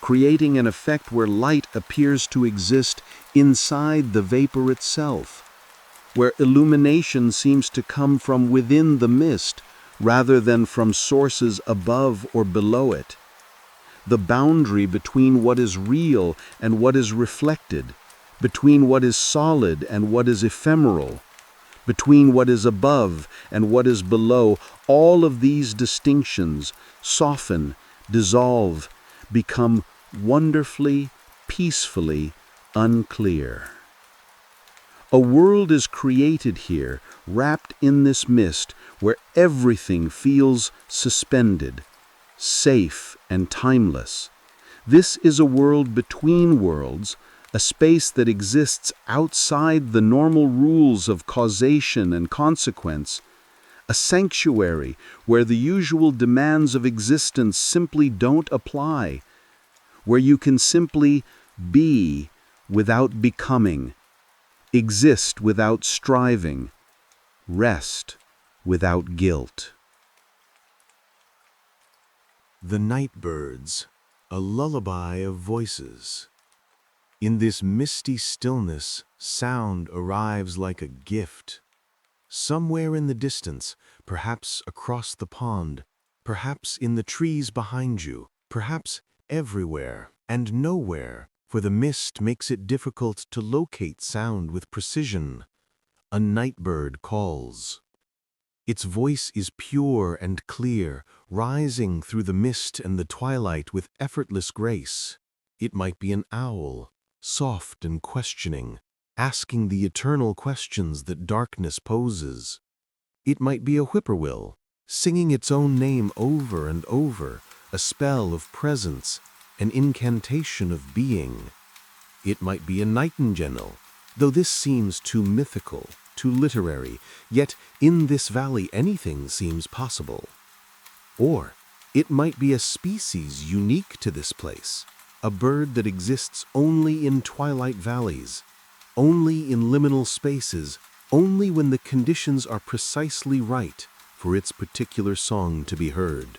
creating an effect where light appears to exist inside the vapor itself, where illumination seems to come from within the mist rather than from sources above or below it. The boundary between what is real and what is reflected, between what is solid and what is ephemeral, between what is above and what is below, all of these distinctions soften, dissolve, become wonderfully, peacefully unclear. A world is created here, wrapped in this mist, where everything feels suspended, safe and timeless. This is a world between worlds, a space that exists outside the normal rules of causation and consequence, a sanctuary where the usual demands of existence simply don't apply, where you can simply be without becoming, exist without striving, rest without guilt. The night birds, a lullaby of voices. In this misty stillness, sound arrives like a gift. Somewhere in the distance, perhaps across the pond, perhaps in the trees behind you, perhaps everywhere and nowhere, for the mist makes it difficult to locate sound with precision. A nightbird calls. Its voice is pure and clear, rising through the mist and the twilight with effortless grace. It might be an owl, soft and questioning, asking the eternal questions that darkness poses. It might be a whippoorwill, singing its own name over and over, a spell of presence, an incantation of being. It might be a nightingale, though this seems too mythical, too literary, yet in this valley anything seems possible. Or it might be a species unique to this place, a bird that exists only in twilight valleys, only in liminal spaces, only when the conditions are precisely right for its particular song to be heard.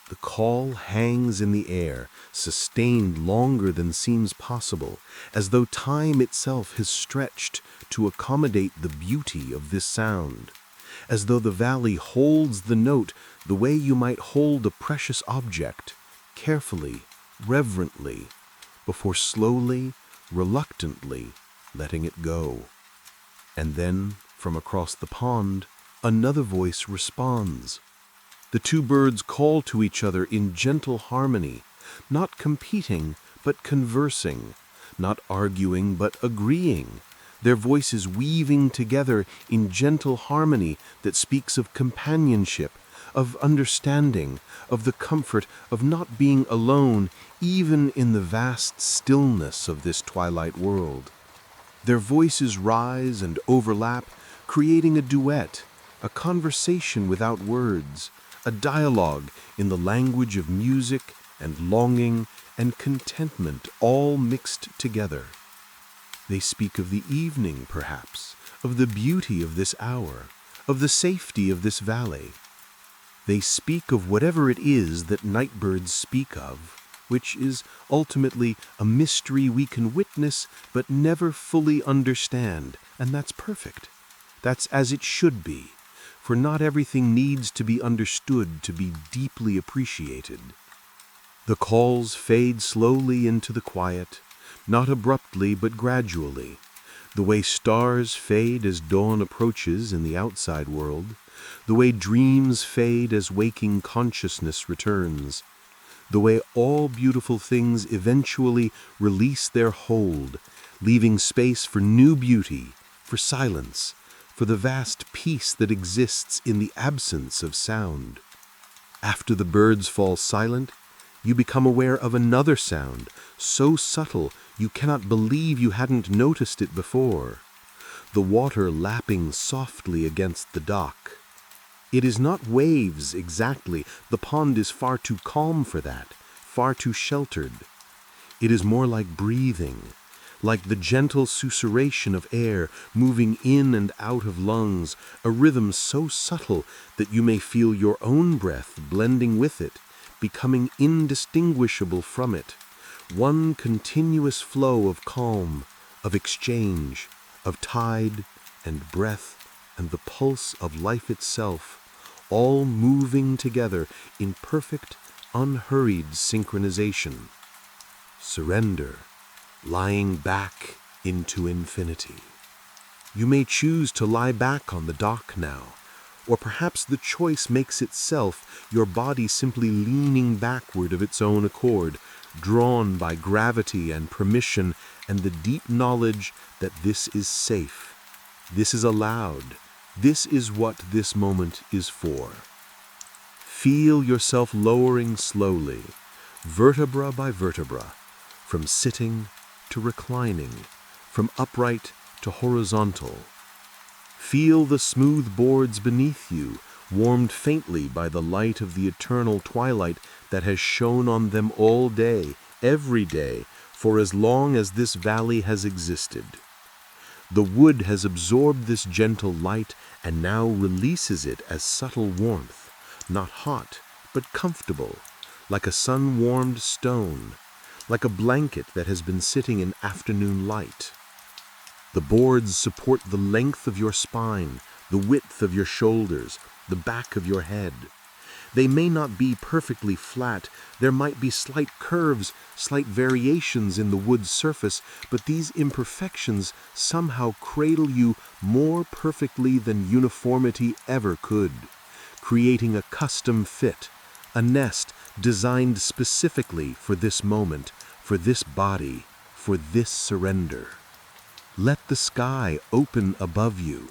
The call hangs in the air, sustained longer than seems possible, as though time itself has stretched to accommodate the beauty of this sound, as though the valley holds the note the way you might hold a precious object, carefully, reverently, before slowly, reluctantly letting it go. And then, from across the pond, another voice responds. The two birds call to each other in gentle harmony, not competing, but conversing, not arguing, but agreeing, their voices weaving together in gentle harmony that speaks of companionship, of understanding, of the comfort of not being alone even in the vast stillness of this twilight world. Their voices rise and overlap, creating a duet, a conversation without words, a dialogue in the language of music and longing and contentment all mixed together. They speak of the evening, perhaps, of the beauty of this hour, of the safety of this valley. They speak of whatever it is that nightbirds speak of, which is ultimately a mystery we can witness but never fully understand, and that's perfect. That's as it should be, for not everything needs to be understood to be deeply appreciated. The calls fade slowly into the quiet, not abruptly but gradually, the way stars fade as dawn approaches in the outside world, the way dreams fade as waking consciousness returns, the way all beautiful things eventually release their hold, leaving space for new beauty, for silence, for the vast peace that exists in the absence of sound. After the birds fall silent, you become aware of another sound, so subtle you cannot believe you hadn't noticed it before. The water lapping softly against the dock. It is not waves exactly, the pond is far too calm for that, far too sheltered. It is more like breathing, like the gentle susurration of air moving in and out of lungs, a rhythm so subtle that you may feel your own breath blending with it, becoming indistinguishable from it, one continuous flow of calm, of exchange, of tide and breath and the pulse of life itself, all moving together in perfect, unhurried synchronization. Surrender, lying back into infinity. You may choose to lie back on the dock now, or perhaps the choice makes itself, your body simply leaning backward of its own accord, drawn by gravity and permission and the deep knowledge that this is safe, this is allowed, this is what this moment is for. Feel yourself lowering slowly, vertebra by vertebra, from sitting to reclining, from upright to horizontal. Feel the smooth boards beneath you, warmed faintly by the light of the eternal twilight that has shone on them all day, every day, for as long as this valley has existed. The wood has absorbed this gentle light and now releases it as subtle warmth, not hot, but comfortable, like a sun-warmed stone, like a blanket that has been sitting in afternoon light. The boards support the length of your spine, the width of your shoulders, the back of your head. They may not be perfectly flat, there might be slight curves, slight variations in the wood's surface, but these imperfections somehow cradle you more perfectly than uniformity ever could, creating a custom fit, a nest designed specifically for this moment, for this body, for this surrender. Let the sky open above you.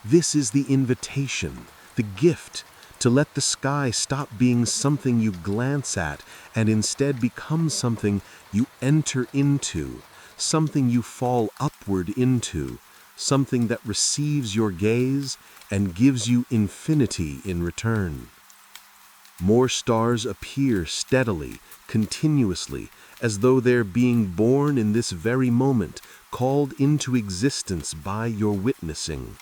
This is the invitation, the gift, to let the sky stop being something you glance at and instead become something you enter into, something you fall upward into, something that receives your gaze and gives you infinity in return. More stars appear steadily, continuously, as though they're being born in this very moment, called into existence by your witnessing.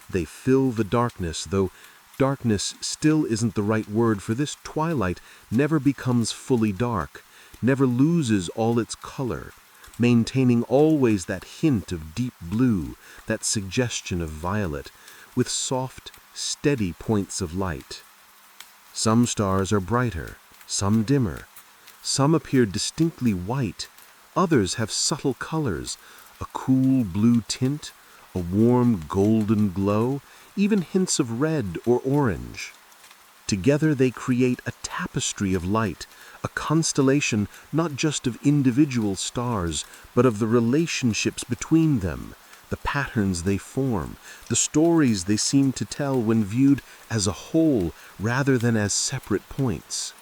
They fill the darkness, though darkness still isn't the right word, for this twilight never becomes fully dark, never loses all its color, maintaining always that hint of deep blue, that suggestion of violet, with soft, steady points of light. Some stars are brighter, some dimmer. Some appear distinctly white, others have subtle colors, a cool blue tint, a warm golden glow, even hints of red or orange. Together they create a tapestry of light, a constellation not just of individual stars, but of the relationships between them, the patterns they form, the stories they seem to tell when viewed as a whole rather than as separate points.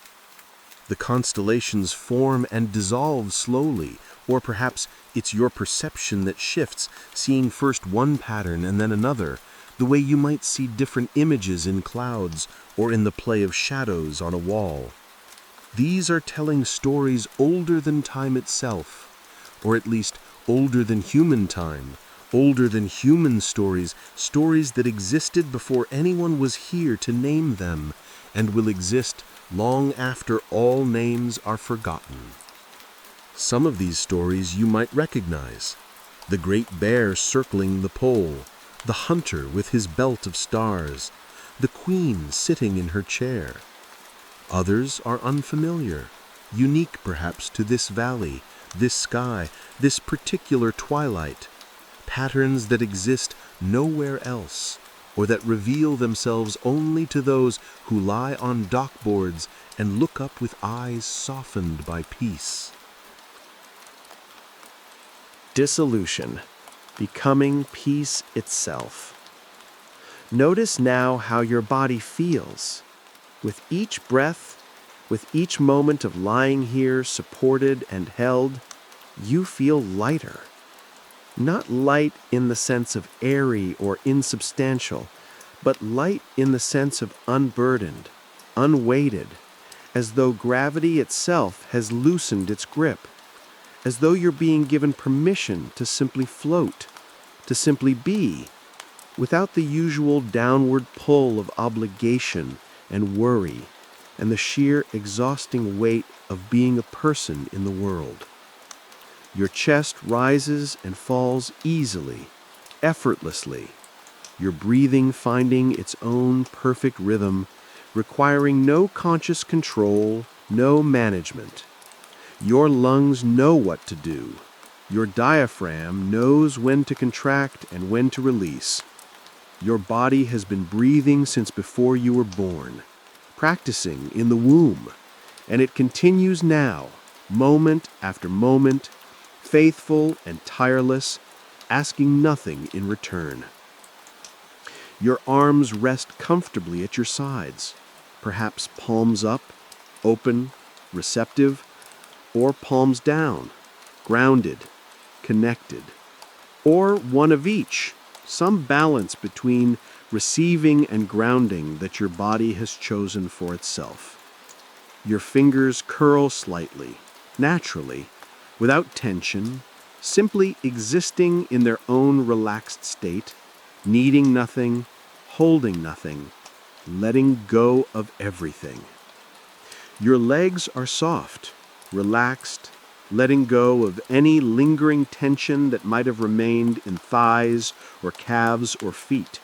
The constellations form and dissolve slowly, or perhaps it's your perception that shifts, seeing first one pattern and then another, the way you might see different images in clouds or in the play of shadows on a wall. These are telling stories older than time itself, or at least older than human time, older than human stories, stories that existed before anyone was here to name them, and will exist long after all names are forgotten. Some of these stories you might recognize: the great bear circling the pole, the hunter with his belt of stars, the queen sitting in her chair. Others are unfamiliar, unique perhaps to this valley, this sky, this particular twilight, patterns that exist nowhere else, or that reveal themselves only to those who lie on dockboards and look up with eyes softened by peace. Dissolution, becoming peace itself. Notice now how your body feels. With each breath, with each moment of lying here supported and held, you feel lighter. Not light in the sense of airy or insubstantial, but light in the sense of unburdened, unweighted, as though gravity itself has loosened its grip, as though you're being given permission to simply float, to simply be, without the usual downward pull of obligation and worry and the sheer exhausting weight of being a person in the world. Your chest rises and falls easily, effortlessly, your breathing finding its own perfect rhythm, requiring no conscious control, no management. Your lungs know what to do. Your diaphragm knows when to contract and when to release. Your body has been breathing since before you were born, practicing in the womb, and it continues now, moment after moment, faithful and tireless, asking nothing in return. Your arms rest comfortably at your sides, perhaps palms up, open, receptive, or palms down, grounded, connected, or one of each, some balance between receiving and grounding that your body has chosen for itself. Your fingers curl slightly, naturally, without tension, simply existing in their own relaxed state, needing nothing, holding nothing, letting go of everything. Your legs are soft, relaxed, letting go of any lingering tension that might have remained in thighs or calves or feet.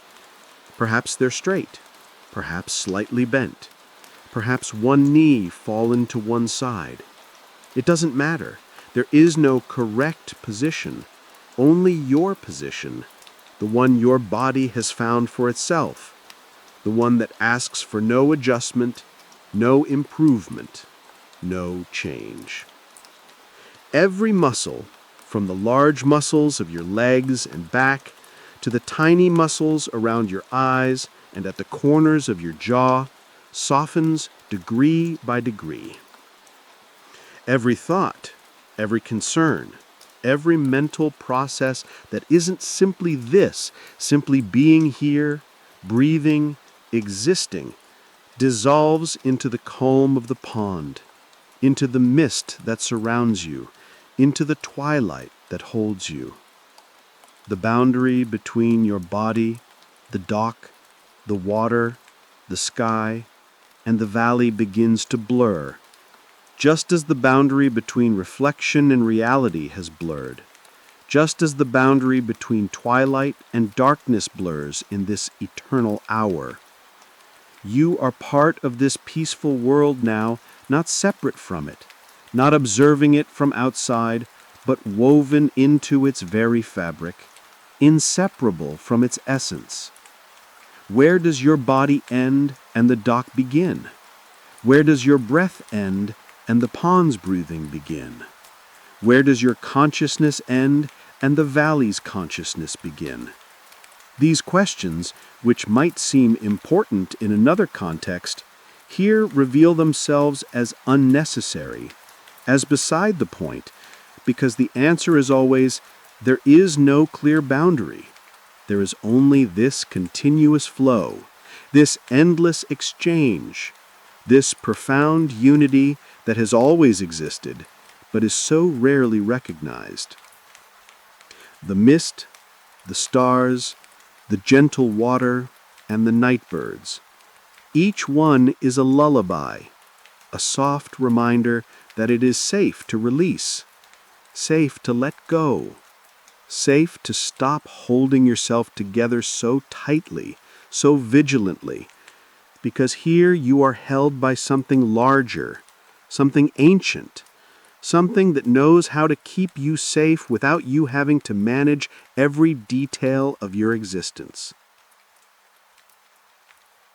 Perhaps they're straight, perhaps slightly bent, perhaps one knee fallen to one side. It doesn't matter. There is no correct position, only your position, the one your body has found for itself, the one that asks for no adjustment, no improvement, no change. Every muscle, from the large muscles of your legs and back to the tiny muscles around your eyes and at the corners of your jaw, softens degree by degree. Every thought, every concern, every mental process that isn't simply this, simply being here, breathing, existing, dissolves into the calm of the pond, into the mist that surrounds you, into the twilight that holds you. The boundary between your body, the dock, the water, the sky, and the valley begins to blur, just as the boundary between reflection and reality has blurred, just as the boundary between twilight and darkness blurs in this eternal hour. You are part of this peaceful world now, not separate from it, not observing it from outside, but woven into its very fabric, inseparable from its essence. Where does your body end and the dock begin? Where does your breath end and the pond's breathing begin? Where does your consciousness end and the valley's consciousness begin? These questions, which might seem important in another context, here reveal themselves as unnecessary, as beside the point, because the answer is always, there is no clear boundary. There is only this continuous flow, this endless exchange, this profound unity that has always existed, but is so rarely recognized. The mist, the stars, the gentle water, and the night birds. Each one is a lullaby, a soft reminder that it is safe to release, safe to let go, safe to stop holding yourself together so tightly, so vigilantly, because here you are held by something larger, something ancient, something that knows how to keep you safe without you having to manage every detail of your existence.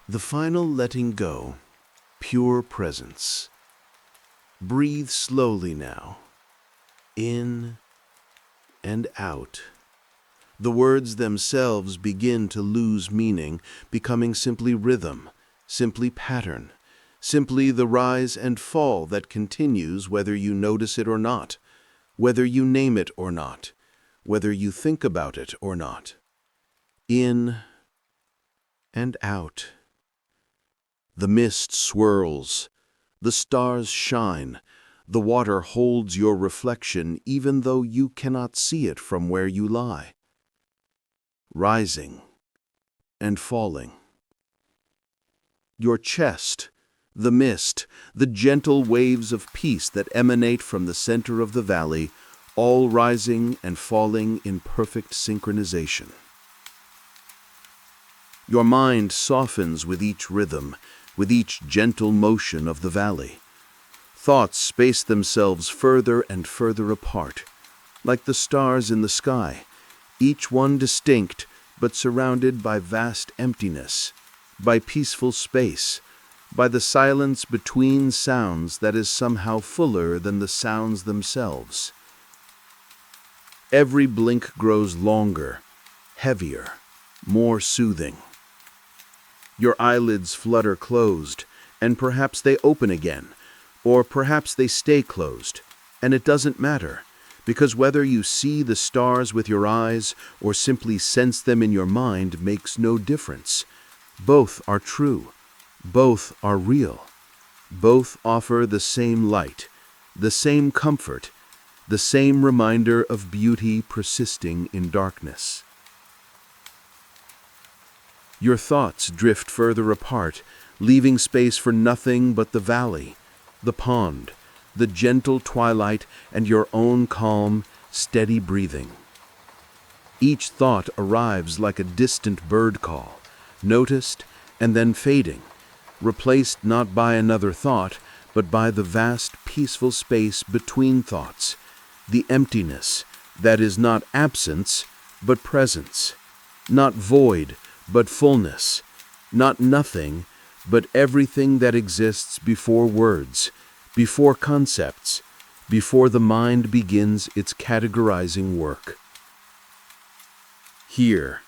The final letting go, pure presence. Breathe slowly now, in and out. The words themselves begin to lose meaning, becoming simply rhythm, simply pattern, simply the rise and fall that continues whether you notice it or not, whether you name it or not, whether you think about it or not. In and out. The mist swirls, the stars shine, the water holds your reflection even though you cannot see it from where you lie. Rising and falling. Your chest, the mist, the gentle waves of peace that emanate from the center of the valley, all rising and falling in perfect synchronization. Your mind softens with each rhythm, with each gentle motion of the valley. Thoughts space themselves further and further apart, like the stars in the sky, each one distinct but surrounded by vast emptiness, by peaceful space, by the silence between sounds that is somehow fuller than the sounds themselves. Every blink grows longer, heavier, more soothing. Your eyelids flutter closed, and perhaps they open again, or perhaps they stay closed, and it doesn't matter, Because whether you see the stars with your eyes or simply sense them in your mind makes no difference. Both are true. Both are real. Both offer the same light, the same comfort, the same reminder of beauty persisting in darkness. Your thoughts drift further apart, leaving space for nothing but the valley, the pond, the gentle twilight, and your own calm, steady breathing. Each thought arrives like a distant bird call, noticed and then fading, replaced not by another thought, but by the vast, peaceful space between thoughts, the emptiness that is not absence, but presence, not void, but fullness, not nothing, but everything that exists before words, before concepts, before the mind begins its categorizing work. Here,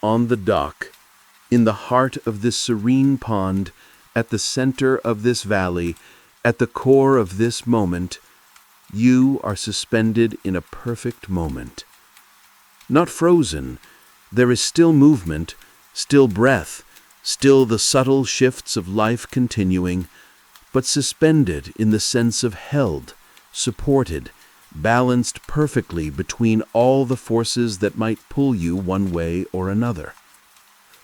on the dock, in the heart of this serene pond, at the center of this valley, at the core of this moment, you are suspended in a perfect moment. Not frozen, there is still movement, still breath, still the subtle shifts of life continuing, but suspended in the sense of held, supported, balanced perfectly between all the forces that might pull you one way or another,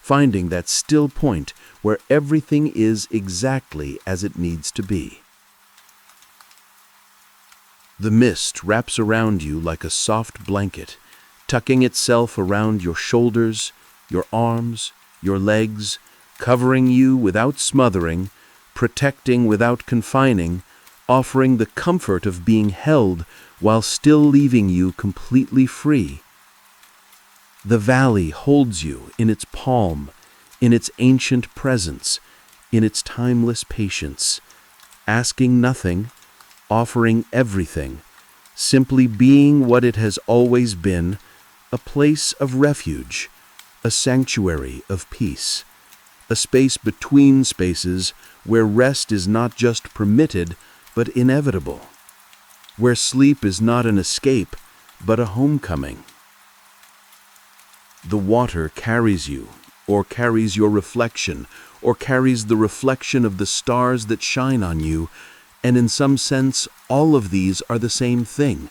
finding that still point where everything is exactly as it needs to be. The mist wraps around you like a soft blanket, tucking itself around your shoulders, your arms, your legs, covering you without smothering, protecting without confining, offering the comfort of being held while still leaving you completely free. The valley holds you in its palm, in its ancient presence, in its timeless patience, asking nothing, offering everything, simply being what it has always been, a place of refuge, a sanctuary of peace, a space between spaces where rest is not just permitted but inevitable, where sleep is not an escape but a homecoming. The water carries you, or carries your reflection, or carries the reflection of the stars that shine on you, and in some sense all of these are the same thing.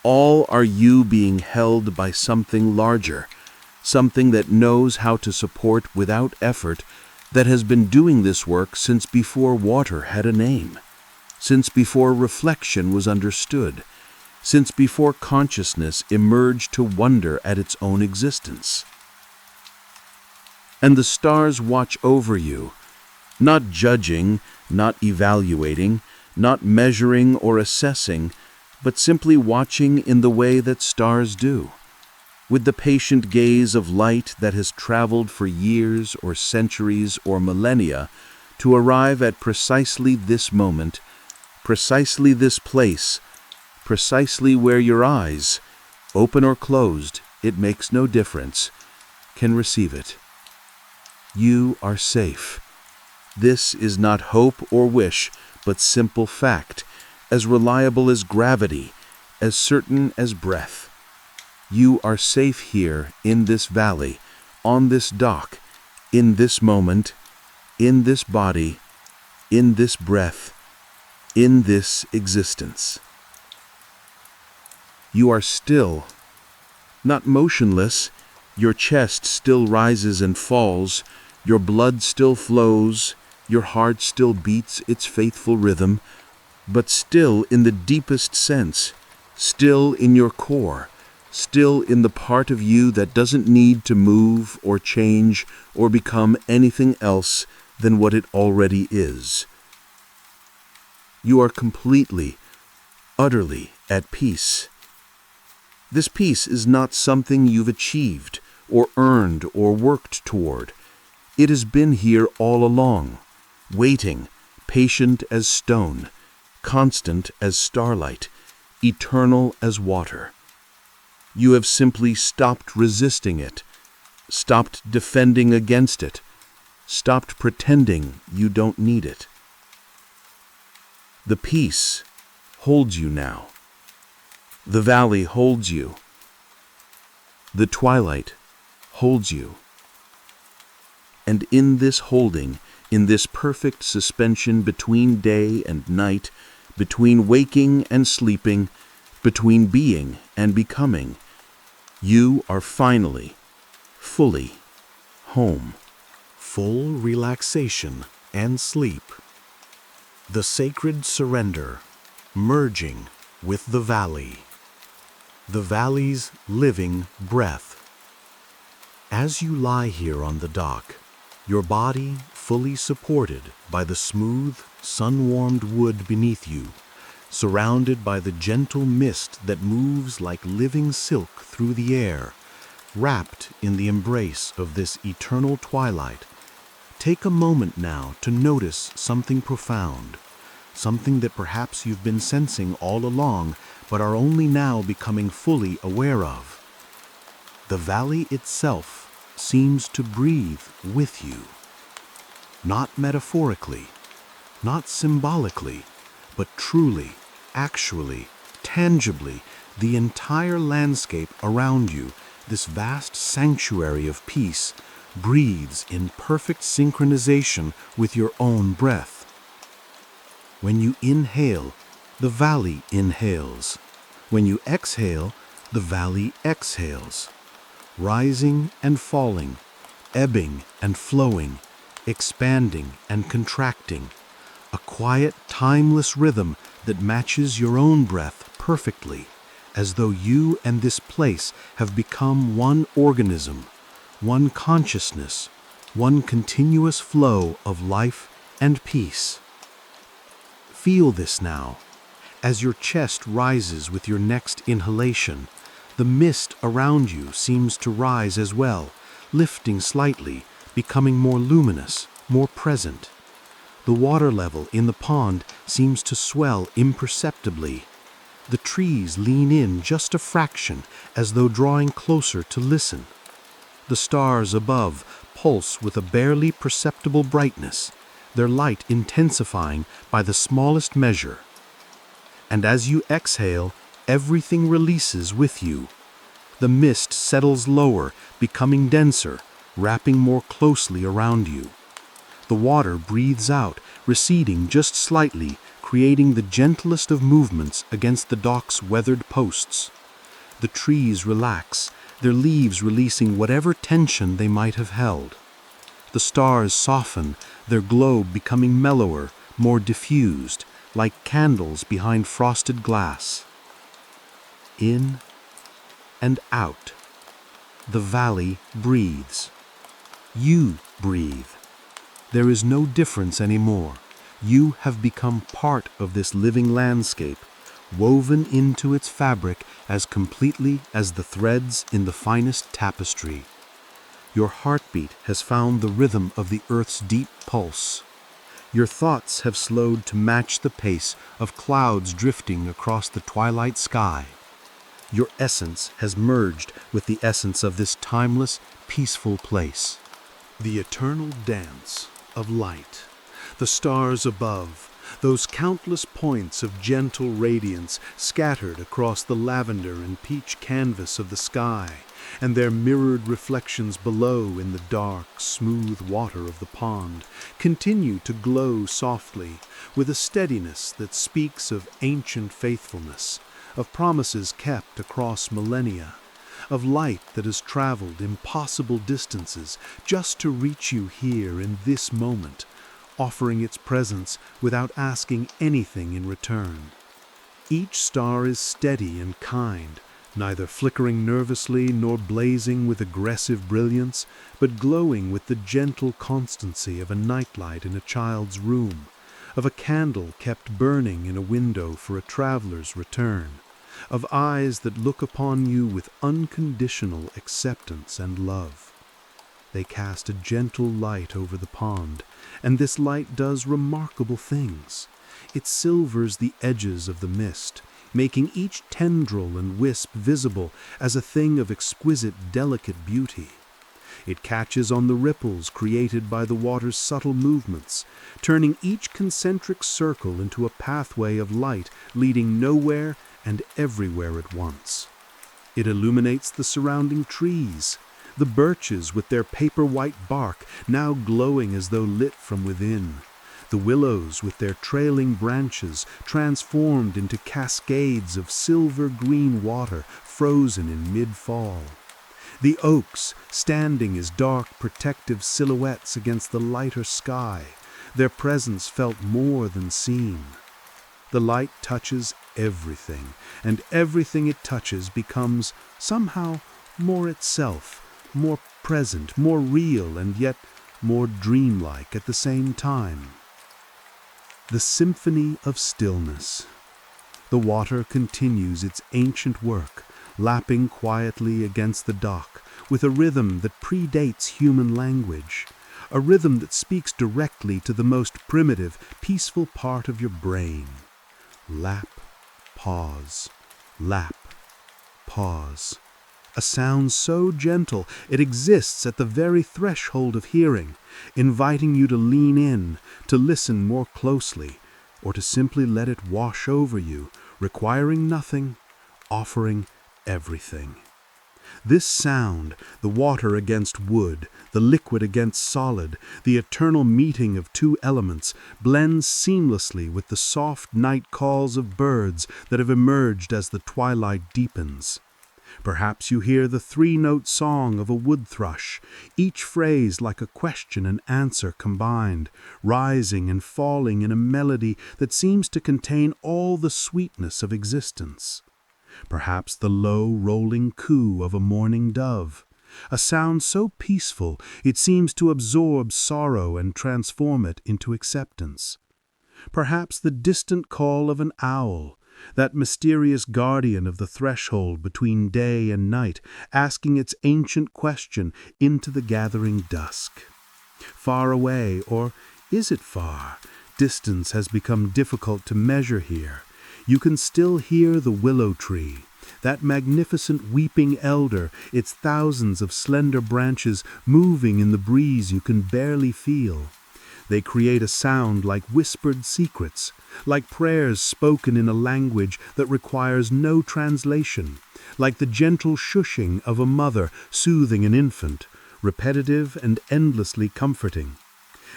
All are you being held by something larger, something that knows how to support without effort, that has been doing this work since before water had a name, since before reflection was understood, since before consciousness emerged to wonder at its own existence. And the stars watch over you, not judging, not evaluating, not measuring or assessing, but simply watching in the way that stars do, with the patient gaze of light that has traveled for years or centuries or millennia to arrive at precisely this moment, precisely this place, precisely where your eyes, open or closed, it makes no difference, can receive it. You are safe. This is not hope or wish, but simple fact, as reliable as gravity, as certain as breath. You are safe here in this valley, on this dock, in this moment, in this body, in this breath, in this existence. You are still, not motionless. Your chest still rises and falls, your blood still flows, your heart still beats its faithful rhythm, but still in the deepest sense, still in your core, still in the part of you that doesn't need to move or change or become anything else than what it already is. You are completely, utterly at peace. This peace is not something you've achieved or earned or worked toward. It has been here all along, waiting, patient as stone, constant as starlight, eternal as water. You have simply stopped resisting it, stopped defending against it, stopped pretending you don't need it. The peace holds you now. The valley holds you. The twilight holds you. And in this holding, in this perfect suspension between day and night, between waking and sleeping, between being and becoming, you are finally, fully home. Full relaxation and sleep. The sacred surrender, merging with the valley. The valley's living breath. As you lie here on the dock, your body fully supported by the smooth, sun-warmed wood beneath you, surrounded by the gentle mist that moves like living silk through the air, wrapped in the embrace of this eternal twilight, take a moment now to notice something profound, something that perhaps you've been sensing all along but are only now becoming fully aware of. The valley itself seems to breathe with you. Not metaphorically, not symbolically, but truly, actually, tangibly, the entire landscape around you, this vast sanctuary of peace, breathes in perfect synchronization with your own breath. When you inhale, the valley inhales. When you exhale, the valley exhales. Rising and falling, ebbing and flowing, expanding and contracting, a quiet, timeless rhythm that matches your own breath perfectly, as though you and this place have become one organism, one consciousness, one continuous flow of life and peace. Feel this now. As your chest rises with your next inhalation, the mist around you seems to rise as well, lifting slightly, becoming more luminous, more present. The water level in the pond seems to swell imperceptibly. The trees lean in just a fraction, as though drawing closer to listen. The stars above pulse with a barely perceptible brightness, their light intensifying by the smallest measure. And as you exhale, everything releases with you. The mist settles lower, becoming denser, wrapping more closely around you. The water breathes out, receding just slightly, creating the gentlest of movements against the dock's weathered posts. The trees relax, their leaves releasing whatever tension they might have held. The stars soften, their glow becoming mellower, more diffused, like candles behind frosted glass. In and out. The valley breathes. You breathe. There is no difference anymore. You have become part of this living landscape, woven into its fabric as completely as the threads in the finest tapestry. Your heartbeat has found the rhythm of the earth's deep pulse. Your thoughts have slowed to match the pace of clouds drifting across the twilight sky. Your essence has merged with the essence of this timeless, peaceful place. The eternal dance of light, the stars above, those countless points of gentle radiance scattered across the lavender and peach canvas of the sky, and their mirrored reflections below in the dark, smooth water of the pond, continue to glow softly, with a steadiness that speaks of ancient faithfulness, of promises kept across millennia, of light that has traveled impossible distances just to reach you here in this moment, offering its presence without asking anything in return. Each star is steady and kind, neither flickering nervously nor blazing with aggressive brilliance, but glowing with the gentle constancy of a nightlight in a child's room, of a candle kept burning in a window for a traveler's return, of eyes that look upon you with unconditional acceptance and love. They cast a gentle light over the pond, and this light does remarkable things. It silvers the edges of the mist, making each tendril and wisp visible as a thing of exquisite, delicate beauty. It catches on the ripples created by the water's subtle movements, turning each concentric circle into a pathway of light leading nowhere and everywhere at once. It illuminates the surrounding trees, the birches with their paper-white bark now glowing as though lit from within, the willows with their trailing branches transformed into cascades of silver-green water frozen in mid-fall, the oaks standing as dark protective silhouettes against the lighter sky, their presence felt more than seen. The light touches everything, and everything it touches becomes somehow more itself, more present, more real, and yet more dreamlike at the same time. The symphony of stillness. The water continues its ancient work, lapping quietly against the dock with a rhythm that predates human language, a rhythm that speaks directly to the most primitive, peaceful part of your brain. Lap, pause, lap, pause. A sound so gentle it exists at the very threshold of hearing, inviting you to lean in, to listen more closely, or to simply let it wash over you, requiring nothing, offering everything. This sound, the water against wood, the liquid against solid, the eternal meeting of two elements, blends seamlessly with the soft night calls of birds that have emerged as the twilight deepens. Perhaps you hear the three-note song of a wood thrush, each phrase like a question and answer combined, rising and falling in a melody that seems to contain all the sweetness of existence. Perhaps the low, rolling coo of a mourning dove, a sound so peaceful it seems to absorb sorrow and transform it into acceptance. Perhaps the distant call of an owl, that mysterious guardian of the threshold between day and night, asking its ancient question into the gathering dusk. Far away, or is it far? Distance has become difficult to measure here. You can still hear the willow tree, that magnificent weeping elder, its thousands of slender branches moving in the breeze you can barely feel. They create a sound like whispered secrets, like prayers spoken in a language that requires no translation, like the gentle shushing of a mother soothing an infant, repetitive and endlessly comforting.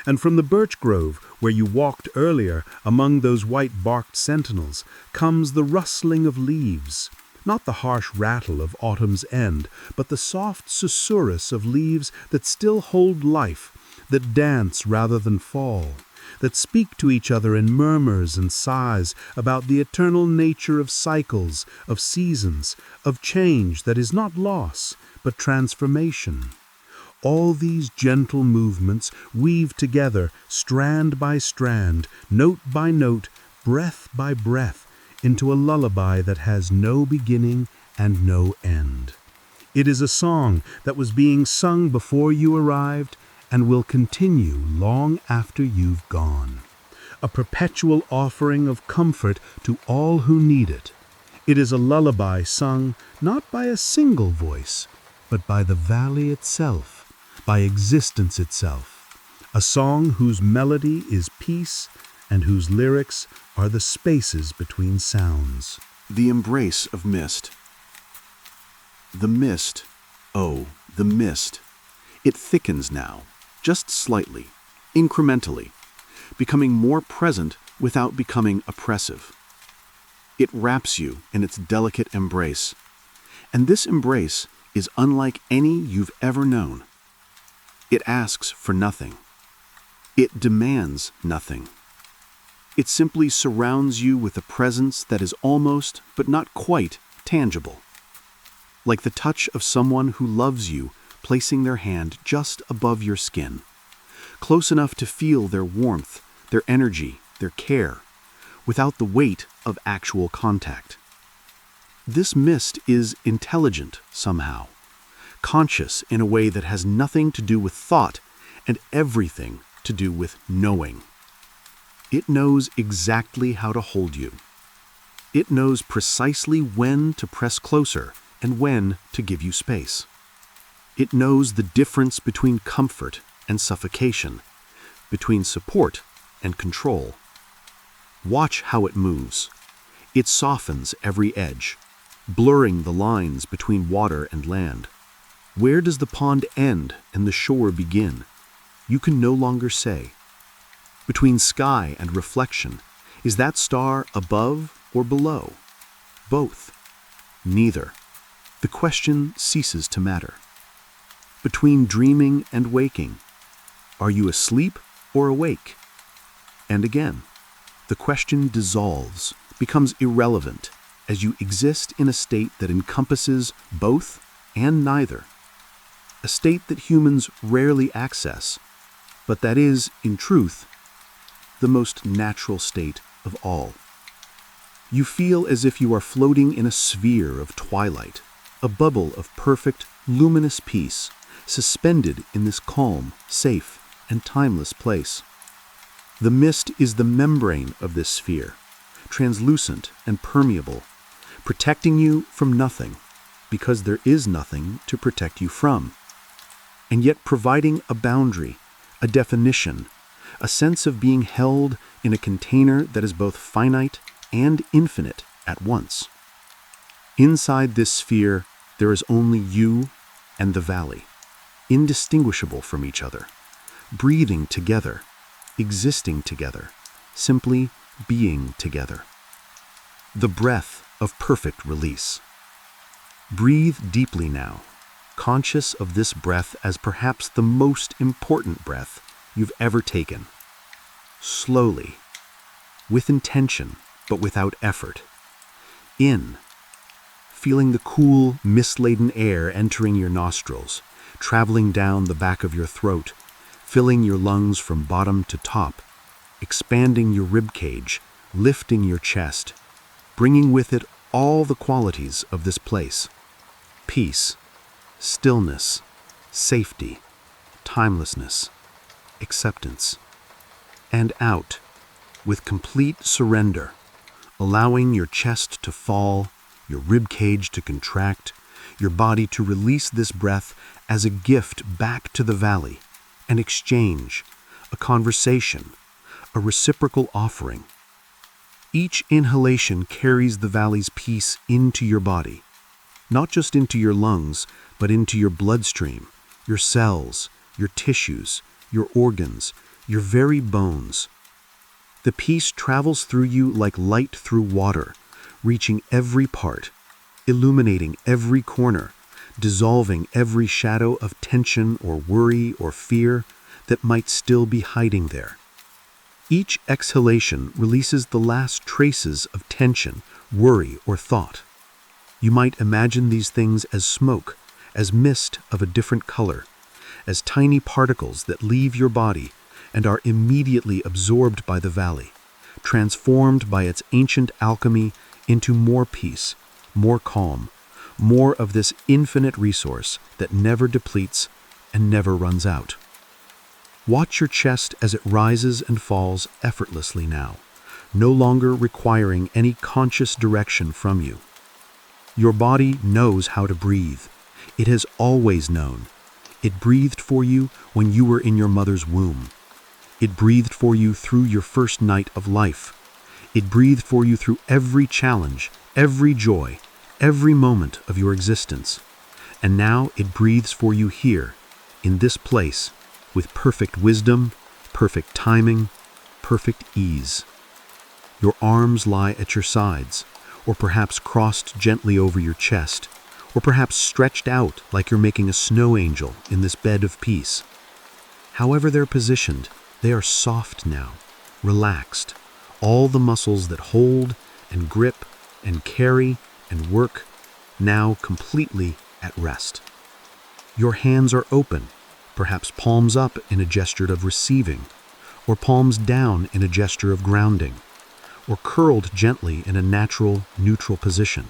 And from the birch grove, where you walked earlier among those white-barked sentinels, comes the rustling of leaves, not the harsh rattle of autumn's end, but the soft susurrus of leaves that still hold life, that dance rather than fall, that speak to each other in murmurs and sighs about the eternal nature of cycles, of seasons, of change that is not loss, but transformation. All these gentle movements weave together, strand by strand, note by note, breath by breath, into a lullaby that has no beginning and no end. It is a song that was being sung before you arrived and will continue long after you've gone. A perpetual offering of comfort to all who need it. It is a lullaby sung not by a single voice, but by the valley itself, by existence itself, a song whose melody is peace and whose lyrics are the spaces between sounds. The embrace of mist. The mist, oh, the mist. It thickens now, just slightly, incrementally, becoming more present without becoming oppressive. It wraps you in its delicate embrace, and this embrace is unlike any you've ever known. It asks for nothing. It demands nothing. It simply surrounds you with a presence that is almost, but not quite, tangible. Like the touch of someone who loves you placing their hand just above your skin, close enough to feel their warmth, their energy, their care, without the weight of actual contact. This mist is intelligent somehow, conscious in a way that has nothing to do with thought and everything to do with knowing. It knows exactly how to hold you. It knows precisely when to press closer and when to give you space. It knows the difference between comfort and suffocation, between support and control. Watch how it moves. It softens every edge, blurring the lines between water and land. Where does the pond end and the shore begin? You can no longer say. Between sky and reflection, is that star above or below? Both. Neither. The question ceases to matter. Between dreaming and waking, are you asleep or awake? And again, the question dissolves, becomes irrelevant, as you exist in a state that encompasses both and neither. A state that humans rarely access, but that is, in truth, the most natural state of all. You feel as if you are floating in a sphere of twilight, a bubble of perfect, luminous peace, suspended in this calm, safe, and timeless place. The mist is the membrane of this sphere, translucent and permeable, protecting you from nothing, because there is nothing to protect you from, and yet providing a boundary, a definition, a sense of being held in a container that is both finite and infinite at once. Inside this sphere, there is only you and the valley, indistinguishable from each other, breathing together, existing together, simply being together. The breath of perfect release. Breathe deeply now, conscious of this breath as perhaps the most important breath you've ever taken. Slowly, with intention, but without effort. In, feeling the cool, mist-laden air entering your nostrils, traveling down the back of your throat, filling your lungs from bottom to top, expanding your rib cage, lifting your chest, bringing with it all the qualities of this place. Peace, stillness, safety, timelessness, acceptance. And out, with complete surrender, allowing your chest to fall, your rib cage to contract, your body to release this breath as a gift back to the valley, an exchange, a conversation, a reciprocal offering. Each inhalation carries the valley's peace into your body, not just into your lungs, but into your bloodstream, your cells, your tissues, your organs, your very bones. The peace travels through you like light through water, reaching every part, illuminating every corner, dissolving every shadow of tension or worry or fear that might still be hiding there. Each exhalation releases the last traces of tension, worry, or thought. You might imagine these things as smoke, as mist of a different color, as tiny particles that leave your body and are immediately absorbed by the valley, transformed by its ancient alchemy into more peace, more calm, more of this infinite resource that never depletes and never runs out. Watch your chest as it rises and falls effortlessly now, no longer requiring any conscious direction from you. Your body knows how to breathe. It has always known. It breathed for you when you were in your mother's womb. It breathed for you through your first night of life. It breathed for you through every challenge, every joy, every moment of your existence. And now it breathes for you here, in this place, with perfect wisdom, perfect timing, perfect ease. Your arms lie at your sides, or perhaps crossed gently over your chest, or perhaps stretched out like you're making a snow angel in this bed of peace. However they're positioned, they are soft now, relaxed, all the muscles that hold and grip and carry and work, now completely at rest. Your hands are open, perhaps palms up in a gesture of receiving, or palms down in a gesture of grounding, or curled gently in a natural, neutral position.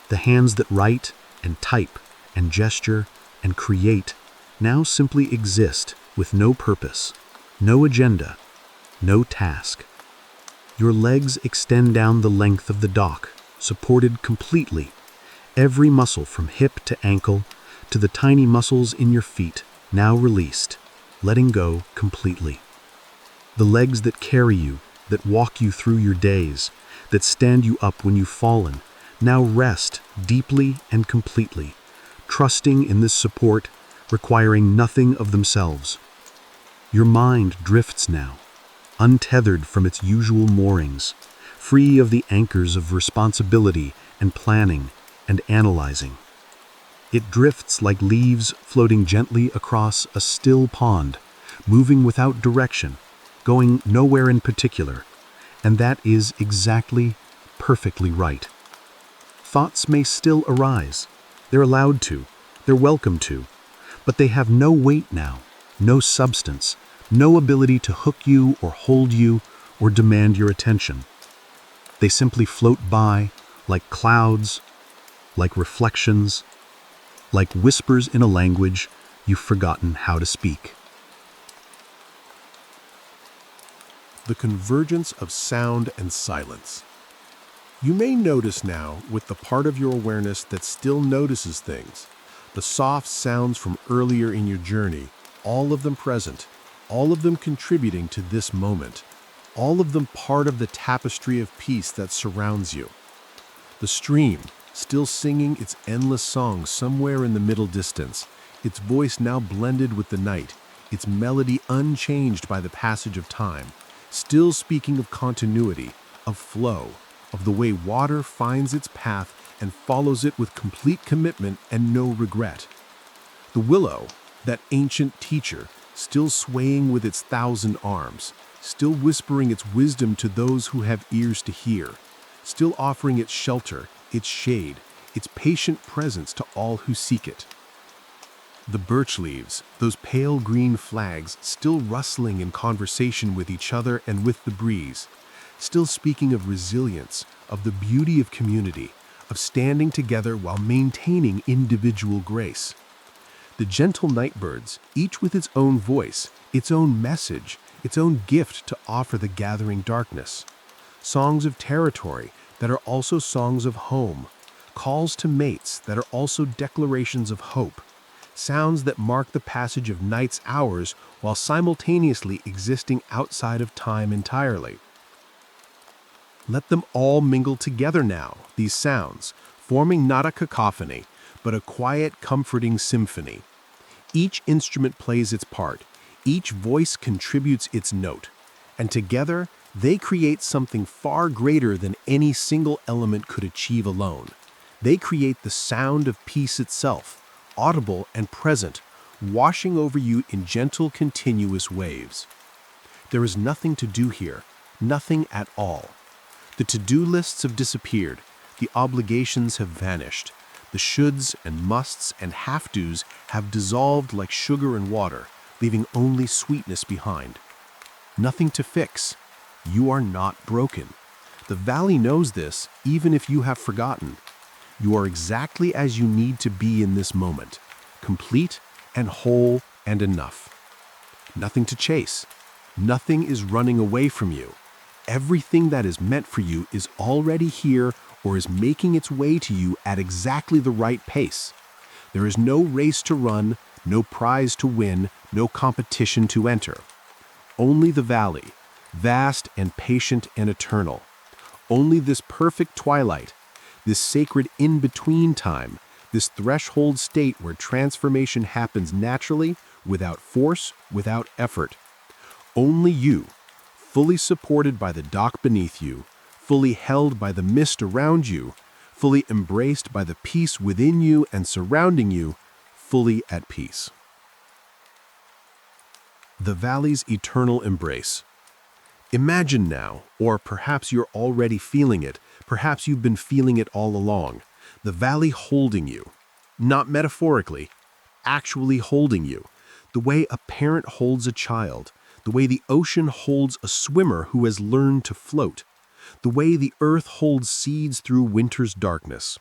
The hands that write and type and gesture and create now simply exist with no purpose, no agenda, no task. Your legs extend down the length of the dock, supported completely, every muscle from hip to ankle to the tiny muscles in your feet now released, letting go completely. The legs that carry you, that walk you through your days, that stand you up when you've fallen, now rest deeply and completely, trusting in this support, requiring nothing of themselves. Your mind drifts now, untethered from its usual moorings, free of the anchors of responsibility and planning and analyzing. It drifts like leaves floating gently across a still pond, moving without direction, going nowhere in particular, and that is exactly, perfectly right. Thoughts may still arise. They're allowed to. They're welcome to. But they have no weight now, no substance, no ability to hook you or hold you or demand your attention. They simply float by like clouds, like reflections, like whispers in a language you've forgotten how to speak. The convergence of sound and silence. You may notice now, with the part of your awareness that still notices things, the soft sounds from earlier in your journey, all of them present, all of them contributing to this moment, all of them part of the tapestry of peace that surrounds you. The stream, still singing its endless song somewhere in the middle distance, its voice now blended with the night, its melody unchanged by the passage of time, still speaking of continuity, of flow, of the way water finds its path and follows it with complete commitment and no regret. The willow, that ancient teacher, still swaying with its 1,000 arms, still whispering its wisdom to those who have ears to hear, still offering its shelter, its shade, its patient presence to all who seek it. The birch leaves, those pale green flags, still rustling in conversation with each other and with the breeze, still speaking of resilience, of the beauty of community, of standing together while maintaining individual grace. The gentle nightbirds, each with its own voice, its own message, its own gift to offer the gathering darkness. Songs of territory that are also songs of home, calls to mates that are also declarations of hope, sounds that mark the passage of night's hours while simultaneously existing outside of time entirely. Let them all mingle together now, these sounds, forming not a cacophony, but a quiet, comforting symphony. Each instrument plays its part, each voice contributes its note, and together they create something far greater than any single element could achieve alone. They create the sound of peace itself, audible and present, washing over you in gentle, continuous waves. There is nothing to do here, nothing at all. The to-do lists have disappeared, the obligations have vanished, the shoulds and musts and have-tos have dissolved like sugar and water, leaving only sweetness behind. Nothing to fix. You are not broken. The valley knows this, even if you have forgotten. You are exactly as you need to be in this moment, complete and whole and enough. Nothing to chase. Nothing is running away from you. Everything that is meant for you is already here or is making its way to you at exactly the right pace. There is no race to run, no prize to win, no competition to enter. Only the valley, vast and patient and eternal. Only this perfect twilight, this sacred in-between time, this threshold state where transformation happens naturally, without force, without effort. Only you, fully supported by the dock beneath you, fully held by the mist around you, fully embraced by the peace within you and surrounding you, fully at peace. The valley's eternal embrace. Imagine now, or perhaps you're already feeling it, perhaps you've been feeling it all along, the valley holding you. Not metaphorically, actually holding you. The way a parent holds a child, the way the ocean holds a swimmer who has learned to float, the way the earth holds seeds through winter's darkness.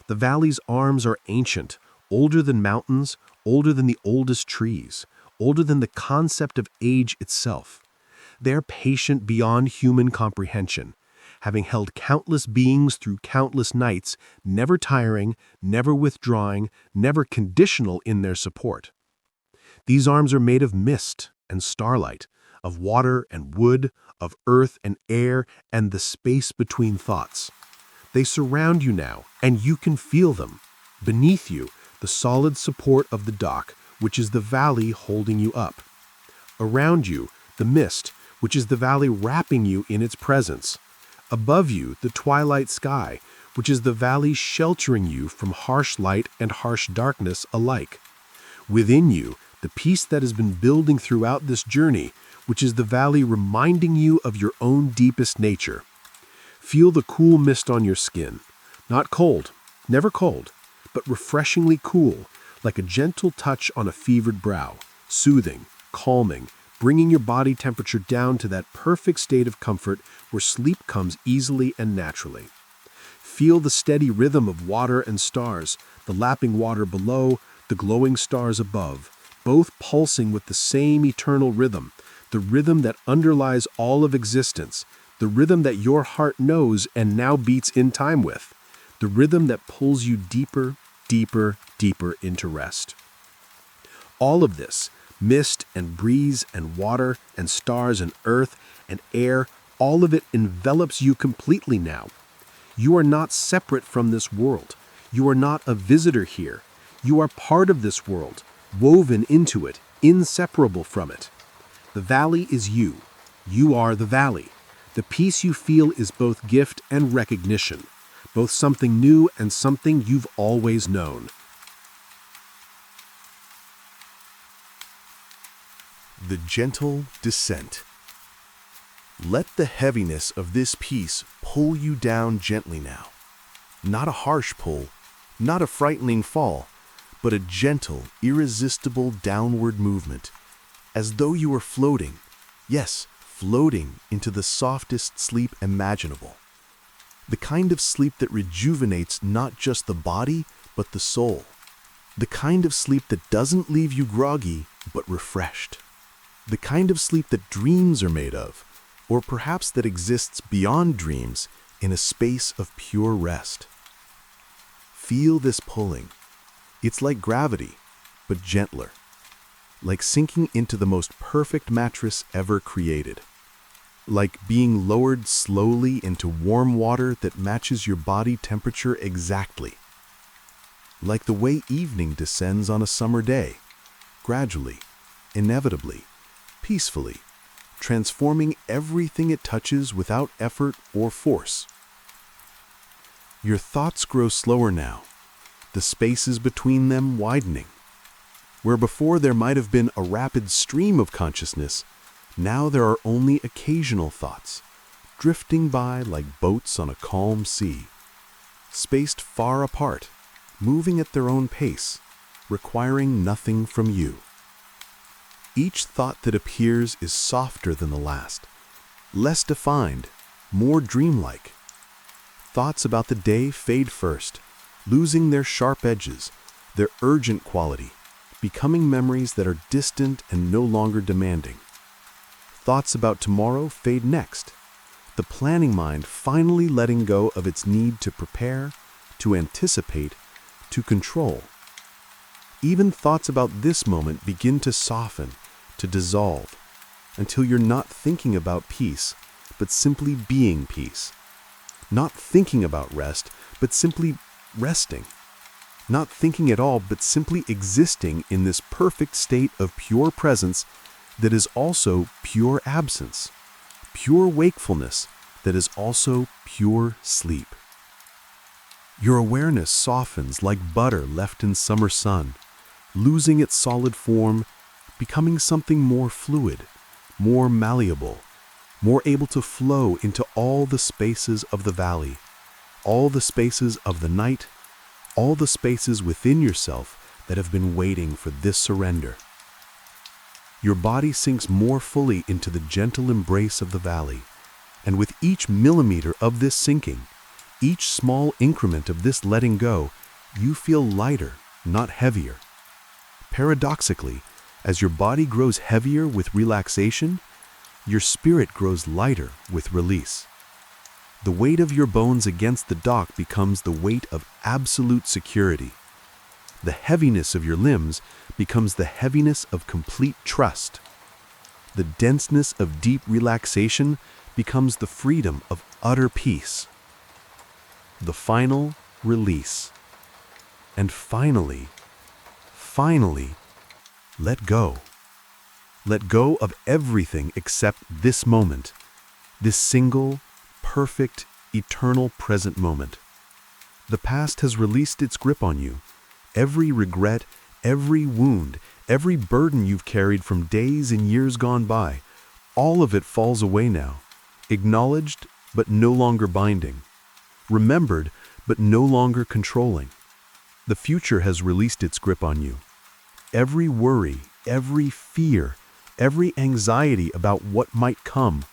The valley's arms are ancient, older than mountains, older than the oldest trees, older than the concept of age itself. They're patient beyond human comprehension, having held countless beings through countless nights, never tiring, never withdrawing, never conditional in their support. These arms are made of mist and starlight, of water and wood, of earth and air, and the space between thoughts. They surround you now, and you can feel them. Beneath you, the solid support of the dock, which is the valley holding you up. Around you, the mist, which is the valley wrapping you in its presence. Above you, the twilight sky, which is the valley sheltering you from harsh light and harsh darkness alike. Within you, the peace that has been building throughout this journey, which is the valley reminding you of your own deepest nature. Feel the cool mist on your skin. Not cold, never cold, but refreshingly cool, like a gentle touch on a fevered brow, soothing, calming, bringing your body temperature down to that perfect state of comfort where sleep comes easily and naturally. Feel the steady rhythm of water and stars, the lapping water below, the glowing stars above, both pulsing with the same eternal rhythm, the rhythm that underlies all of existence, the rhythm that your heart knows and now beats in time with, the rhythm that pulls you deeper, deeper, deeper into rest. All of this, mist and breeze and water and stars and earth and air, all of it envelops you completely now. You are not separate from this world. You are not a visitor here. You are part of this world, woven into it, inseparable from it. The valley is you. You are the valley. The peace you feel is both gift and recognition, both something new and something you've always known. The gentle descent. Let the heaviness of this peace pull you down gently now. Not a harsh pull, not a frightening fall, but a gentle, irresistible downward movement, as though you were floating, yes, floating into the softest sleep imaginable. The kind of sleep that rejuvenates not just the body, but the soul. The kind of sleep that doesn't leave you groggy, but refreshed. The kind of sleep that dreams are made of, or perhaps that exists beyond dreams in a space of pure rest. Feel this pulling. It's like gravity, but gentler. Like sinking into the most perfect mattress ever created. Like being lowered slowly into warm water that matches your body temperature exactly. Like the way evening descends on a summer day, gradually, inevitably, peacefully, transforming everything it touches without effort or force. Your thoughts grow slower now, the spaces between them widening. Where before there might have been a rapid stream of consciousness, now there are only occasional thoughts, drifting by like boats on a calm sea, spaced far apart, moving at their own pace, requiring nothing from you. Each thought that appears is softer than the last, less defined, more dreamlike. Thoughts about the day fade first, losing their sharp edges, their urgent quality, becoming memories that are distant and no longer demanding. Thoughts about tomorrow fade next, the planning mind finally letting go of its need to prepare, to anticipate, to control. Even thoughts about this moment begin to soften, to dissolve, until you're not thinking about peace, but simply being peace. Not thinking about rest, but simply resting. Not thinking at all, but simply existing in this perfect state of pure presence that is also pure absence, pure wakefulness that is also pure sleep. Your awareness softens like butter left in summer sun, losing its solid form, becoming something more fluid, more malleable, more able to flow into all the spaces of the valley, all the spaces of the night, all the spaces within yourself that have been waiting for this surrender. Your body sinks more fully into the gentle embrace of the valley, and with each millimeter of this sinking, each small increment of this letting go, you feel lighter, not heavier. Paradoxically, as your body grows heavier with relaxation, your spirit grows lighter with release. The weight of your bones against the dock becomes the weight of absolute security. The heaviness of your limbs becomes the heaviness of complete trust. The denseness of deep relaxation becomes the freedom of utter peace. The final release. And finally, let go. Let go of everything except this moment, this single, perfect, eternal present moment. The past has released its grip on you. Every regret, every wound, every burden you've carried from days and years gone by, all of it falls away now, acknowledged but no longer binding, remembered but no longer controlling. The future has released its grip on you. Every worry, every fear, every anxiety about what might come,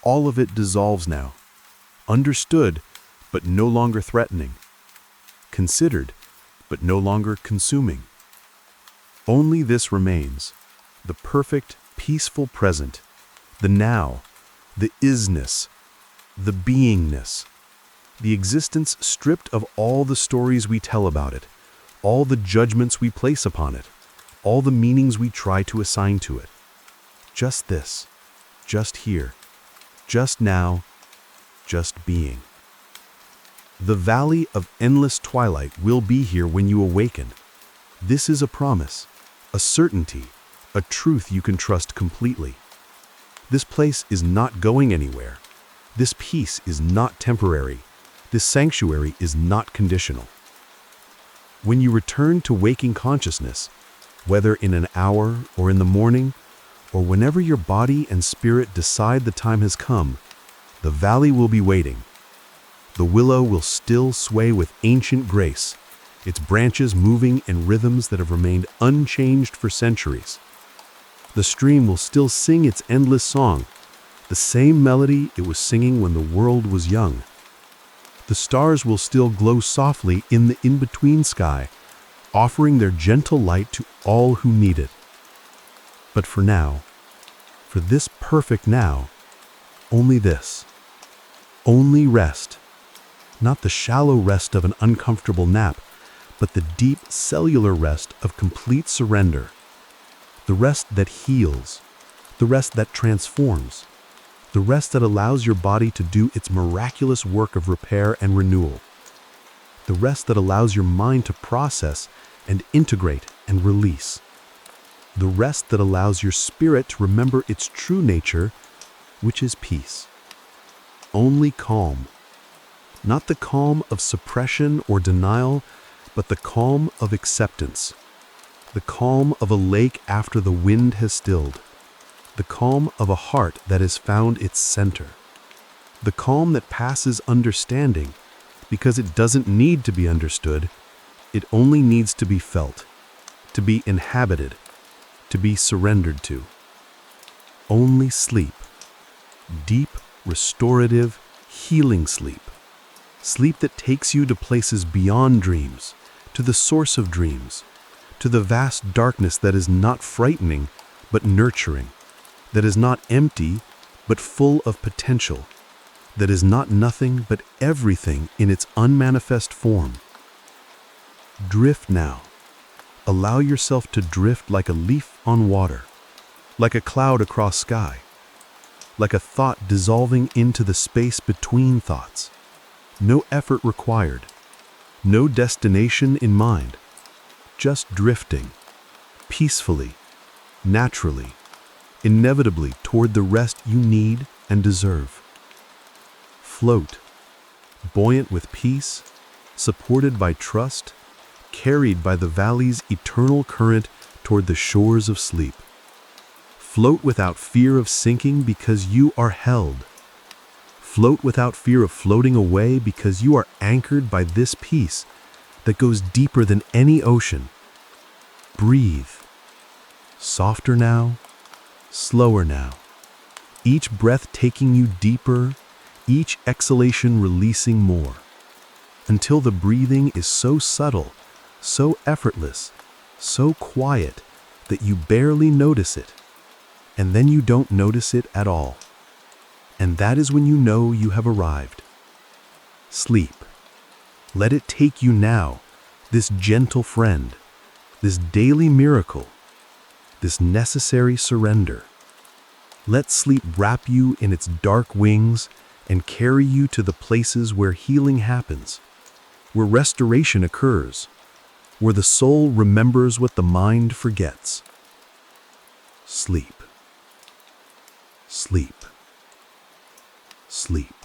all of it dissolves now. Understood, but no longer threatening. Considered, but no longer consuming. Only this remains, the perfect, peaceful present, the now, the isness, the beingness, the existence stripped of all the stories we tell about it, all the judgments we place upon it, all the meanings we try to assign to it. Just this, just here, just now, just being. The Valley of Endless Twilight will be here when you awaken. This is a promise, a certainty, a truth you can trust completely. This place is not going anywhere. This peace is not temporary. This sanctuary is not conditional. When you return to waking consciousness, whether in an hour or in the morning, or whenever your body and spirit decide the time has come, the valley will be waiting. The willow will still sway with ancient grace, its branches moving in rhythms that have remained unchanged for centuries. The stream will still sing its endless song, the same melody it was singing when the world was young. The stars will still glow softly in the in-between sky, offering their gentle light to all who need it. But for now, for this perfect now, only this. Only rest. Not the shallow rest of an uncomfortable nap, but the deep cellular rest of complete surrender. The rest that heals. The rest that transforms. The rest that allows your body to do its miraculous work of repair and renewal. The rest that allows your mind to process and integrate and release. The rest that allows your spirit to remember its true nature, which is peace. Only calm. Not the calm of suppression or denial, but the calm of acceptance. The calm of a lake after the wind has stilled. The calm of a heart that has found its center. The calm that passes understanding, because it doesn't need to be understood, it only needs to be felt, to be inhabited, to be surrendered to. Only sleep. Deep, restorative, healing sleep. Sleep that takes you to places beyond dreams, to the source of dreams, to the vast darkness that is not frightening, but nurturing, that is not empty, but full of potential, that is not nothing, but everything in its unmanifest form. Drift now. Allow yourself to drift like a leaf on water, like a cloud across sky, like a thought dissolving into the space between thoughts. No effort required, no destination in mind, just drifting, peacefully, naturally, inevitably toward the rest you need and deserve. Float, buoyant with peace, supported by trust, carried by the valley's eternal current toward the shores of sleep. Float without fear of sinking because you are held. Float without fear of floating away because you are anchored by this peace that goes deeper than any ocean. Breathe. Softer now, slower now. Each breath taking you deeper, each exhalation releasing more, until the breathing is so subtle, so effortless, so quiet that you barely notice it, and then you don't notice it at all. And that is when you know you have arrived. Sleep. Let it take you now, this gentle friend, this daily miracle, this necessary surrender. Let sleep wrap you in its dark wings and carry you to the places where healing happens, where restoration occurs, where the soul remembers what the mind forgets. Sleep. Sleep. Sleep.